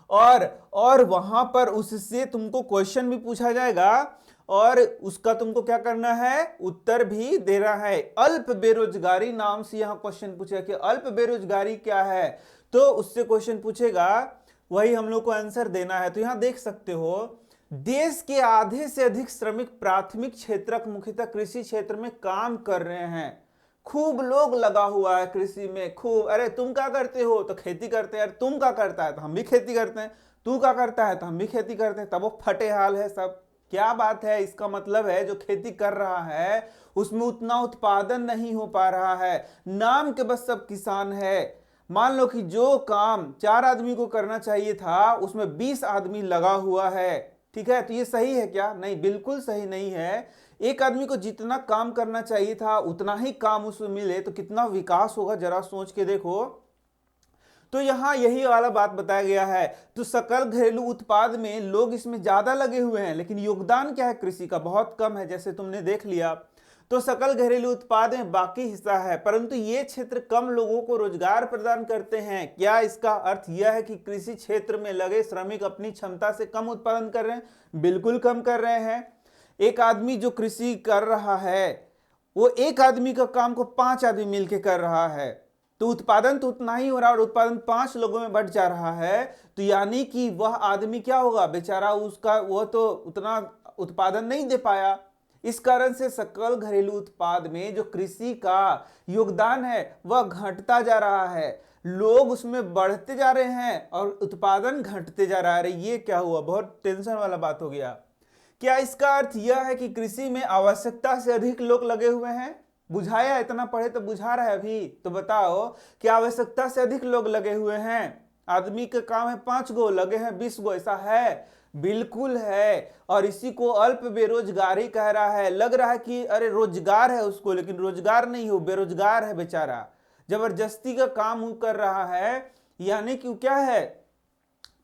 और वहां पर उससे तुमको क्वेश्चन भी पूछा जाएगा, और उसका तुमको क्या करना है, उत्तर भी देना है। अल्प बेरोजगारी नाम से यहां क्वेश्चन पूछेगा कि अल्प बेरोजगारी क्या है, तो उससे क्वेश्चन पूछेगा, वही हम लोग को आंसर देना है। तो यहां देख सकते हो, देश के आधे से अधिक श्रमिक प्राथमिक क्षेत्रक मुख्यतः कृषि क्षेत्र में काम कर रहे हैं। खूब लोग लगा हुआ है कृषि में, खूब। अरे तुम क्या करते हो, तो खेती करते हैं। अरे तुम क्या करता है, तो हम भी खेती करते हैं। तू क्या करता है, तो हम भी खेती करते हैं। तब वो फटे हाल है सब। क्या बात है, इसका मतलब है जो खेती कर रहा है उसमें उतना उत्पादन नहीं हो पा रहा है, नाम के बस सब किसान है। मान लो कि जो काम 4 आदमी को करना चाहिए था उसमें 20 आदमी लगा हुआ है, ठीक है। तो ये सही है क्या? नहीं, बिल्कुल सही नहीं है। एक आदमी को जितना काम करना चाहिए था उतना ही काम उसमें मिले तो कितना विकास होगा, जरा सोच के देखो। तो यहां यही वाला बात बताया गया है। तो सकल घरेलू उत्पाद में लोग इसमें ज्यादा लगे हुए हैं, लेकिन योगदान क्या है कृषि का, बहुत कम है, जैसे तुमने देख लिया। तो सकल घरेलू उत्पाद में बाकी हिस्सा है, परंतु ये क्षेत्र कम लोगों को रोजगार प्रदान करते हैं। क्या इसका अर्थ यह है कि कृषि क्षेत्र में लगे श्रमिक अपनी क्षमता से कम उत्पादन कर रहे हैं? बिल्कुल कम कर रहे हैं। एक आदमी जो कृषि कर रहा है वो एक आदमी का काम को 5 आदमी मिलकर कर रहा है, तो उत्पादन तो उतना ही हो रहा है और उत्पादन 5 लोगों में बढ़ जा रहा है। तो यानी कि वह आदमी क्या होगा बेचारा, उसका वो तो उतना उत्पादन नहीं दे पाया। इस कारण से सकल घरेलू उत्पाद में जो कृषि का योगदान है वह घटता जा रहा है। लोग उसमें बढ़ते जा रहे हैं और उत्पादन घटते जा रहा है। अरे ये क्या हुआ, बहुत टेंशन वाला बात हो गया। क्या इसका अर्थ यह है कि कृषि में आवश्यकता से अधिक लोग लगे हुए हैं? बुझाया, इतना पढ़े तो बुझा रहा है अभी। तो बताओ कि आवश्यकता से अधिक लोग लगे हुए हैं? आदमी का काम है 5 गो, लगे हैं 20 गो, ऐसा है? बिल्कुल है। और इसी को अल्प बेरोजगारी कह रहा है। लग रहा है कि अरे रोजगार है उसको, लेकिन रोजगार नहीं हो, बेरोजगार है बेचारा। जबरदस्ती का काम वो कर रहा है, यानी कि क्या है,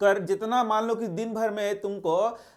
कर जितना मान लो कि दिन भर में तुमको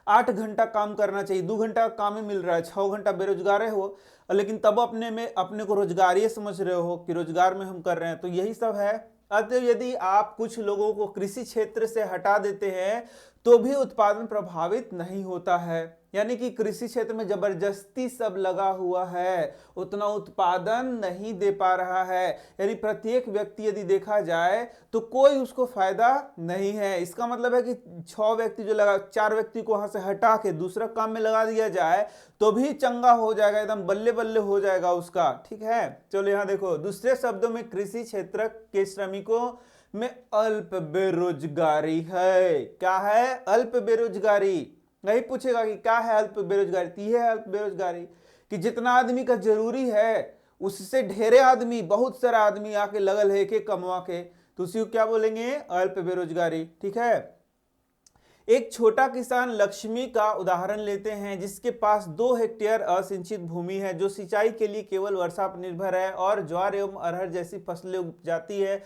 8 घंटा काम करना चाहिए, 2 घंटा काम में मिल रहा है, 6 घंटा बेरोजगार हो, लेकिन तब अपने को रोजगार ये समझ रहे हो कि रोजगार में हम कर रहे हैं। तो यही सब है। अतः यदि आप कुछ लोगों को कृषि क्षेत्र से हटा देते हैं तो भी उत्पादन प्रभावित नहीं होता है। यानी कि कृषि क्षेत्र में जबरदस्ती सब लगा हुआ है, उतना उत्पादन नहीं दे पा रहा है। यानी प्रत्येक व्यक्ति यदि देखा जाए तो कोई उसको फायदा नहीं है। इसका मतलब है कि 6 व्यक्ति जो लगा, 4 व्यक्ति को वहां से हटा के दूसरा काम में लगा दिया जाए तो भी चंगा हो जाएगा, एकदम बल्ले बल्ले हो जाएगा उसका, ठीक है। चलो यहाँ देखो, दूसरे शब्दों में कृषि क्षेत्र के श्रमिकों में अल्प बेरोजगारी है। क्या है? अल्प बेरोजगारी। नहीं पूछेगा कि क्या है अल्प बेरोजगारी, तो यह है अल्प बेरोजगारी कि जितना आदमी का जरूरी है उससे ढेरे आदमी, बहुत सारा आदमी आके लगल है एक कमवा के, तो उसी को क्या बोलेंगे? अल्प बेरोजगारी, ठीक है। एक छोटा किसान लक्ष्मी का उदाहरण लेते हैं, जिसके पास 2 हेक्टेयर असिंचित भूमि है, जो सिंचाई के लिए केवल वर्षा पर निर्भर है और ज्वार एवं अरहर जैसी फसलें उपजाती है।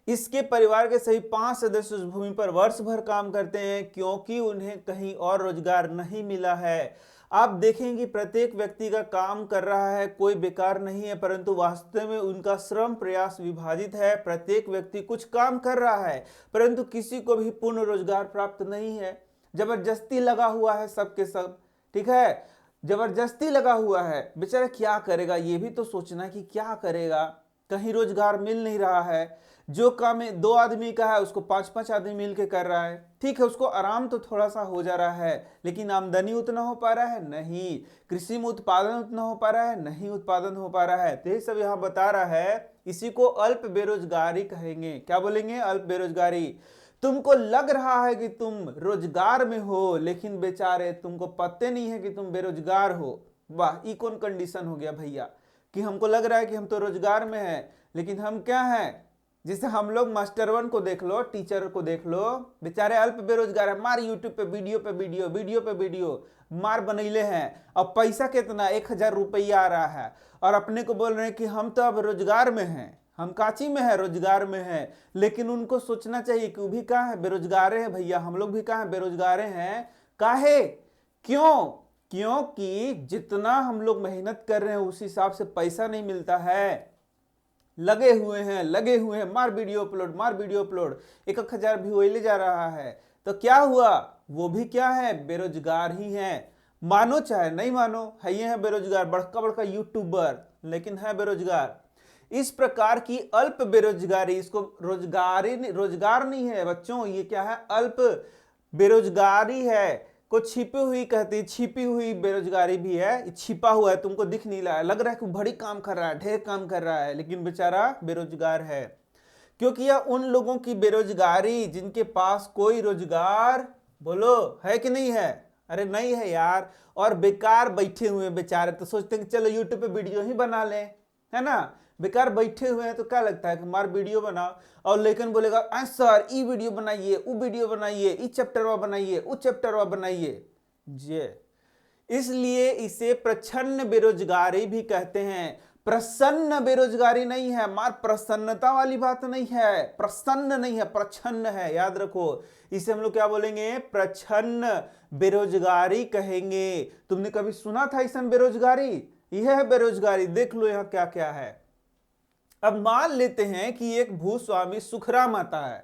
इसके परिवार के सभी 5 सदस्य उस भूमि पर वर्ष भर काम करते हैं क्योंकि उन्हें कहीं और रोजगार नहीं मिला है। आप देखेंगे प्रत्येक व्यक्ति का काम कर रहा है, कोई बेकार नहीं है, परंतु वास्तव में उनका श्रम प्रयास विभाजित है। प्रत्येक व्यक्ति कुछ काम कर रहा है परंतु किसी को भी पूर्ण रोजगार प्राप्त नहीं है। जबरदस्ती लगा हुआ है सबके सब, ठीक है, जबरदस्ती लगा हुआ है। बेचारा क्या करेगा, ये भी तो सोचना कि क्या करेगा। कहीं रोजगार मिल नहीं रहा है। जो काम 2 आदमी का है उसको 5-5 आदमी मिलके कर रहा है, ठीक है, उसको आराम तो थोड़ा सा हो जा रहा है, लेकिन आमदनी उतना हो पा रहा है नहीं। कृषि में उत्पादन उतना हो पा रहा है नहीं, उत्पादन हो पा रहा है। तो ये सब यहाँ बता रहा है, इसी को अल्प बेरोजगारी कहेंगे। क्या बोलेंगे? अल्प बेरोजगारी। तुमको लग रहा है कि तुम रोजगार में हो, लेकिन बेचारे तुमको पते नहीं है कि तुम बेरोजगार हो। वाह, ये कौन कंडीशन हो गया भैया कि हमको लग रहा है कि हम तो रोजगार में हैं, लेकिन हम क्या हैं? जिसे हम लोग मास्टर 1 को देख लो, टीचर को देख लो, बेचारे अल्प बेरोजगार है। मार यूट्यूब पे वीडियो पे वीडियो, वीडियो पे वीडियो मार बनैले हैं, अब पैसा कितना 1000 रुपया आ रहा है, और अपने को बोल रहे हैं कि हम तो अब रोजगार में हैं। हम काची में है? रोजगार में है। लेकिन उनको सोचना चाहिए कि वो भी कहाँ है? बेरोजगार है भैया, हम लोग भी कहाँ बेरोजगार हैं। काहे? क्यों? क्योंकि जितना हम लोग मेहनत कर रहे हैं उस हिसाब से पैसा नहीं मिलता है। लगे हुए हैं, मार वीडियो अपलोड, मार वीडियो अपलोड, 1,000 व्यू ले जा रहा है। तो क्या हुआ? वो भी क्या है? बेरोजगार ही है। मानो चाहे नहीं मानो, है ये है बेरोजगार, बड़का बड़का यूट्यूबर लेकिन है बेरोजगार। इस प्रकार की अल्प बेरोजगारी, इसको रोजगार नहीं है बच्चों, ये क्या है, अल्प बेरोजगारी है। को छिपी हुई कहते हैं, छिपी हुई बेरोजगारी भी है, छिपा हुआ है, तुमको दिख नहीं रहा है, लग रहा है कि बड़ी काम कर रहा है, ढेर काम कर रहा है, लेकिन बेचारा बेरोजगार है। क्योंकि यह उन लोगों की बेरोजगारी जिनके पास कोई रोजगार, बोलो है कि नहीं है, अरे नहीं है यार, और बेकार बैठे हुए बेचारे, तो सोचते हैं कि चलो यूट्यूब पे वीडियो ही बना लें, है ना। बेकार बैठे हुए हैं तो क्या लगता है कि हमारा वीडियो बनाओ, और लेकिन बोलेगा सर ई वीडियो बनाइए, वो वीडियो बनाइए, ई चैप्टरवा बनाइए, वो चैप्टरवा बनाइए जी। इसलिए इसे प्रच्छन्न बेरोजगारी भी कहते हैं। प्रसन्न बेरोजगारी नहीं है, मार प्रसन्नता वाली बात नहीं है, प्रसन्न नहीं है, प्रच्छन्न है, याद रखो। इसे हम लोग क्या बोलेंगे, प्रच्छन्न बेरोजगारी कहेंगे। तुमने कभी सुना था ऐसा बेरोजगारी, यह है बेरोजगारी, देख लो यहां क्या क्या है। अब मान लेते हैं कि एक भूस्वामी सुखराम आता है,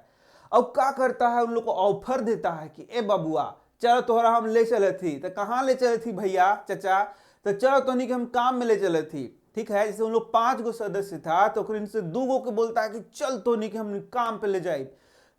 अब क्या करता है, उन लोग को ऑफर देता है कि ए बबुआ चलो तोहरा हम ले चले थी, तो कहाँ ले चले थी भैया चाचा, तो चलो तो नहीं कि हम काम में ले चले थी, ठीक है। जैसे उन लोग 5 गो सदस्य था तो इनसे 2 गो को बोलता है कि चल तो नहीं कि हम काम पे ले जाए,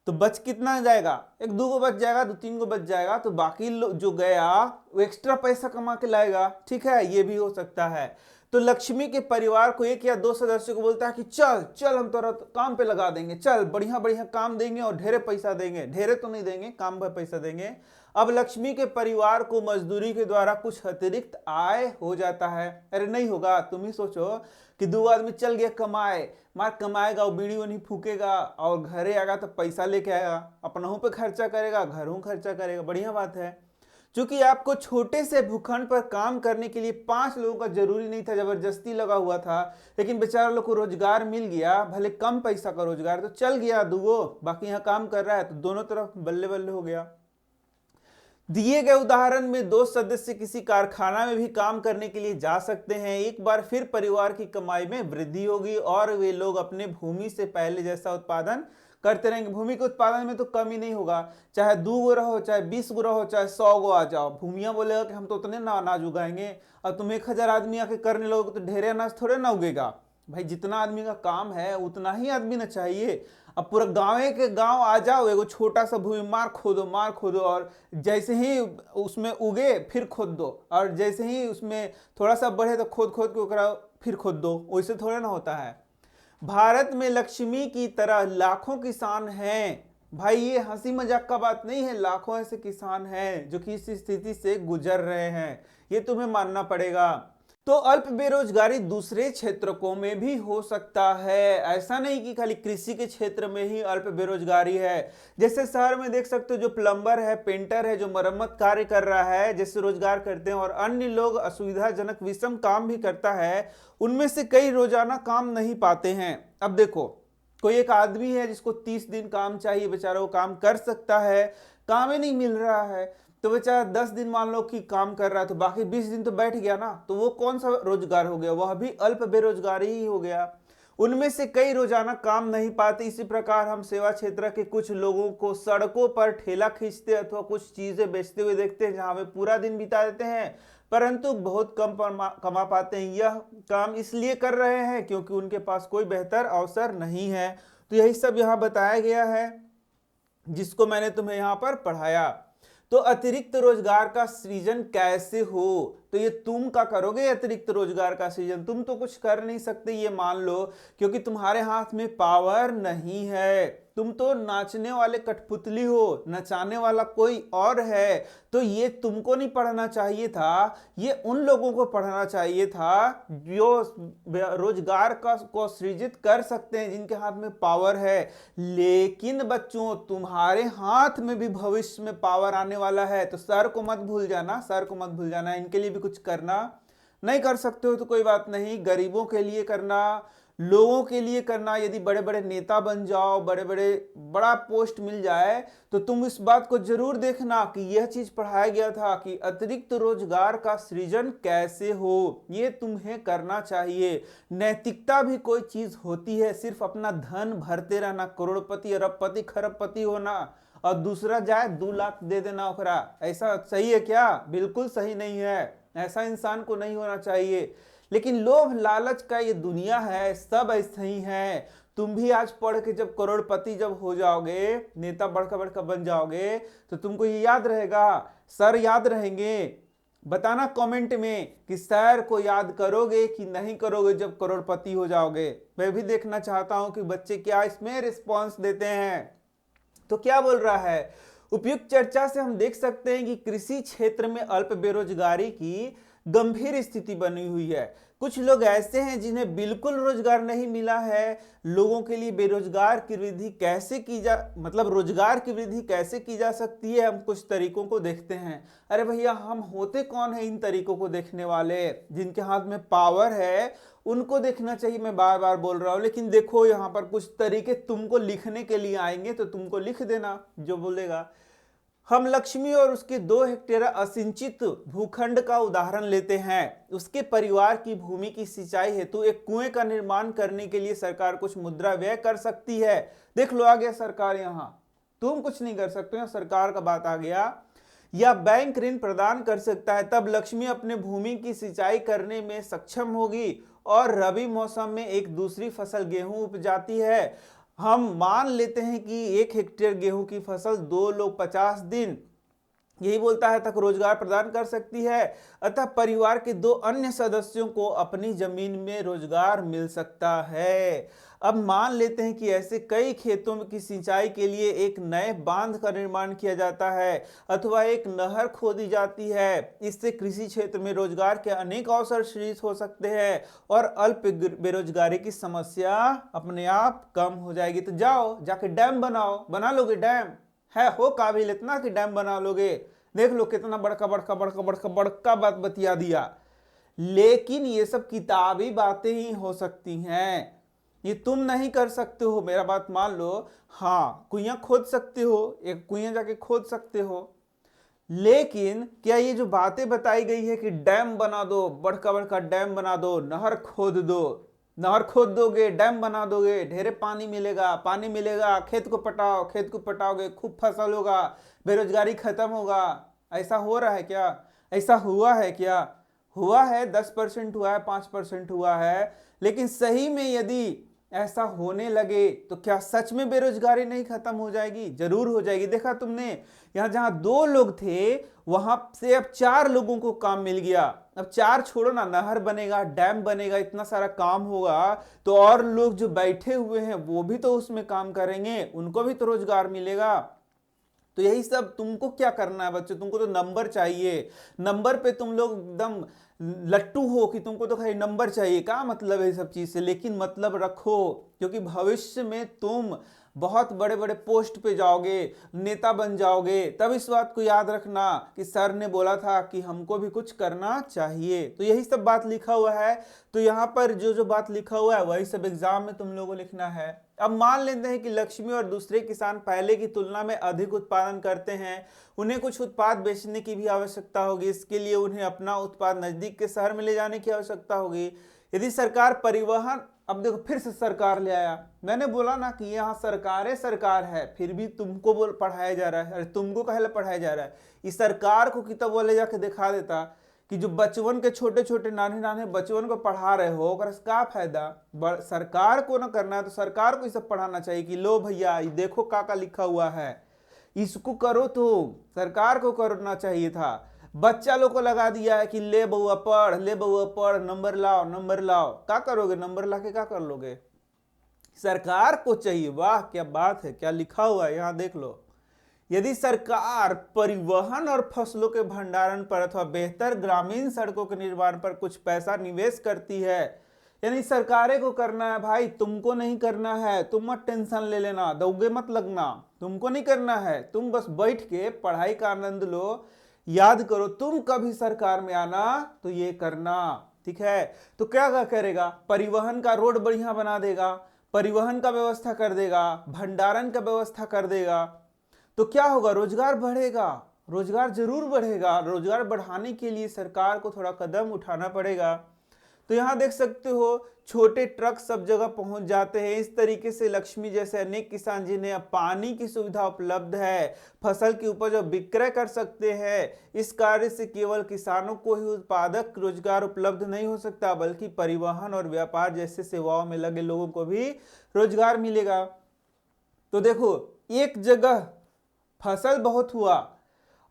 तो बच कितना जाएगा, 1-2 गो बच जाएगा, 2-3 गो बच जाएगा, तो बाकी जो गया वो एक्स्ट्रा पैसा कमा के लाएगा, ठीक है, ये भी हो सकता है। तो लक्ष्मी के परिवार को 1 या 2 सदस्य को बोलता है कि चल चल हम तोरा काम पे लगा देंगे, चल बढ़िया बढ़िया काम देंगे और ढेरे पैसा देंगे, ढेरे तो नहीं देंगे, काम पर पैसा देंगे। अब लक्ष्मी के परिवार को मजदूरी के द्वारा कुछ अतिरिक्त आय हो जाता है। अरे नहीं होगा, तुम ही सोचो कि 2 आदमी चल गया कमाए, मार कमाएगा, वो बीड़ी वनी फूकेगा और घरे आएगा तो पैसा लेके आएगा, अपनों पे खर्चा करेगा, घरों खर्चा करेगा, बढ़िया बात है। क्योंकि आपको छोटे से भूखंड पर काम करने के लिए 5 लोगों का जरूरी नहीं था, जबरदस्ती लगा हुआ था, लेकिन बेचारा लोग को रोजगार मिल गया, भले कम पैसा का रोजगार, तो चल गया 2 गो, बाकी यहाँ काम कर रहा है, तो दोनों तरफ बल्ले बल्ले हो गया। दिए गए उदाहरण में 2 सदस्य किसी कारखाना में भी काम करने के लिए जा सकते हैं। एक बार फिर परिवार की कमाई में वृद्धि होगी और वे लोग अपने भूमि से पहले जैसा उत्पादन करते रहेंगे। भूमि के उत्पादन में तो कमी नहीं होगा, चाहे 2 गो रहो, चाहे 20 गो रहो, चाहे 100 गो आ जाओ, भूमिया बोलेगा कि हम तो उतने ना अनाज उगाएंगे, और तुम 1000 आदमी आके करने लोगे तो ढेरे अनाज थोड़े ना उगेगा। भाई जितना आदमी का काम है उतना ही आदमी ना चाहिए। अब पूरा के गांव आ जाओ, एगो छोटा सा भूमि मार खोदो, और जैसे ही उसमें उगे फिर खोद दो, और जैसे ही उसमें थोड़ा सा बढ़े तो खोद खोद के फिर खोद दो, वैसे थोड़ा ना होता है। भारत में लक्ष्मी की तरह लाखों किसान हैं। भाई ये हंसी मजाक का बात नहीं है, लाखों ऐसे किसान हैं जो कि इस स्थिति से गुजर रहे हैं, ये तुम्हें मानना पड़ेगा। तो अल्प बेरोजगारी दूसरे क्षेत्रों में भी हो सकता है, ऐसा नहीं कि खाली कृषि के क्षेत्र में ही अल्प बेरोजगारी है। जैसे शहर में देख सकते हो जो प्लम्बर है, पेंटर है, जो मरम्मत कार्य कर रहा है, जैसे रोजगार करते हैं, और अन्य लोग असुविधाजनक विषम काम भी करता है, उनमें से कई रोजाना काम नहीं पाते हैं। अब देखो कोई एक आदमी है जिसको 30 दिन काम चाहिए, बेचारा वो काम कर सकता है, काम ही नहीं मिल रहा है, तो बेचारा 10 दिन मान लो कि काम कर रहा है, तो बाकी 20 दिन तो बैठ गया ना, तो वो कौन सा रोजगार हो गया, वह भी अल्प बेरोजगारी ही हो गया। उनमें से कई रोजाना काम नहीं पाते। इसी प्रकार हम सेवा क्षेत्र के कुछ लोगों को सड़कों पर ठेला खींचते अथवा कुछ चीजें बेचते हुए देखते हैं, जहां वे पूरा दिन बिता देते हैं परंतु बहुत कम कमा पाते हैं। यह काम इसलिए कर रहे हैं क्योंकि उनके पास कोई बेहतर अवसर नहीं है। तो यही सब यहाँ बताया गया है जिसको मैंने तुम्हें यहाँ पर पढ़ाया। तो अतिरिक्त रोजगार का सृजन कैसे हो, तो ये तुम का करोगे अतिरिक्त रोजगार का सृजन। तुम तो कुछ कर नहीं सकते ये मान लो, क्योंकि तुम्हारे हाथ में पावर नहीं है, तुम तो नाचने वाले कठपुतली हो, नचाने वाला कोई और है। तो ये तुमको नहीं पढ़ना चाहिए था, ये उन लोगों को पढ़ना चाहिए था जो रोजगार को सृजित कर सकते हैं, जिनके हाथ में पावर है। लेकिन बच्चों तुम्हारे हाथ में भी भविष्य में पावर आने वाला है, तो सर को मत भूल जाना, सर को मत भूल जाना। इनके लिए भी कुछ करना, नहीं कर सकते हो तो कोई बात नहीं, गरीबों के लिए करना, लोगों के लिए करना। यदि बड़े बड़े नेता बन जाओ, बड़ा पोस्ट मिल जाए, तो तुम इस बात को जरूर देखना कि यह चीज पढ़ाया गया था कि अतिरिक्त रोजगार का सृजन कैसे हो, ये तुम्हें करना चाहिए। नैतिकता भी कोई चीज होती है, सिर्फ अपना धन भरते रहना, करोड़पति अरबपति खरबपति होना और दूसरा जाए 2 लाख दे देना ओकरा। ऐसा सही है क्या? बिल्कुल सही नहीं है। ऐसा इंसान को नहीं होना चाहिए। लेकिन लोभ लालच का ये दुनिया है, सब ऐसे ही है। तुम भी आज पढ़ के जब करोड़पति जब हो जाओगे, नेता बड़का बड़का बन जाओगे, तो तुमको ये याद रहेगा, सर याद रहेंगे? बताना कमेंट में कि सर को याद करोगे कि नहीं करोगे जब करोड़पति हो जाओगे। मैं भी देखना चाहता हूं कि बच्चे क्या इसमें रिस्पॉन्स देते हैं। तो क्या बोल रहा है? उपयुक्त चर्चा से हम देख सकते हैं कि कृषि क्षेत्र में अल्प बेरोजगारी की गंभीर स्थिति बनी हुई है। कुछ लोग ऐसे हैं जिन्हें बिल्कुल रोजगार नहीं मिला है। लोगों के लिए बेरोजगार की वृद्धि कैसे की जा रोजगार की वृद्धि कैसे की जा सकती है, हम कुछ तरीकों को देखते हैं। अरे भैया, हम होते कौन है इन तरीकों को देखने वाले? जिनके हाथ में पावर है उनको देखना चाहिए, मैं बार बार बोल रहा हूं। लेकिन देखो, यहाँ पर कुछ तरीके तुमको लिखने के लिए आएंगे, तो तुमको लिख देना जो बोलेगा। हम लक्ष्मी और उसके 2 हेक्टेयर असिंचित भूखंड का उदाहरण लेते हैं। उसके परिवार की भूमि की सिंचाई हेतु एक कुएं का निर्माण करने के लिए सरकार कुछ मुद्रा व्यय कर सकती है। देख लो, आ गया सरकार। यहाँ तुम कुछ नहीं कर सकते हो, सरकार का बात आ गया। या बैंक ऋण प्रदान कर सकता है। तब लक्ष्मी अपने भूमि की सिंचाई करने में सक्षम होगी और रबी मौसम में एक दूसरी फसल गेहूं उपजाती है। हम मान लेते हैं कि 1 हेक्टेयर गेहूं की फसल 2 लोग 50 दिन, यही बोलता है, तक रोजगार प्रदान कर सकती है। अतः परिवार के 2 अन्य सदस्यों को अपनी जमीन में रोजगार मिल सकता है। अब मान लेते हैं कि ऐसे कई खेतों की सिंचाई के लिए एक नए बांध का निर्माण किया जाता है अथवा एक नहर खोदी जाती है। इससे कृषि क्षेत्र में रोजगार के अनेक अवसर सृजित हो सकते हैं और अल्प बेरोजगारी की समस्या अपने आप कम हो जाएगी। तो जाओ, जाके डैम बनाओ। बना लोगे डैम? है हो काबिल इतना कि डैम बना लोगे? देख लो कितना बड़का बड़का बड़का बड़का बड़का बात बतिया दिया। लेकिन ये सब किताबी बातें ही हो सकती हैं, ये तुम नहीं कर सकते हो। मेरा बात मान लो। हाँ, कुइयां खोद सकते हो, एक कुइयां जाके खोद सकते हो। लेकिन क्या ये जो बातें बताई गई है कि डैम बना दो, बड़का बड़का डैम बना दो, नहर खोद दो, नहर खोद दोगे, डैम बना दोगे, ढेरे पानी मिलेगा, पानी मिलेगा, खेत को पटाओ, खेत को पटाओगे, खूब फसल होगा, बेरोजगारी खत्म होगा। ऐसा हो रहा है क्या? ऐसा हुआ है क्या? हुआ है, 10% हुआ है, 5% हुआ है। लेकिन सही में यदि ऐसा होने लगे तो क्या सच में बेरोजगारी नहीं खत्म हो जाएगी? जरूर हो जाएगी। देखा तुमने, यहां जहां 2 लोग थे वहां से अब 4 लोगों को काम मिल गया। अब 4 छोड़ो ना, नहर बनेगा, डैम बनेगा, इतना सारा काम होगा, तो और लोग जो बैठे हुए हैं वो भी तो उसमें काम करेंगे, उनको भी तो रोजगार मिलेगा। तो यही सब तुमको क्या करना है बच्चों, तुमको तो नंबर चाहिए। नंबर पे तुम लोग एकदम लट्टू हो कि तुमको तो खाली नंबर चाहिए। क्या मतलब है सब चीज से? लेकिन मतलब रखो, क्योंकि भविष्य में तुम बहुत बड़े बड़े पोस्ट पे जाओगे, नेता बन जाओगे। तब इस बात को याद रखना कि सर ने बोला था कि हमको भी कुछ करना चाहिए। तो यही सब बात लिखा हुआ है। तो यहाँ पर जो जो बात लिखा हुआ है वही सब एग्जाम में तुम लोगों को लिखना है। अब मान लेते हैं कि लक्ष्मी और दूसरे किसान पहले की तुलना में अधिक उत्पादन करते हैं। उन्हें कुछ उत्पाद बेचने की भी आवश्यकता होगी। इसके लिए उन्हें अपना उत्पाद नजदीक के शहर में ले जाने की आवश्यकता होगी। यदि सरकार परिवहन, अब देखो फिर से सरकार ले आया। मैंने बोला ना कि यहाँ सरकार है, फिर भी तुमको बोल पढ़ाया जा रहा है। अरे तुमको कहले पढ़ाया जा रहा है? इस सरकार को किताब वाले जाके दिखा देता कि जो बचवन के छोटे छोटे नाने नाने बचवन को पढ़ा रहे हो, का फायदा? सरकार को ना करना है तो सरकार को ये सब पढ़ाना चाहिए कि लो भैया देखो का लिखा हुआ है, इसको करो। तो सरकार को करना चाहिए था। बच्चा लोग को लगा दिया है कि ले बउआ पढ़, ले बउआ पढ़, नंबर लाओ, नंबर लाओ। क्या करोगे? नंबर लाके क्या कर लोगे? सरकार को चाहिए। वाह क्या बात है, क्या लिखा हुआ है यहाँ देख लो। यदि सरकार परिवहन और फसलों के भंडारण पर अथवा बेहतर ग्रामीण सड़कों के निर्माण पर कुछ पैसा निवेश करती है, यानी सरकारें को करना है भाई, तुमको नहीं करना है। तुम मत टेंशन ले लेना, दौगे मत लगना, तुमको नहीं करना है। तुम बस बैठ के पढ़ाई का आनंद लो, याद करो। तुम कभी सरकार में आना तो ये करना, ठीक है? तो क्या करेगा? परिवहन का रोड बढ़िया बना देगा, परिवहन का व्यवस्था कर देगा, भंडारण का व्यवस्था कर देगा। तो क्या होगा? रोजगार बढ़ेगा, रोजगार जरूर बढ़ेगा। रोजगार बढ़ाने के लिए सरकार को थोड़ा कदम उठाना पड़ेगा। तो यहाँ देख सकते हो छोटे ट्रक सब जगह पहुंच जाते हैं। इस तरीके से लक्ष्मी जैसे अनेक किसान जिन्हें अब पानी की सुविधा उपलब्ध है, फसल की उपज और विक्रय कर सकते हैं। इस कार्य से केवल किसानों को ही उत्पादक रोजगार उपलब्ध नहीं हो सकता, बल्कि परिवहन और व्यापार जैसे सेवाओं में लगे लोगों को भी रोजगार मिलेगा। तो देखो, एक जगह फसल बहुत हुआ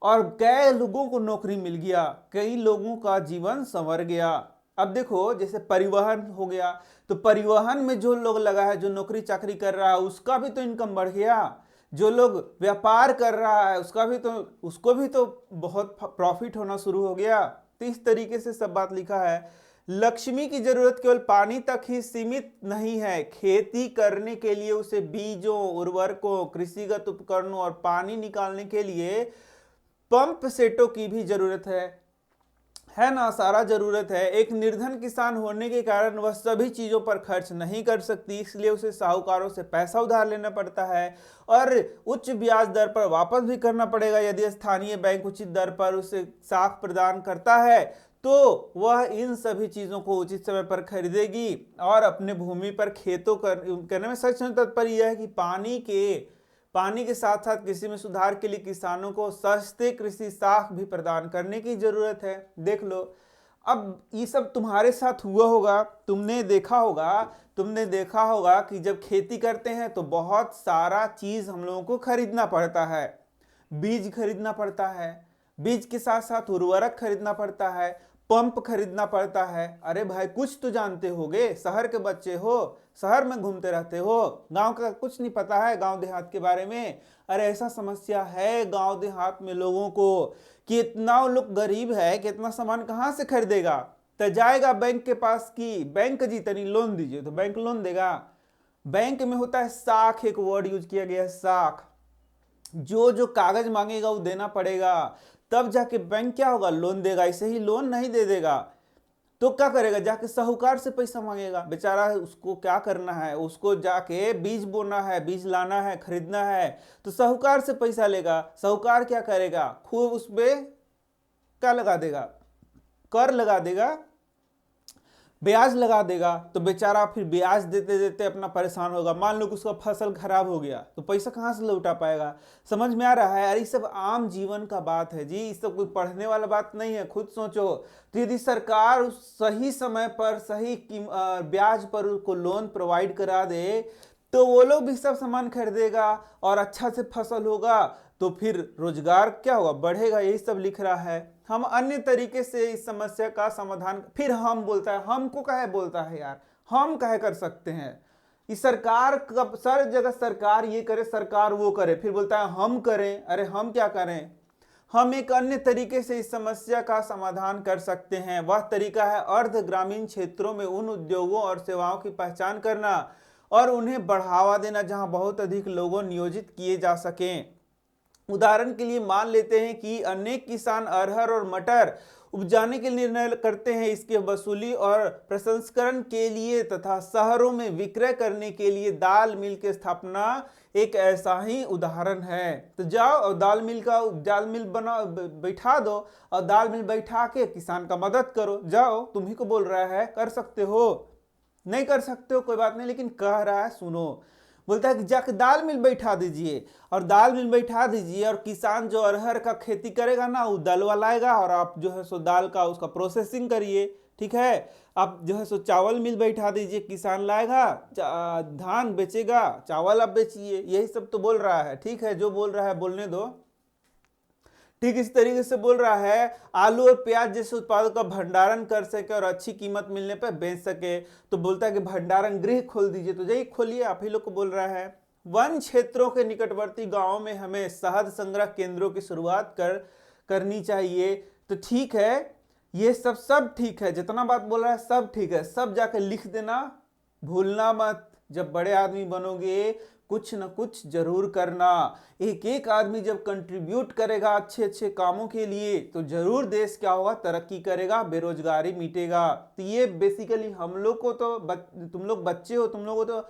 और कई लोगों को नौकरी मिल गया, कई लोगों का जीवन संवर गया। अब देखो, जैसे परिवहन हो गया, तो परिवहन में जो लोग लगा है, जो नौकरी चाकरी कर रहा है, उसका भी तो इनकम बढ़ गया। जो लोग व्यापार कर रहा है उसको भी तो बहुत प्रॉफिट होना शुरू हो गया। तो इस तरीके से सब बात लिखा है। लक्ष्मी की जरूरत केवल पानी तक ही सीमित नहीं है, खेती करने के लिए उसे बीजों, उर्वरकों, कृषिगत उपकरणों और पानी निकालने के लिए पंप सेटों की भी जरूरत है ना, सारा जरूरत है। एक निर्धन किसान होने के कारण वह सभी चीजों पर खर्च नहीं कर सकती, इसलिए उसे साहूकारों से पैसा उधार लेना पड़ता है और उच्च ब्याज दर पर वापस भी करना पड़ेगा। यदि स्थानीय बैंक उचित दर पर उसे साख प्रदान करता है तो वह इन सभी चीजों को उचित समय पर खरीदेगी और अपने भूमि पर खेतों करने में सक्षम। तात्पर्य यह है कि पानी के साथ साथ कृषि में सुधार के लिए किसानों को सस्ते कृषि साख भी प्रदान करने की जरूरत है। देख लो, अब ये सब तुम्हारे साथ हुआ होगा, तुमने देखा होगा कि जब खेती करते हैं तो बहुत सारा चीज हम लोगों को खरीदना पड़ता है। बीज खरीदना पड़ता है, बीज के साथ साथ उर्वरक खरीदना पड़ता है, पंप खरीदना पड़ता है। अरे भाई, कुछ तो जानते होगे, शहर के बच्चे हो, शहर में घूमते रहते हो, गांव का कुछ नहीं पता है, गांव देहात के बारे में। अरे ऐसा समस्या है गांव देहात में लोगों को कि इतना लोग गरीब है कि इतना सामान कहां से खरीदेगा। तो जाएगा बैंक के पास कि बैंक जी तनी लोन दीजिए, तो बैंक लोन देगा। बैंक में होता है साख, एक वर्ड यूज किया गया है, साख। जो कागज मांगेगा वो देना पड़ेगा, तब जाके बैंक क्या होगा, लोन देगा। ऐसे ही लोन नहीं दे देगा तो क्या करेगा, जाके साहूकार से पैसा मांगेगा। बेचारा, उसको क्या करना है, उसको जाके बीज बोना है, बीज लाना है, खरीदना है, तो साहूकार से पैसा लेगा। साहूकार क्या करेगा, खूब उस पे क्या लगा देगा, कर लगा देगा, ब्याज लगा देगा। तो बेचारा फिर ब्याज देते देते अपना परेशान होगा। मान लो कि उसका फसल खराब हो गया तो पैसा कहाँ से लौटा पाएगा। समझ में आ रहा है? अरे ये सब आम जीवन का बात है जी, ये सब कोई पढ़ने वाला बात नहीं है। खुद सोचो, तो यदि सरकार सही समय पर सही ब्याज पर उसको लोन प्रोवाइड करा दे तो वो लोग भी सब सामान खरीदेगा और अच्छा से फसल होगा, तो फिर रोजगार क्या होगा, बढ़ेगा। यही सब लिख रहा है। हम अन्य तरीके से इस समस्या का समाधान, फिर हम बोलता है, हमको कहे बोलता है यार, हम कहे कर सकते हैं। इस सरकार कब, सर जगह सरकार ये करे, सरकार वो करे, फिर बोलता है हम करें। अरे हम क्या करें, हम एक अन्य तरीके से इस समस्या का समाधान कर सकते हैं। वह तरीका है अर्ध ग्रामीण क्षेत्रों में उन उद्योगों और सेवाओं की पहचान करना और उन्हें बढ़ावा देना जहां बहुत अधिक लोगों नियोजित किए जा सकें। उदाहरण के लिए मान लेते हैं कि अनेक किसान अरहर और मटर उपजाने के निर्णय करते हैं। इसके वसूली और प्रसंस्करण के लिए तथा शहरों में विक्रय करने के लिए दाल मिल की स्थापना एक ऐसा ही उदाहरण है। तो जाओ और दाल मिल बना बैठा दो और दाल मिल बैठा के किसान का मदद करो। जाओ, तुम्ही को बोल रहा है, कर सकते हो, नहीं कर सकते हो कोई बात नहीं, लेकिन कह रहा है सुनो। बोलता है कि जाके दाल मिल बैठा दीजिए और दाल मिल बैठा दीजिए और किसान जो अरहर का खेती करेगा ना, वो दलवा लाएगा और आप जो है सो दाल का उसका प्रोसेसिंग करिए। ठीक है, आप जो है सो चावल मिल बैठा दीजिए, किसान लाएगा, धान बेचेगा, चावल आप बेचिए। यही सब तो बोल रहा है। ठीक है, जो बोल रहा है बोलने दो। ठीक इस तरीके से बोल रहा है आलू और प्याज जैसे उत्पादों का भंडारण कर सके और अच्छी कीमत मिलने पर बेच सके। तो बोलता है कि भंडारण गृह खोल दीजिए, तो जाइए खोलिए, आप ही लोग को बोल रहा है। वन क्षेत्रों के निकटवर्ती गांवों में हमें शहद संग्रह केंद्रों की शुरुआत करनी चाहिए। तो ठीक है, ये सब ठीक है, जितना बात बोल रहा है सब ठीक है, सब जाकर लिख देना, भूलना मत। जब बड़े आदमी बनोगे कुछ न कुछ जरूर करना। एक एक आदमी जब कंट्रीब्यूट करेगा अच्छे अच्छे कामों के लिए तो जरूर देश क्या होगा, तरक्की करेगा, बेरोजगारी मिटेगा। तो ये बेसिकली हम लोग को तो तुम लोग बच्चे हो, तुम लोगों को तो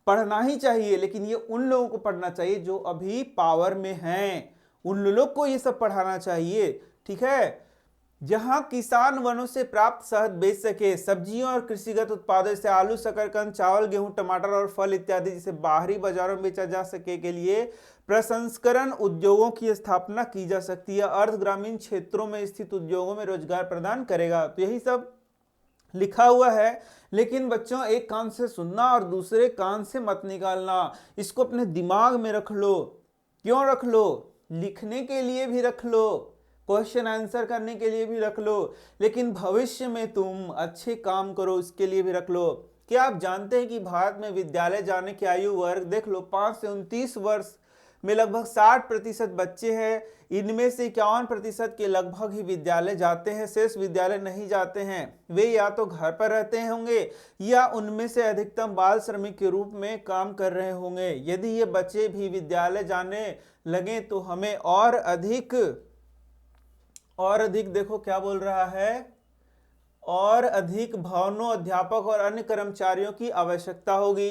पढ़ना ही चाहिए, लेकिन ये उन लोगों को पढ़ना चाहिए जो अभी पावर में हैं, उन लोग को ये सब पढ़ाना चाहिए। ठीक है, जहां किसान वनों से प्राप्त शहद बेच सके, सब्जियों और कृषिगत उत्पादों से आलू, शकरकंद, चावल, गेहूं, टमाटर और फल इत्यादि जिसे बाहरी बाजारों में बेचा जा सके के लिए प्रसंस्करण उद्योगों की स्थापना की जा सकती है। अर्थ ग्रामीण क्षेत्रों में स्थित उद्योगों में रोजगार प्रदान करेगा। तो यही सब लिखा हुआ है, लेकिन बच्चों एक कान से सुनना और दूसरे कान से मत निकालना। इसको अपने दिमाग में रख लो। क्यों रख लो? लिखने के लिए भी रख लो, क्वेश्चन आंसर करने के लिए भी रख लो, लेकिन भविष्य में तुम अच्छे काम करो इसके लिए भी रख लो। क्या आप जानते हैं कि भारत में विद्यालय जाने की आयु वर्ग देख लो 5 से 29 वर्ष में लगभग 60% बच्चे हैं। इनमें से 51% के लगभग ही विद्यालय जाते हैं, शेष विद्यालय नहीं जाते हैं। वे या तो घर पर रहते होंगे या उनमें से अधिकतम बाल श्रमिक के रूप में काम कर रहे होंगे। यदि ये बच्चे भी विद्यालय जाने लगे तो हमें और अधिक देखो क्या बोल रहा है, और अधिक भवनों, अध्यापक और अन्य कर्मचारियों की आवश्यकता होगी।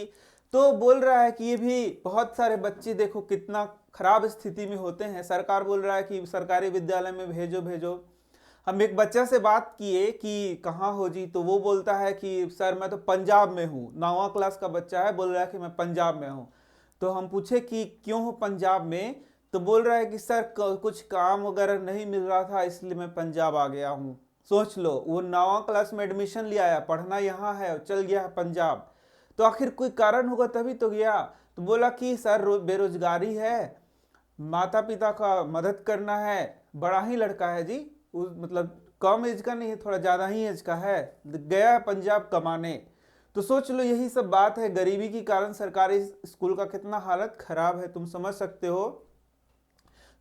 तो बोल रहा है कि ये भी बहुत सारे बच्चे देखो कितना खराब स्थिति में होते हैं। सरकार बोल रहा है कि सरकारी विद्यालय में भेजो भेजो। हम एक बच्चा से बात किए कि कहाँ हो जी, तो वो बोलता है कि सर मैं तो पंजाब में हूँ। 9वां क्लास का बच्चा है, बोल रहा है कि मैं पंजाब में हूँ। तो हम पूछे कि क्यों हो पंजाब में, तो बोल रहा है कि सर कुछ काम वगैरह नहीं मिल रहा था इसलिए मैं पंजाब आ गया हूँ। सोच लो, वो 9वां क्लास में एडमिशन लिया है, पढ़ना यहाँ है, चल गया है पंजाब। तो आखिर कोई कारण होगा तभी तो गया। तो बोला कि सर बेरोजगारी है, माता पिता का मदद करना है, बड़ा ही लड़का है जी, मतलब कम एज का नहीं है, थोड़ा ज़्यादा ही एज का है, गया पंजाब कमाने। तो सोच लो यही सब बात है। गरीबी के कारण सरकारी स्कूल का कितना हालत खराब है, तुम समझ सकते हो।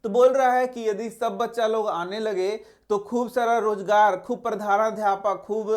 तो बोल रहा है कि यदि सब बच्चा लोग आने लगे तो खूब सारा रोजगार, खूब प्रधानाध्यापक, खूब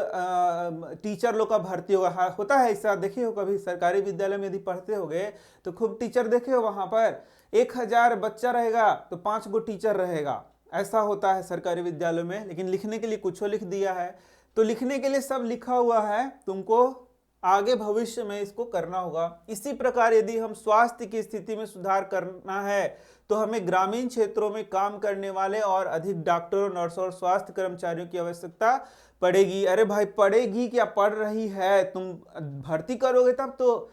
टीचर लोग का भर्ती होगा। हाँ, होता है ऐसा, देखे हो कभी सरकारी विद्यालय में यदि पढ़ते होगे तो खूब टीचर देखे हो। वहां पर 1000 बच्चा रहेगा तो 5 गो टीचर रहेगा, ऐसा होता है सरकारी विद्यालय में। लेकिन लिखने के लिए कुछ लिख दिया है, तो लिखने के लिए सब लिखा हुआ है, तुमको आगे भविष्य में इसको करना होगा। इसी प्रकार यदि हम स्वास्थ्य की स्थिति में सुधार करना है तो हमें ग्रामीण क्षेत्रों में काम करने वाले और अधिक डॉक्टरों, नर्सों और स्वास्थ्य कर्मचारियों की आवश्यकता पड़ेगी। अरे भाई पड़ेगी क्या, पड़ रही है, तुम भर्ती करोगे तब तो।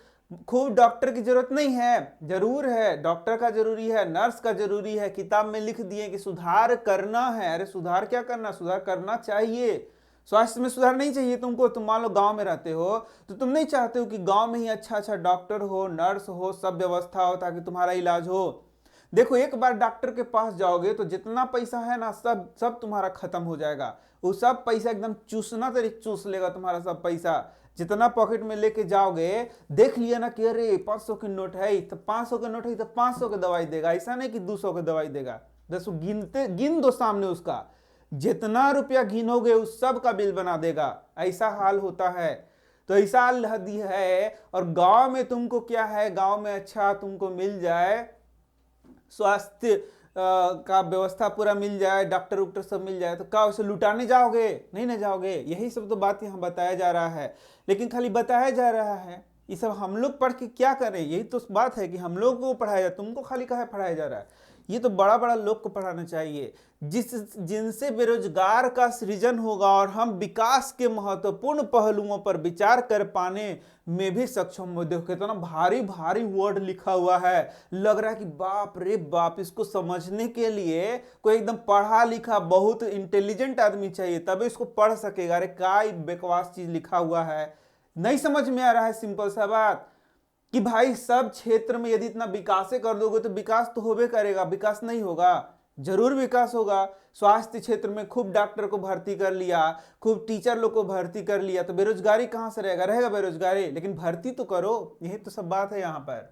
खूब डॉक्टर की जरूरत नहीं है, जरूर है, डॉक्टर का जरूरी है, नर्स का जरूरी है। किताब में लिख दिए कि सुधार करना है। अरे सुधार क्या करना, सुधार करना चाहिए। स्वास्थ्य में सुधार नहीं चाहिए तुमको। तुम मान लो गांव में रहते हो तो तुम नहीं चाहते हो कि गांव में ही अच्छा अच्छा डॉक्टर हो, नर्स हो, सब व्यवस्था हो ताकि तुम्हारा इलाज हो। देखो एक बार डॉक्टर के पास जाओगे तो जितना पैसा है ना सब सब तुम्हारा खत्म हो जाएगा। वो सब पैसा एकदम चूसना तरीके चूस लेगा तुम्हारा सब पैसा। जितना पॉकेट में लेके जाओगे, देख लिया ना कि अरे 500 की नोट है तो 500 के नोट है तो 500 की दवाई देगा, ऐसा नहीं कि 200 की दवाई देगा। 10 गिन दो सामने उसका, जितना रुपया गिनोगे उस सब का बिल बना देगा। ऐसा हाल होता है। तो ऐसा हाल है। और गांव में तुमको क्या है, गांव में अच्छा तुमको मिल जाए, स्वास्थ्य का व्यवस्था पूरा मिल जाए, डॉक्टर उक्टर सब मिल जाए, तो क्या उसे लुटाने जाओगे? नहीं ना जाओगे। यही सब तो बात यहाँ बताया जा रहा है। लेकिन खाली बताया जा रहा है, ये सब हम लोग पढ़ के क्या करें? यही तो बात है कि हम लोग को पढ़ाया जाए, तुमको खाली कहाँ पढ़ाया जा रहा है? ये तो बड़ा बड़ा लोग को पढ़ाना चाहिए जिनसे बेरोजगार का सृजन होगा और हम विकास के महत्वपूर्ण पहलुओं पर विचार कर पाने में भी सक्षम हो। देखो कितना भारी भारी वर्ड लिखा हुआ है, लग रहा है कि बाप रे बाप, इसको समझने के लिए कोई एकदम पढ़ा लिखा बहुत इंटेलिजेंट आदमी चाहिए तभी इसको पढ़ सकेगा। अरे क्या बकवास चीज लिखा हुआ है, नहीं समझ में आ रहा है। सिंपल सा बात कि भाई सब क्षेत्र में यदि इतना विकास कर दोगे तो विकास तो होबे करेगा, विकास नहीं होगा? जरूर विकास होगा। स्वास्थ्य क्षेत्र में खूब डॉक्टर को भर्ती कर लिया, खूब टीचर लोग को भर्ती कर लिया, तो बेरोजगारी कहां से रहेगा? रहेगा बेरोजगारी, लेकिन भर्ती तो करो। यही तो सब बात है यहाँ पर।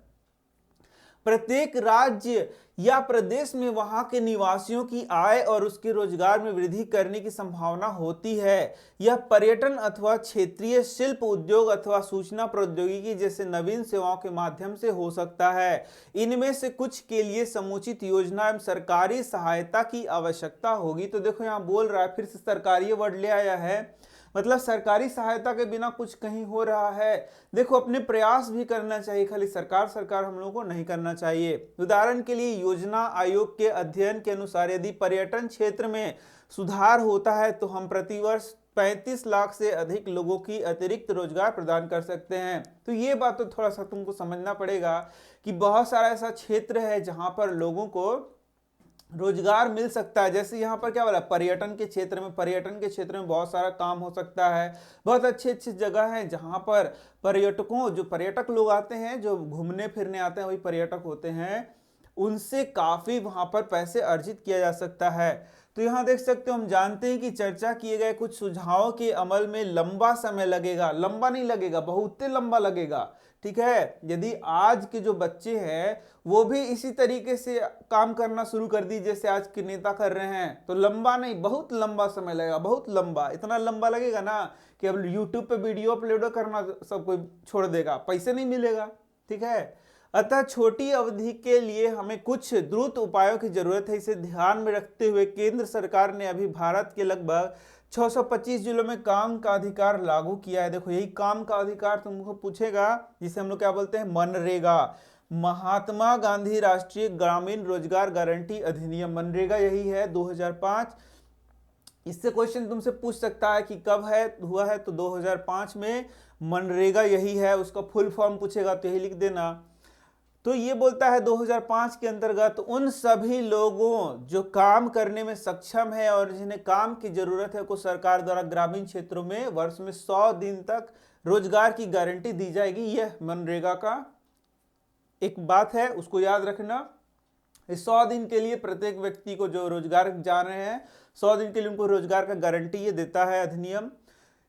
प्रत्येक राज्य या प्रदेश में वहां के निवासियों की आय और उसके रोजगार में वृद्धि करने की संभावना होती है। यह पर्यटन अथवा क्षेत्रीय शिल्प उद्योग अथवा सूचना प्रौद्योगिकी जैसे नवीन सेवाओं के माध्यम से हो सकता है। इनमें से कुछ के लिए समुचित योजना एवं सरकारी सहायता की आवश्यकता होगी। तो देखो यहाँ बोल रहा है, फिर से सरकारी वर्ड ले आया है, मतलब सरकारी सहायता के बिना कुछ कहीं हो रहा है। देखो अपने प्रयास भी करना चाहिए, खाली सरकार सरकार हम लोगों को नहीं करना चाहिए। उदाहरण के लिए योजना आयोग के अध्ययन के अनुसार यदि पर्यटन क्षेत्र में सुधार होता है तो हम प्रतिवर्ष 35 लाख से अधिक लोगों की अतिरिक्त रोजगार प्रदान कर सकते हैं। तो ये बात तो थोड़ा सा तुमको समझना पड़ेगा कि बहुत सारा ऐसा क्षेत्र है जहां पर लोगों को रोजगार मिल सकता है। जैसे यहाँ पर क्या बोला, पर्यटन के क्षेत्र में, पर्यटन के क्षेत्र में बहुत सारा काम हो सकता है। बहुत अच्छी अच्छी जगह है जहाँ पर पर्यटकों, जो पर्यटक लोग आते हैं, जो घूमने फिरने आते हैं वही पर्यटक होते हैं, उनसे काफी वहां पर पैसे अर्जित किया जा सकता है। तो यहाँ देख सकते हो, हम जानते हैं कि चर्चा किए गए कुछ सुझावों के अमल में लंबा समय लगेगा। लंबा नहीं लगेगा, बहुत लंबा लगेगा। ठीक है, यदि आज के जो बच्चे हैं वो भी इसी तरीके से काम करना शुरू कर दी जैसे आज के नेता कर रहे हैं, तो लंबा नहीं, बहुत लंबा समय लगेगा, बहुत लंबा। इतना लंबा लगेगा ना कि अब यूट्यूब पे वीडियो अपलोड करना सब कोई छोड़ देगा, पैसे नहीं मिलेगा। ठीक है, अतः छोटी अवधि के लिए हमें कुछ द्रुत उपायों की जरूरत है। इसे ध्यान में रखते हुए केंद्र सरकार ने अभी भारत के लगभग 625 जिलों में काम का अधिकार लागू किया है। देखो यही काम का अधिकार तुमको पूछेगा, जिसे हम लोग क्या बोलते हैं, मनरेगा, महात्मा गांधी राष्ट्रीय ग्रामीण रोजगार गारंटी अधिनियम। मनरेगा यही है 2005। इससे क्वेश्चन तुमसे पूछ सकता है कि कब है हुआ है, तो 2005 में मनरेगा यही है। उसका फुल फॉर्म पूछेगा तो यही लिख देना। तो ये बोलता है 2005 के अंतर्गत उन सभी लोगों जो काम करने में सक्षम है और जिन्हें काम की जरूरत है को सरकार द्वारा ग्रामीण क्षेत्रों में वर्ष में 100 दिन तक रोजगार की गारंटी दी जाएगी। यह मनरेगा का एक बात है, उसको याद रखना। इस 100 दिन के लिए प्रत्येक व्यक्ति को जो रोजगार जा रहे हैं, 100 दिन के लिए उनको रोजगार का गारंटी ये देता है अधिनियम।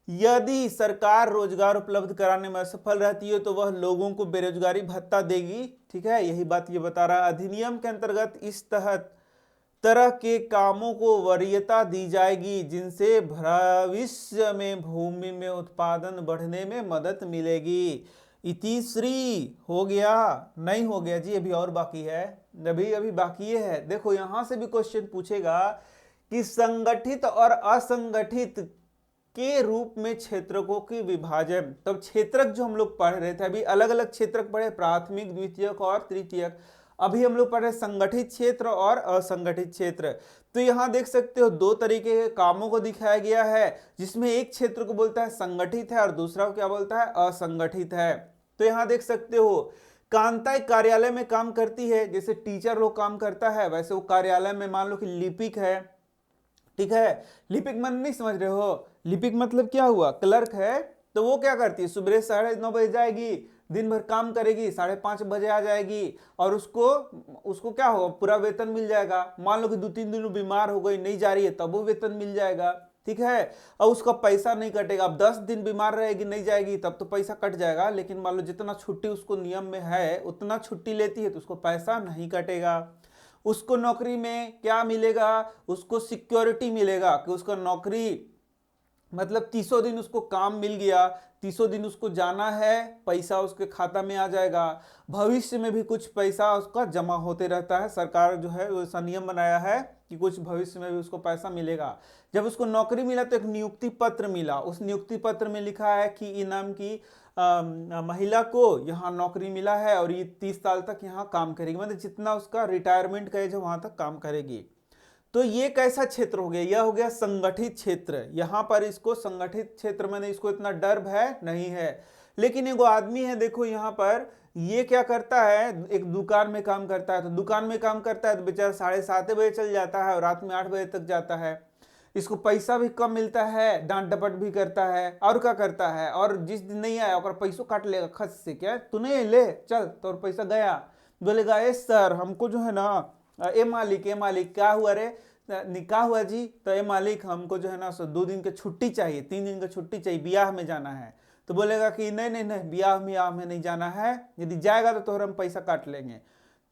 यदि सरकार रोजगार उपलब्ध कराने में असफल रहती है तो वह लोगों को बेरोजगारी भत्ता देगी। ठीक है, यही बात ये बता रहा है। अधिनियम के अंतर्गत इस तरह के कामों को वरीयता दी जाएगी जिनसे भविष्य में भूमि में उत्पादन बढ़ने में मदद मिलेगी। इतिश्री हो गया, नहीं हो गया जी, अभी और बाकी है, अभी बाकी है। देखो यहां से भी क्वेश्चन पूछेगा कि संगठित और असंगठित के रूप में क्षेत्रकों की विभाजन। तब क्षेत्रक जो हम लोग पढ़ रहे थे, अभी अलग अलग क्षेत्रक पढ़े, प्राथमिक, द्वितीयक और तृतीयक। अभी हम लोग पढ़ रहे संगठित क्षेत्र और असंगठित क्षेत्र। तो यहां देख सकते हो दो तरीके के कामों को दिखाया गया है, जिसमें एक क्षेत्र को बोलता है संगठित है और दूसरा को क्या बोलता है, असंगठित है। तो यहां देख सकते हो कांता एक कार्यालय में काम करती है, जैसे टीचर लोग काम करता है, वैसे वो कार्यालय में मान लो कि लिपिक है। ठीक है, लिपिक मन नहीं समझ रहे हो, लिपिक मतलब क्या हुआ, क्लर्क है। तो वो क्या करती है, सुबह 9:30 बजे जाएगी, दिन भर काम करेगी, 5:30 बजे आ जाएगी और उसको क्या होगा, पूरा वेतन मिल जाएगा। मान लो कि 2-3 दिन बीमार हो गई, नहीं जा रही है, तब वो वेतन मिल जाएगा। ठीक है, और उसका पैसा नहीं कटेगा। अब 10 दिन बीमार रहेगी, नहीं जाएगी, तब तो पैसा कट जाएगा, लेकिन मान लो जितना छुट्टी उसको नियम में है उतना छुट्टी लेती है तो उसको पैसा नहीं कटेगा। उसको नौकरी में क्या मिलेगा, उसको सिक्योरिटी मिलेगा कि उसका नौकरी मतलब 30 दिन उसको काम मिल गया, 30 दिन उसको जाना है, पैसा उसके खाता में आ जाएगा। भविष्य में भी कुछ पैसा उसका जमा होते रहता है। सरकार जो है वो ऐसा नियम बनाया है कि कुछ भविष्य में भी उसको पैसा मिलेगा। जब उसको नौकरी मिला तो एक नियुक्ति पत्र मिला, उस नियुक्ति पत्र में लिखा है कि इनाम की महिला को यहाँ नौकरी मिला है और ये 30 साल तक यहाँ काम करेगी, मतलब जितना उसका रिटायरमेंट का एज है वहां तक काम करेगी। तो ये कैसा क्षेत्र हो गया, यह हो गया संगठित क्षेत्र। यहाँ पर इसको संगठित क्षेत्र में इसको इतना डर भय नहीं है। लेकिन एगो आदमी है, देखो यहाँ पर ये क्या करता है, एक दुकान में काम करता है। तो दुकान में काम करता है तो बेचारा 7:30 बजे चल जाता है और रात में 8 बजे तक जाता है। इसको पैसा भी कम मिलता है, डांट डपट भी करता है, और क्या करता है, और जिस दिन नहीं आया और पैसों काट लेगा खत से, क्या तू नहीं ले चल तो और पैसा गया। बोलेगा ए सर हमको जो है ना, ए मालिक क्या हुआ रे, निकाह हुआ जी, तो ए मालिक हमको जो है ना 2 दिन की छुट्टी चाहिए, 3 दिन की छुट्टी चाहिए, ब्याह में जाना है। तो बोलेगा कि नहीं ब्याह में नहीं जाना है, यदि जाएगा तो तोहर हम पैसा काट लेंगे।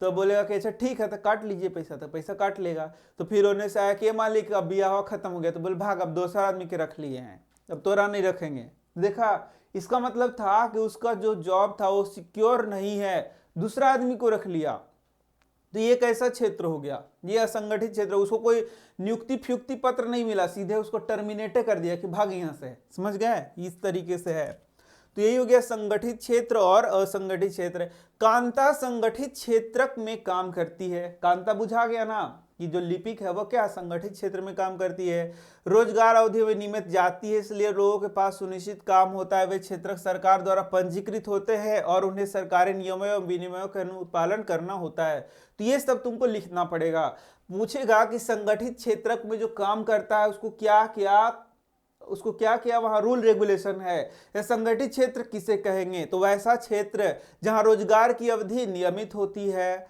तो बोलेगा कि अच्छा ठीक है तो काट लीजिए पैसा, तो पैसा काट लेगा। तो फिर होने से आया कि ए मालिक अब ब्याह खत्म हो गया, तो बोले भाग अब दूसरा आदमी के रख लिए हैं, अब तोरा नहीं रखेंगे। देखा, इसका मतलब था कि उसका जो जॉब था वो सिक्योर नहीं है, दूसरा आदमी को रख लिया। तो ये कैसा क्षेत्र हो गया, ये असंगठित क्षेत्र। उसको कोई नियुक्ति फ्युक्ति पत्र नहीं मिला, सीधे उसको टर्मिनेट कर दिया कि भाग यहां से, समझ गए, इस तरीके से है। तो यही हो गया संगठित क्षेत्र और असंगठित क्षेत्र। कांता संगठित क्षेत्रक में काम करती है, कांता बुझा गया ना कि जो लिपिक है वो क्या संगठित क्षेत्र में काम करती है। रोजगार अवधि में नियमित जाती है, इसलिए लोगों के पास सुनिश्चित काम होता है। वे क्षेत्रक सरकार द्वारा पंजीकृत होते हैं और उन्हें सरकारी नियमों एवं विनियमों का पालन करना होता है। तो ये सब तुमको लिखना पड़ेगा। पूछेगा कि संगठित क्षेत्रक में जो काम करता है उसको क्या क्या वहां रूल रेगुलेशन है, या संगठित क्षेत्र किसे कहेंगे। तो वैसा क्षेत्र जहां रोजगार की अवधि नियमित होती है,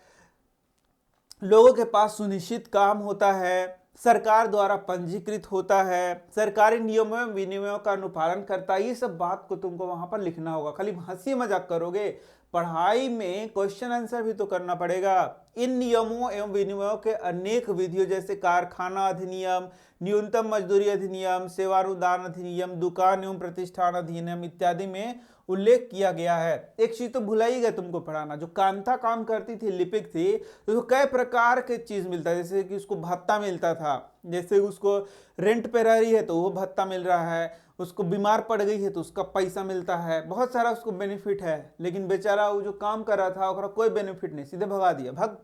लोगों के पास सुनिश्चित काम होता है, सरकार द्वारा पंजीकृत होता है, सरकारी नियमों एवं विनियमों का अनुपालन करता है। ये सब बात को तुमको वहां पर लिखना होगा। खाली हंसी मजाक करोगे, पढ़ाई में क्वेश्चन आंसर भी तो करना पड़ेगा। इन नियमों एवं विनियमों के अनेक विधियों जैसे कारखाना अधिनियम, न्यूनतम मजदूरी अधिनियम, सेवानुदान अधिनियम, दुकान एवं प्रतिष्ठान अधिनियम इत्यादि में उल्लेख किया गया है। एक चीज तो भुला ही गए तुमको पढ़ाना, जो कांता काम करती थी, लिपिक थी, तो उसको कई प्रकार के चीज मिलता है। जैसे कि उसको भत्ता मिलता था, जैसे उसको रेंट पे रह रही है तो वो भत्ता मिल रहा है, उसको बीमार पड़ गई है तो उसका पैसा मिलता है, बहुत सारा उसको बेनिफिट है। लेकिन बेचारा वो जो काम कर रहा था उसका कोई बेनिफिट नहीं, सीधे भगा दिया, भाग।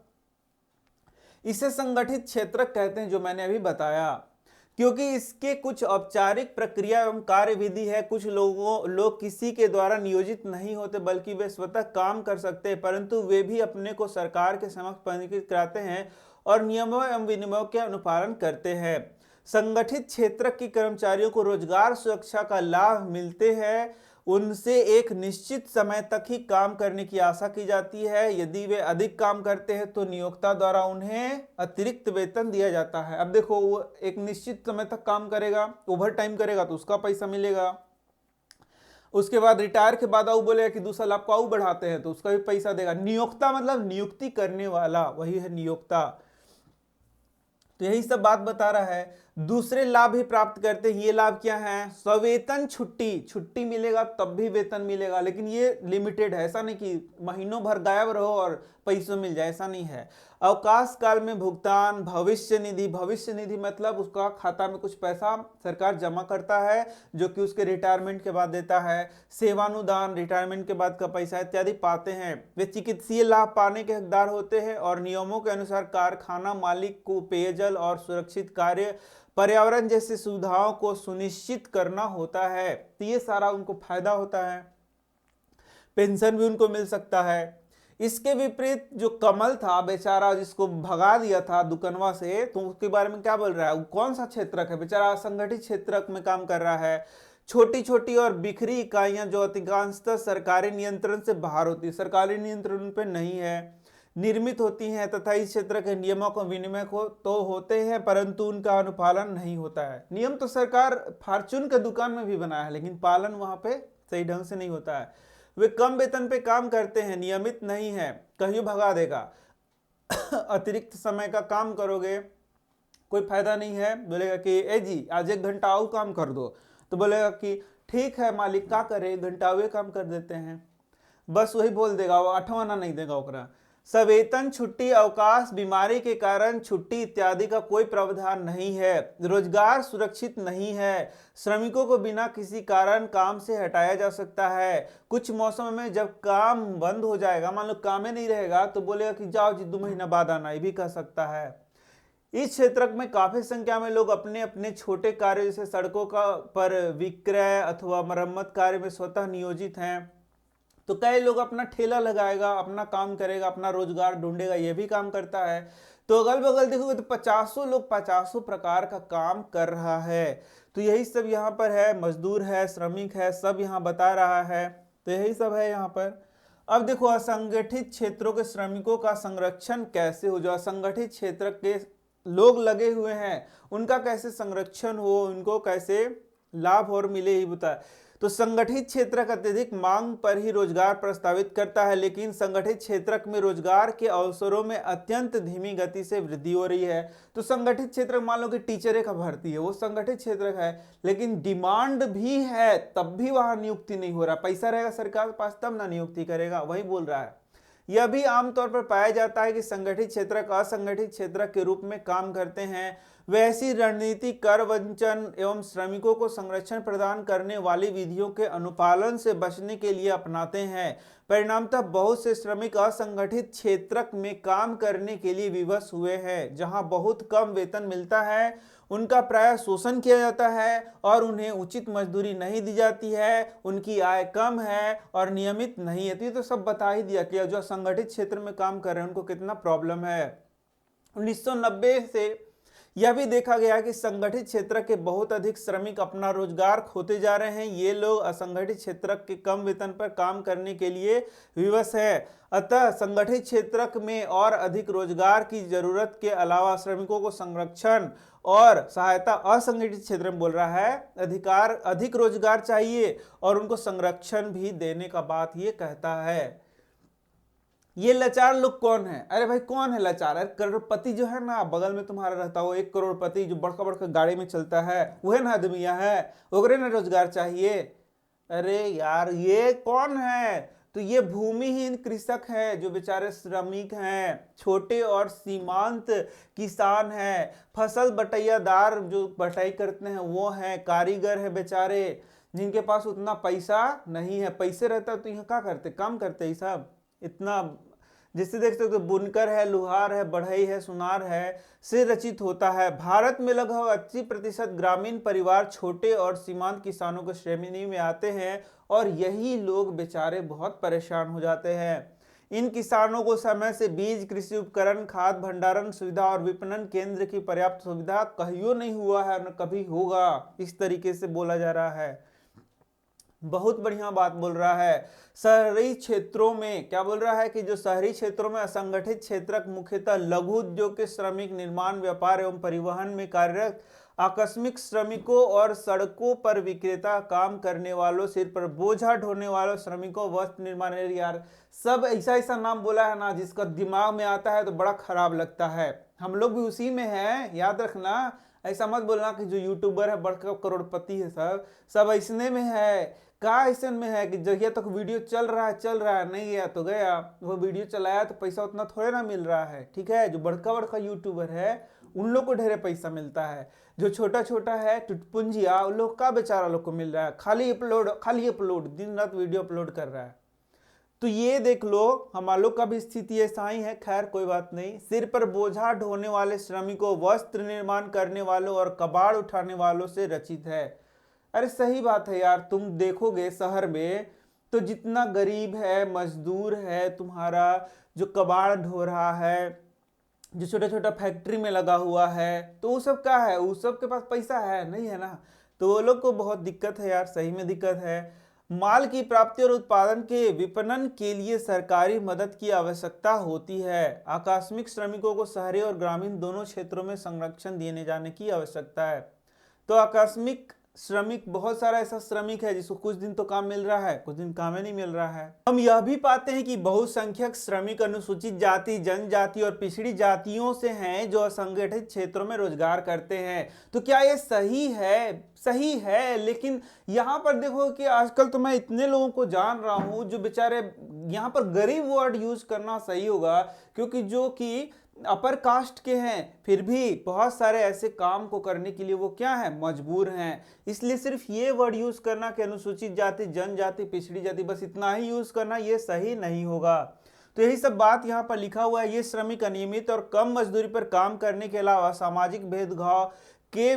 इसे संगठित क्षेत्र कहते हैं, जो मैंने अभी बताया, क्योंकि इसके कुछ औपचारिक प्रक्रिया एवं कार्यविधि है। कुछ लोग किसी के द्वारा नियोजित नहीं होते, बल्कि वे स्वतः काम कर सकते हैं, परंतु वे भी अपने को सरकार के समक्ष पंजीकृत कराते हैं और नियमों एवं विनियमों के अनुपालन करते हैं। संगठित क्षेत्र के कर्मचारियों को रोजगार सुरक्षा का लाभ मिलते हैं। उनसे एक निश्चित समय तक ही काम करने की आशा की जाती है। यदि वे अधिक काम करते हैं तो नियोक्ता द्वारा उन्हें अतिरिक्त वेतन दिया जाता है। अब देखो, वो एक निश्चित समय तक काम करेगा, ओवर टाइम करेगा तो उसका पैसा मिलेगा। उसके बाद रिटायर के बाद वो बोलेगा कि दूसरा लाभ को और बढ़ाते हैं तो उसका भी पैसा देगा। नियोक्ता मतलब नियुक्ति करने वाला, वही है नियोक्ता। तो यही सब बात बता रहा है। दूसरे लाभ भी प्राप्त करते हैं। ये लाभ क्या है? सवेतन छुट्टी, छुट्टी मिलेगा तब भी वेतन मिलेगा, लेकिन ये लिमिटेड है। ऐसा नहीं कि महीनों भर गायब रहो और पैसों मिल जाए, ऐसा नहीं है। अवकाश काल में भुगतान, भविष्य निधि, भविष्य निधि मतलब उसका खाता में कुछ पैसा सरकार जमा करता है जो कि उसके रिटायरमेंट के बाद देता है। सेवानुदान, रिटायरमेंट के बाद का पैसा इत्यादि पाते हैं। वे चिकित्सीय लाभ पाने के हकदार होते हैं और नियमों के अनुसार कारखाना मालिक को पेयजल और सुरक्षित कार्य, पर्यावरण जैसी सुविधाओं को सुनिश्चित करना होता है। तो ये सारा उनको फायदा होता है। पेंशन भी उनको मिल सकता है। इसके विपरीत जो कमल था बेचारा, जिसको भगा दिया था दुकनवा से, तो उसके बारे में क्या बोल रहा है? वो कौन सा क्षेत्रक है? बेचारा असंगठित क्षेत्रक में काम कर रहा है। छोटी छोटी और बिखरी इकाइयां जो अधिकांशतः सरकारी नियंत्रण से बाहर होती है, सरकारी नियंत्रण उन पे नहीं है, निर्मित होती हैं तथा इस क्षेत्र के नियमों को विनिमय को तो होते हैं परंतु उनका अनुपालन नहीं होता है। नियम तो सरकार फॉर्चून के दुकान में भी बनाया है, लेकिन पालन वहां पे सही ढंग से नहीं होता है। वे कम वेतन पे काम करते हैं, नियमित नहीं है, कहीं भगा देगा। अतिरिक्त समय का काम करोगे कोई फायदा नहीं है। बोलेगा कि ए जी आज 1 घंटा और काम कर दो, तो बोलेगा कि ठीक है मालिक, क्या करे, 1 घंटा वे काम कर देते हैं, बस वही बोल देगा, वो 8वां आना नहीं देगा ओकरा। सवेतन छुट्टी, अवकाश, बीमारी के कारण छुट्टी इत्यादि का कोई प्रावधान नहीं है। रोजगार सुरक्षित नहीं है। श्रमिकों को बिना किसी कारण काम से हटाया जा सकता है। कुछ मौसम में जब काम बंद हो जाएगा, मान लो काम ही नहीं रहेगा, तो बोलेगा कि जाओ जी 2 महीना बाद आना, ये भी कह सकता है। इस क्षेत्र में काफी संख्या में लोग अपने अपने छोटे कार्य जैसे सड़कों का पर विक्रय अथवा मरम्मत कार्य में स्वतः नियोजित हैं। तो कई लोग अपना ठेला लगाएगा, अपना काम करेगा, अपना रोजगार ढूंढेगा, ये भी काम करता है। तो अगल बगल देखोगे तो 50 लोग 50 प्रकार का काम कर रहा है। तो यही सब यहाँ पर है, मजदूर है, श्रमिक है, सब यहाँ बता रहा है। तो यही सब है यहाँ पर। अब देखो, असंगठित क्षेत्रों के श्रमिकों का संरक्षण कैसे हो। जो असंगठित क्षेत्र के लोग लगे हुए हैं उनका कैसे संरक्षण हो, उनको कैसे लाभ और मिले, ही बता। तो संगठित क्षेत्रक अत्यधिक मांग पर ही रोजगार प्रस्तावित करता है, लेकिन संगठित क्षेत्रक में रोजगार के अवसरों में अत्यंत धीमी गति से वृद्धि हो रही है। तो संगठित क्षेत्र, मान लो कि टीचर का भर्ती है, वो संगठित क्षेत्र है, लेकिन डिमांड भी है, तब भी वहां नियुक्ति नहीं हो रहा। पैसा रहेगा सरकार के पास तब ना नियुक्ति करेगा, वही बोल रहा है। यह भी आमतौर पर पाया जाता है कि संगठित क्षेत्रक असंगठित क्षेत्रक के रूप में काम करते हैं। वैसी रणनीति कर वंचन एवं श्रमिकों को संरक्षण प्रदान करने वाली विधियों के अनुपालन से बचने के लिए अपनाते हैं। परिणामतः बहुत से श्रमिक असंगठित क्षेत्रक में काम करने के लिए विवश हुए हैं, जहां बहुत कम वेतन मिलता है, उनका प्रायः शोषण किया जाता है और उन्हें उचित मजदूरी नहीं दी जाती है, उनकी आय कम है और नियमित नहीं है। तो ये तो सब बता ही दिया कि जो असंगठित क्षेत्र में काम कर रहे हैं उनको कितना प्रॉब्लम है। 1990 से यह भी देखा गया कि संगठित क्षेत्र के बहुत अधिक श्रमिक अपना रोजगार खोते जा रहे हैं। ये लोग असंगठित क्षेत्र के कम वेतन पर काम करने के लिए विवश है। अतः संगठित क्षेत्र में और अधिक रोजगार की जरूरत के अलावा श्रमिकों को संरक्षण और सहायता, असंगठित क्षेत्र में बोल रहा है, अधिक रोजगार चाहिए और उनको संरक्षण भी देने का बात ये कहता है। ये लाचार लोग कौन है? अरे भाई कौन है लाचार? अरे करोड़पति जो है ना, बगल में तुम्हारा रहता हो 1 करोड़पति जो बड़का बड़का गाड़ी में चलता है, वह ना आदमी है, ओकरे ना रोजगार चाहिए। अरे यार ये कौन है? तो ये भूमिहीन कृषक है, जो बेचारे श्रमिक हैं, छोटे और सीमांत किसान हैं, फसल बटैयादार जो बटाई करते हैं वो हैं, कारीगर है बेचारे, जिनके पास उतना पैसा नहीं है। पैसे रहता तो यहाँ क्या करते, काम करते ही सब इतना। जिससे देख सकते हो बुनकर है, लुहार है, बढ़ई है, सुनार है से रचित होता है। भारत में लगभग 80% ग्रामीण परिवार छोटे और सीमांत किसानों की श्रेणी में आते हैं और यही लोग बेचारे बहुत परेशान हो जाते हैं। इन किसानों को समय से बीज, कृषि उपकरण, खाद भंडारण सुविधा और विपणन केंद्र की पर्याप्त सुविधा कहियो नहीं हुआ है, न कभी होगा। इस तरीके से बोला जा रहा है। बहुत बढ़िया बात बोल रहा है। शहरी क्षेत्रों में क्या बोल रहा है कि जो शहरी क्षेत्रों में असंगठित क्षेत्रक मुख्यतः लघु उद्योग के श्रमिक, निर्माण, व्यापार एवं परिवहन में कार्यरत आकस्मिक श्रमिकों और सड़कों पर विक्रेता, काम करने वालों, सिर पर बोझा ढोने वालों श्रमिकों, वस्त्र निर्माण, यार सब ऐसा ऐसा नाम बोला है ना जिसका दिमाग में आता है तो बड़ा खराब लगता है। हम लोग भी उसी में हैं, याद रखना। ऐसा मत बोलना कि जो यूट्यूबर है बड़का करोड़पति है, सब ऐसने में है। का ऐसा में है कि जगह तक वीडियो चल रहा है, नहीं गया तो गया। वो वीडियो चलाया तो पैसा उतना थोड़े ना मिल रहा है, ठीक है। जो बड़का बड़का यूट्यूबर है उन लोग को ढेरे पैसा मिलता है। जो छोटा छोटा है टुटपुंजिया, उन लोग का बेचारा लोग को मिल रहा है, खाली अपलोड, दिन रात वीडियो अपलोड कर रहा है। तो ये देख लो हमारे लोग का भी स्थिति ऐसा ही है। खैर कोई बात नहीं। सिर पर बोझा ढोने वाले श्रमिकों, वस्त्र निर्माण करने वालों और कबाड़ उठाने वालों से रचित है। अरे सही बात है यार। तुम देखोगे शहर में तो जितना गरीब है, मजदूर है, तुम्हारा जो कबाड़ ढो रहा है, जो छोटा छोटा फैक्ट्री में लगा हुआ है, तो वो सब क्या है? वो सब के पास पैसा है नहीं है ना, तो वो लोग को बहुत दिक्कत है यार, सही में दिक्कत है। माल की प्राप्ति और उत्पादन के विपणन के लिए सरकारी मदद की आवश्यकता होती है। आकस्मिक श्रमिकों को शहरी और ग्रामीण दोनों क्षेत्रों में संरक्षण दिए जाने की आवश्यकता है। तो आकस्मिक श्रमिक, बहुत सारा ऐसा श्रमिक है जिसको कुछ दिन तो काम मिल रहा है, कुछ दिन काम ही नहीं मिल रहा है। हम यह भी पाते हैं कि बहुसंख्यक श्रमिक अनुसूचित जाति, जनजाति और पिछड़ी जातियों से हैं जो असंगठित क्षेत्रों में रोजगार करते हैं। तो क्या ये सही है? सही है, लेकिन यहाँ पर देखो कि आजकल तो मैं इतने लोगों को जान रहा हूँ जो बेचारे, यहाँ पर गरीब वर्ड यूज करना सही होगा, क्योंकि जो कि अपर कास्ट के हैं फिर भी बहुत सारे ऐसे काम को करने के लिए वो क्या है, मजबूर हैं। इसलिए सिर्फ ये वर्ड यूज करना कि अनुसूचित जाति, जनजाति, पिछड़ी जाति, बस इतना ही यूज करना ये सही नहीं होगा। तो यही सब बात यहाँ पर लिखा हुआ है। ये श्रमिक अनियमित और कम मजदूरी पर काम करने के अलावा सामाजिक भेदभाव के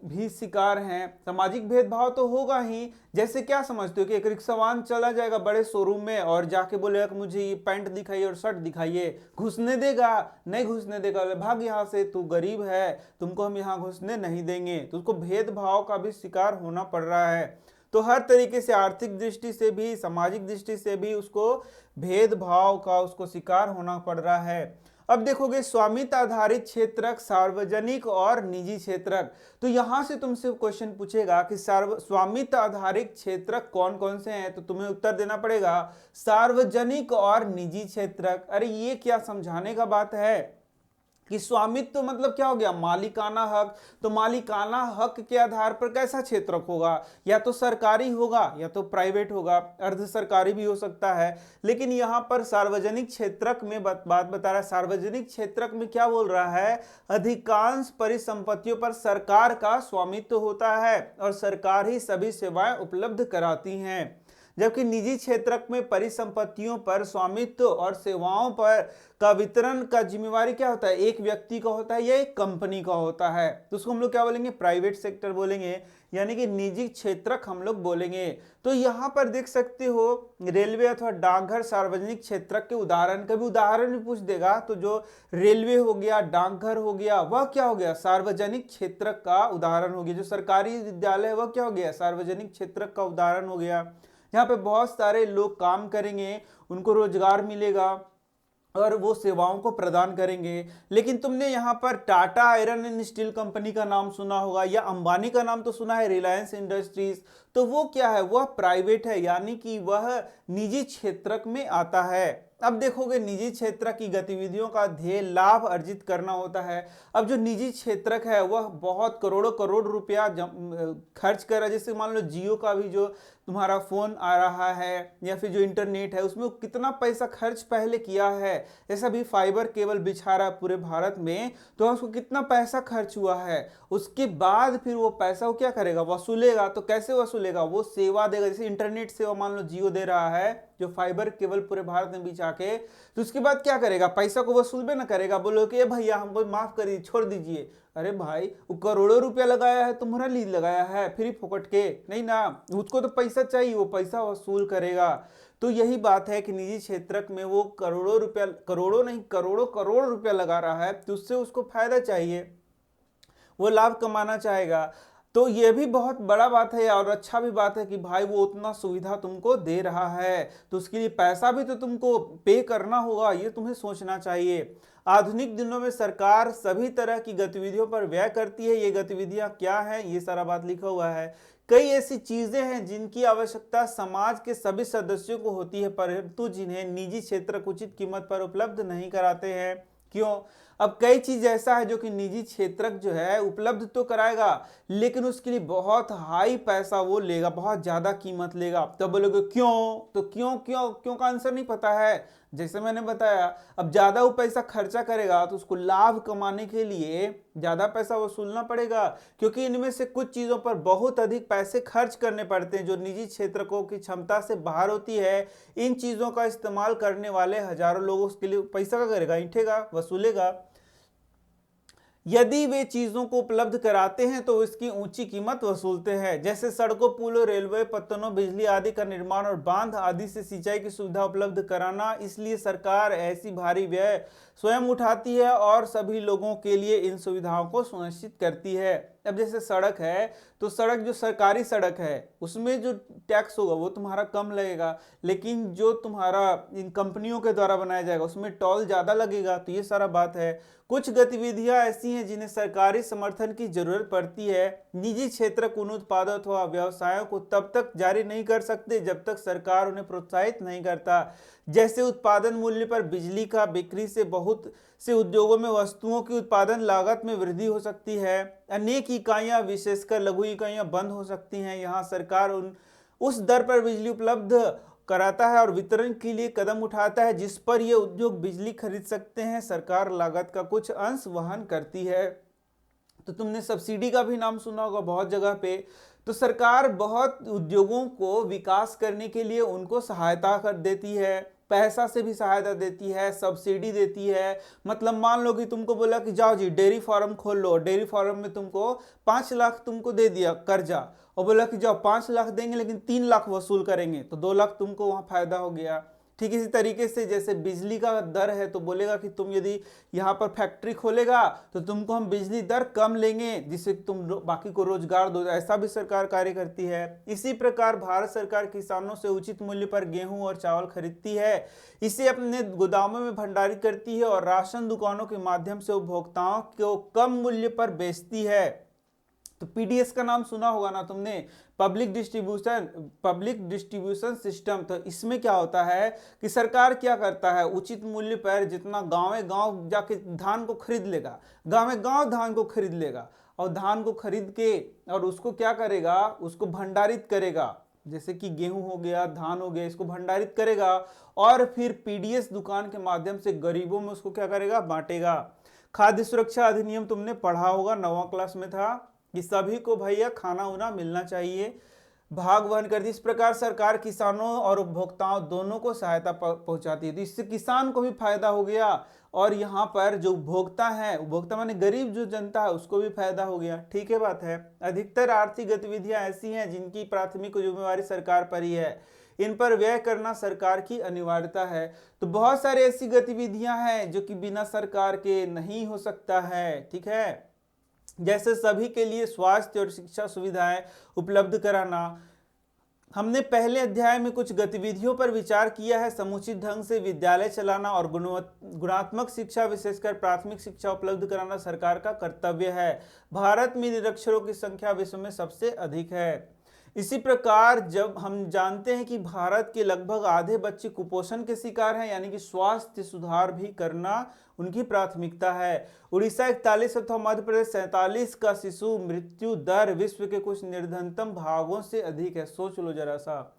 भी शिकार हैं। सामाजिक भेदभाव तो होगा ही। जैसे क्या समझते हो कि एक रिक्शावान चला जाएगा बड़े शोरूम में और जाके बोलेगा कि मुझे ये पैंट दिखाइए और शर्ट दिखाइए, घुसने देगा? नहीं घुसने देगा, भाग यहाँ से, तू गरीब है, तुमको हम यहाँ घुसने नहीं देंगे। तो उसको भेदभाव का भी शिकार होना पड़ रहा है। तो हर तरीके से, आर्थिक दृष्टि से भी, सामाजिक दृष्टि से भी उसको भेदभाव का उसको शिकार होना पड़ रहा है। अब देखोगे स्वामित्व आधारित क्षेत्रक, सार्वजनिक और निजी क्षेत्रक। तो यहां से तुमसे क्वेश्चन पूछेगा कि स्वामित्व आधारित क्षेत्रक कौन कौन से हैं, तो तुम्हें उत्तर देना पड़ेगा सार्वजनिक और निजी क्षेत्रक। अरे ये क्या समझाने का बात है? कि स्वामित्व मतलब क्या हो गया, मालिकाना हक। तो मालिकाना हक के आधार पर कैसा क्षेत्रक होगा, या तो सरकारी होगा या तो प्राइवेट होगा, अर्ध सरकारी भी हो सकता है। लेकिन यहां पर सार्वजनिक क्षेत्रक में बात बता रहा है, सार्वजनिक क्षेत्रक में क्या बोल रहा है, अधिकांश परिसंपत्तियों पर सरकार का स्वामित्व होता है और सरकार ही सभी सेवाएं उपलब्ध कराती हैं। जबकि निजी क्षेत्रक में परिसंपत्तियों पर स्वामित्व और सेवाओं पर का वितरण का जिम्मेवारी क्या होता है, एक व्यक्ति का होता है या एक कंपनी का होता है। तो उसको हम लोग क्या बोलेंगे, प्राइवेट सेक्टर बोलेंगे, यानी कि निजी क्षेत्रक हम लोग बोलेंगे। तो यहां पर देख सकते हो रेलवे अथवा डाकघर सार्वजनिक क्षेत्रक के उदाहरण, कभी उदाहरण भी पूछ देगा तो जो रेलवे हो गया, डाकघर हो गया, वह क्या हो गया, सार्वजनिक क्षेत्रक का उदाहरण हो गया। जो सरकारी विद्यालय है वह क्या हो गया, सार्वजनिक क्षेत्रक का उदाहरण हो गया। यहाँ पे बहुत सारे लोग काम करेंगे, उनको रोजगार मिलेगा और वो सेवाओं को प्रदान करेंगे। लेकिन तुमने यहाँ पर Tata iron and steel company का नाम सुना होगा, या अंबानी का नाम तो सुना है, रिलायंस इंडस्ट्रीज, तो वो क्या है, वह प्राइवेट है, यानी कि वह निजी क्षेत्रक में आता है। अब देखोगे निजी क्षेत्र की गतिविधियों का ध्येय लाभ अर्जित करना होता है। अब जो निजी क्षेत्रक है वह बहुत करोड़ों करोड़ रुपया खर्च कर रहा है। जैसे मान लो जियो का भी जो तुम्हारा फोन आ रहा है या फिर जो इंटरनेट है उसमें कितना पैसा खर्च पहले किया है, जैसा भी फाइबर केबल बिछा रहा है पूरे भारत में, तो उसको कितना पैसा खर्च हुआ है, उसके बाद फिर वो पैसा वो क्या करेगा, वसूलेगा। तो कैसे वसूलेगा, वो सेवा देगा। जैसे इंटरनेट सेवा मान लो जियो दे रहा है, जो फाइबर केबल पूरे भारत में बिछा के, तो उसके बाद क्या करेगा, पैसा को वसूल भी ना करेगा। बोलो कि भैया हमको माफ करिए, छोड़ दीजिए। अरे भाई वो करोड़ों रुपया लगाया है, तुम्हारा लिए लगाया है फ्री फोकट के नहीं ना, उसको तो पैसा चाहिए, वो पैसा वसूल करेगा। तो यही बात है कि निजी क्षेत्रक में वो करोड़ों रुपया, करोड़ों नहीं करोड़ों करोड़ रुपया लगा रहा है, तो उससे उसको फायदा चाहिए, वो लाभ कमाना चाहेगा। तो ये भी बहुत बड़ा बात है और अच्छा भी बात है कि भाई वो उतना सुविधा तुमको दे रहा है, तो उसके लिए पैसा भी तो तुमको पे करना होगा, ये तुम्हें सोचना चाहिए। आधुनिक दिनों में सरकार सभी तरह की गतिविधियों पर व्यय करती है। ये गतिविधियां क्या हैं, ये सारा बात लिखा हुआ है। कई ऐसी चीजें हैं जिनकी आवश्यकता समाज के सभी सदस्यों को होती है, परंतु जिन्हें निजी क्षेत्र उचित कीमत पर उपलब्ध नहीं कराते हैं। क्यों, अब कई चीज ऐसा है जो कि निजी क्षेत्रक जो है उपलब्ध तो कराएगा, लेकिन उसके लिए बहुत हाई पैसा वो लेगा, बहुत ज्यादा कीमत लेगा। तो बोलोगे क्यों, तो क्यों क्यों क्यों का आंसर नहीं पता है। जैसे मैंने बताया, अब ज्यादा वो पैसा खर्चा करेगा तो उसको लाभ कमाने के लिए ज्यादा पैसा वसूलना पड़ेगा, क्योंकि इनमें से कुछ चीजों पर बहुत अधिक पैसे खर्च करने पड़ते हैं जो निजी क्षेत्रकों की क्षमता से बाहर होती है। इन चीजों का इस्तेमाल करने वाले हजारों लोगों के लिए पैसा क्या करेगा, ईंठेगा, वसूलेगा। यदि वे चीजों को उपलब्ध कराते हैं तो इसकी ऊंची कीमत वसूलते हैं, जैसे सड़कों, पुलों, रेलवे पत्तनों, बिजली आदि का निर्माण और बांध आदि से सिंचाई की सुविधा उपलब्ध कराना। इसलिए सरकार ऐसी भारी व्यय स्वयं उठाती है और सभी लोगों के लिए इन सुविधाओं को सुनिश्चित करती है। अब जैसे सड़क है, तो सड़क जो सरकारी सड़क है उसमें जो टैक्स होगा वो तुम्हारा कम लगेगा, लेकिन जो तुम्हारा इन कंपनियों के द्वारा बनाया जाएगा उसमें टोल ज्यादा लगेगा। तो ये सारा बात है। कुछ गतिविधियां ऐसी हैं जिन्हें सरकारी समर्थन की जरूरत पड़ती है। निजी क्षेत्र उन उत्पादों अथवा व्यवसायों को तब तक जारी नहीं कर सकते जब तक सरकार उन्हें प्रोत्साहित नहीं करता। जैसे उत्पादन मूल्य पर बिजली का बिक्री से बहुत से उद्योगों में वस्तुओं की उत्पादन लागत में वृद्धि हो सकती है। अनेक इकाइयां, विशेषकर लघु इकाइयां बंद हो सकती हैं। यहाँ सरकार उस दर पर बिजली उपलब्ध कराता है और वितरण के लिए कदम उठाता है जिस पर ये उद्योग बिजली खरीद सकते हैं। सरकार लागत का कुछ अंश वहन करती है। तो तुमने सब्सिडी का भी नाम सुना होगा बहुत जगह पे। तो सरकार बहुत उद्योगों को विकास करने के लिए उनको सहायता कर देती है, पैसा से भी सहायता देती है, सब्सिडी देती है। मतलब मान लो कि तुमको बोला कि जाओ जी डेयरी फार्म खोल लो, डेयरी फार्म में तुमको 5 लाख तुमको दे दिया कर्जा, और बोला कि जाओ 5 लाख देंगे लेकिन 3 लाख वसूल करेंगे, तो 2 लाख तुमको वहां फायदा हो गया। ठीक इसी तरीके से जैसे बिजली का दर है, तो बोलेगा कि तुम यदि यहाँ पर फैक्ट्री खोलेगा तो तुमको हम बिजली दर कम लेंगे जिससे तुम बाकी को रोजगार दो, ऐसा भी सरकार कार्य करती है। इसी प्रकार भारत सरकार किसानों से उचित मूल्य पर गेहूं और चावल खरीदती है, इसे अपने गोदामों में भंडारित करती है और राशन दुकानों के माध्यम से उपभोक्ताओं को कम मूल्य पर बेचती है। तो पीडीएस का नाम सुना होगा ना तुमने, पब्लिक डिस्ट्रीब्यूशन सिस्टम। तो इसमें क्या होता है कि सरकार क्या करता है, उचित मूल्य पर जितना गांव गांव जाके धान को खरीद लेगा, गांव गांव धान को खरीद लेगा, और धान को खरीद के और उसको क्या करेगा, उसको भंडारित करेगा, जैसे कि गेहूं हो गया, धान हो गया, इसको भंडारित करेगा और फिर पीडीएस दुकान के माध्यम से गरीबों में उसको क्या करेगा, बांटेगा। खाद्य सुरक्षा अधिनियम तुमने पढ़ा होगा, 9वीं क्लास में था कि सभी को भैया खाना उना मिलना चाहिए, भाग वहन करती। इस प्रकार सरकार किसानों और उपभोक्ताओं दोनों को सहायता पहुंचाती है, तो इससे किसान को भी फायदा हो गया और यहाँ पर जो उपभोक्ता है, उपभोक्ता माने गरीब जो जनता है, उसको भी फायदा हो गया। ठीक है बात है। अधिकतर आर्थिक गतिविधियां ऐसी हैं जिनकी प्राथमिक जिम्मेवारी सरकार पर ही है, इन पर व्यय करना सरकार की अनिवार्यता है। तो बहुत सारी ऐसी गतिविधियां हैं जो कि बिना सरकार के नहीं हो सकता है। ठीक है, जैसे सभी के लिए स्वास्थ्य और शिक्षा सुविधाएं उपलब्ध कराना। हमने पहले अध्याय में कुछ गतिविधियों पर विचार किया है। समुचित ढंग से विद्यालय चलाना और गुणात्मक शिक्षा, विशेषकर प्राथमिक शिक्षा उपलब्ध कराना सरकार का कर्तव्य है। भारत में निरक्षरों की संख्या विश्व में सबसे अधिक है। इसी प्रकार जब हम जानते हैं कि भारत के लगभग आधे बच्चे कुपोषण के शिकार हैं, यानी कि स्वास्थ्य सुधार भी करना उनकी प्राथमिकता है। उड़ीसा 41 तथा मध्य प्रदेश 47 का शिशु मृत्यु दर विश्व के कुछ निर्धनतम भागों से अधिक है। सोच लो जरा सा।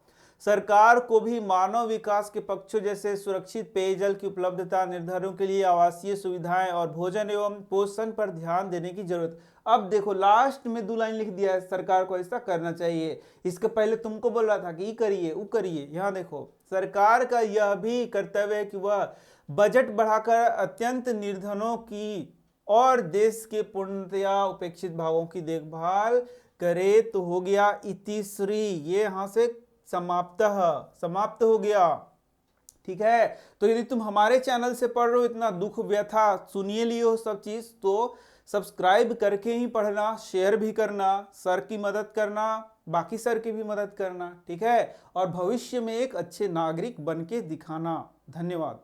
सरकार को भी मानव विकास के पक्षों जैसे सुरक्षित पेयजल की उपलब्धता, निर्धनों के लिए आवासीय सुविधाएं और भोजन एवं पोषण पर ध्यान देने की जरूरत। अब देखो लास्ट में 2 लाइन लिख दिया है, सरकार को ऐसा करना चाहिए। इसके पहले तुमको बोल रहा था कि ये करिए वो करिए, यहाँ देखो सरकार का यह भी कर्तव्य है कि वह बजट बढ़ाकर अत्यंत निर्धनों की और देश के पूर्णतया उपेक्षित भागों की देखभाल करे। तो हो गया इतिश्री, ये यहाँ से समाप्त हो गया। ठीक है, तो यदि तुम हमारे चैनल से पढ़ रहे हो, इतना दुख व्यथा सुनिए लिए हो सब चीज, तो सब्सक्राइब करके ही पढ़ना, शेयर भी करना, सर की मदद करना, बाकी सर की भी मदद करना। ठीक है, और भविष्य में एक अच्छे नागरिक बन के दिखाना। धन्यवाद।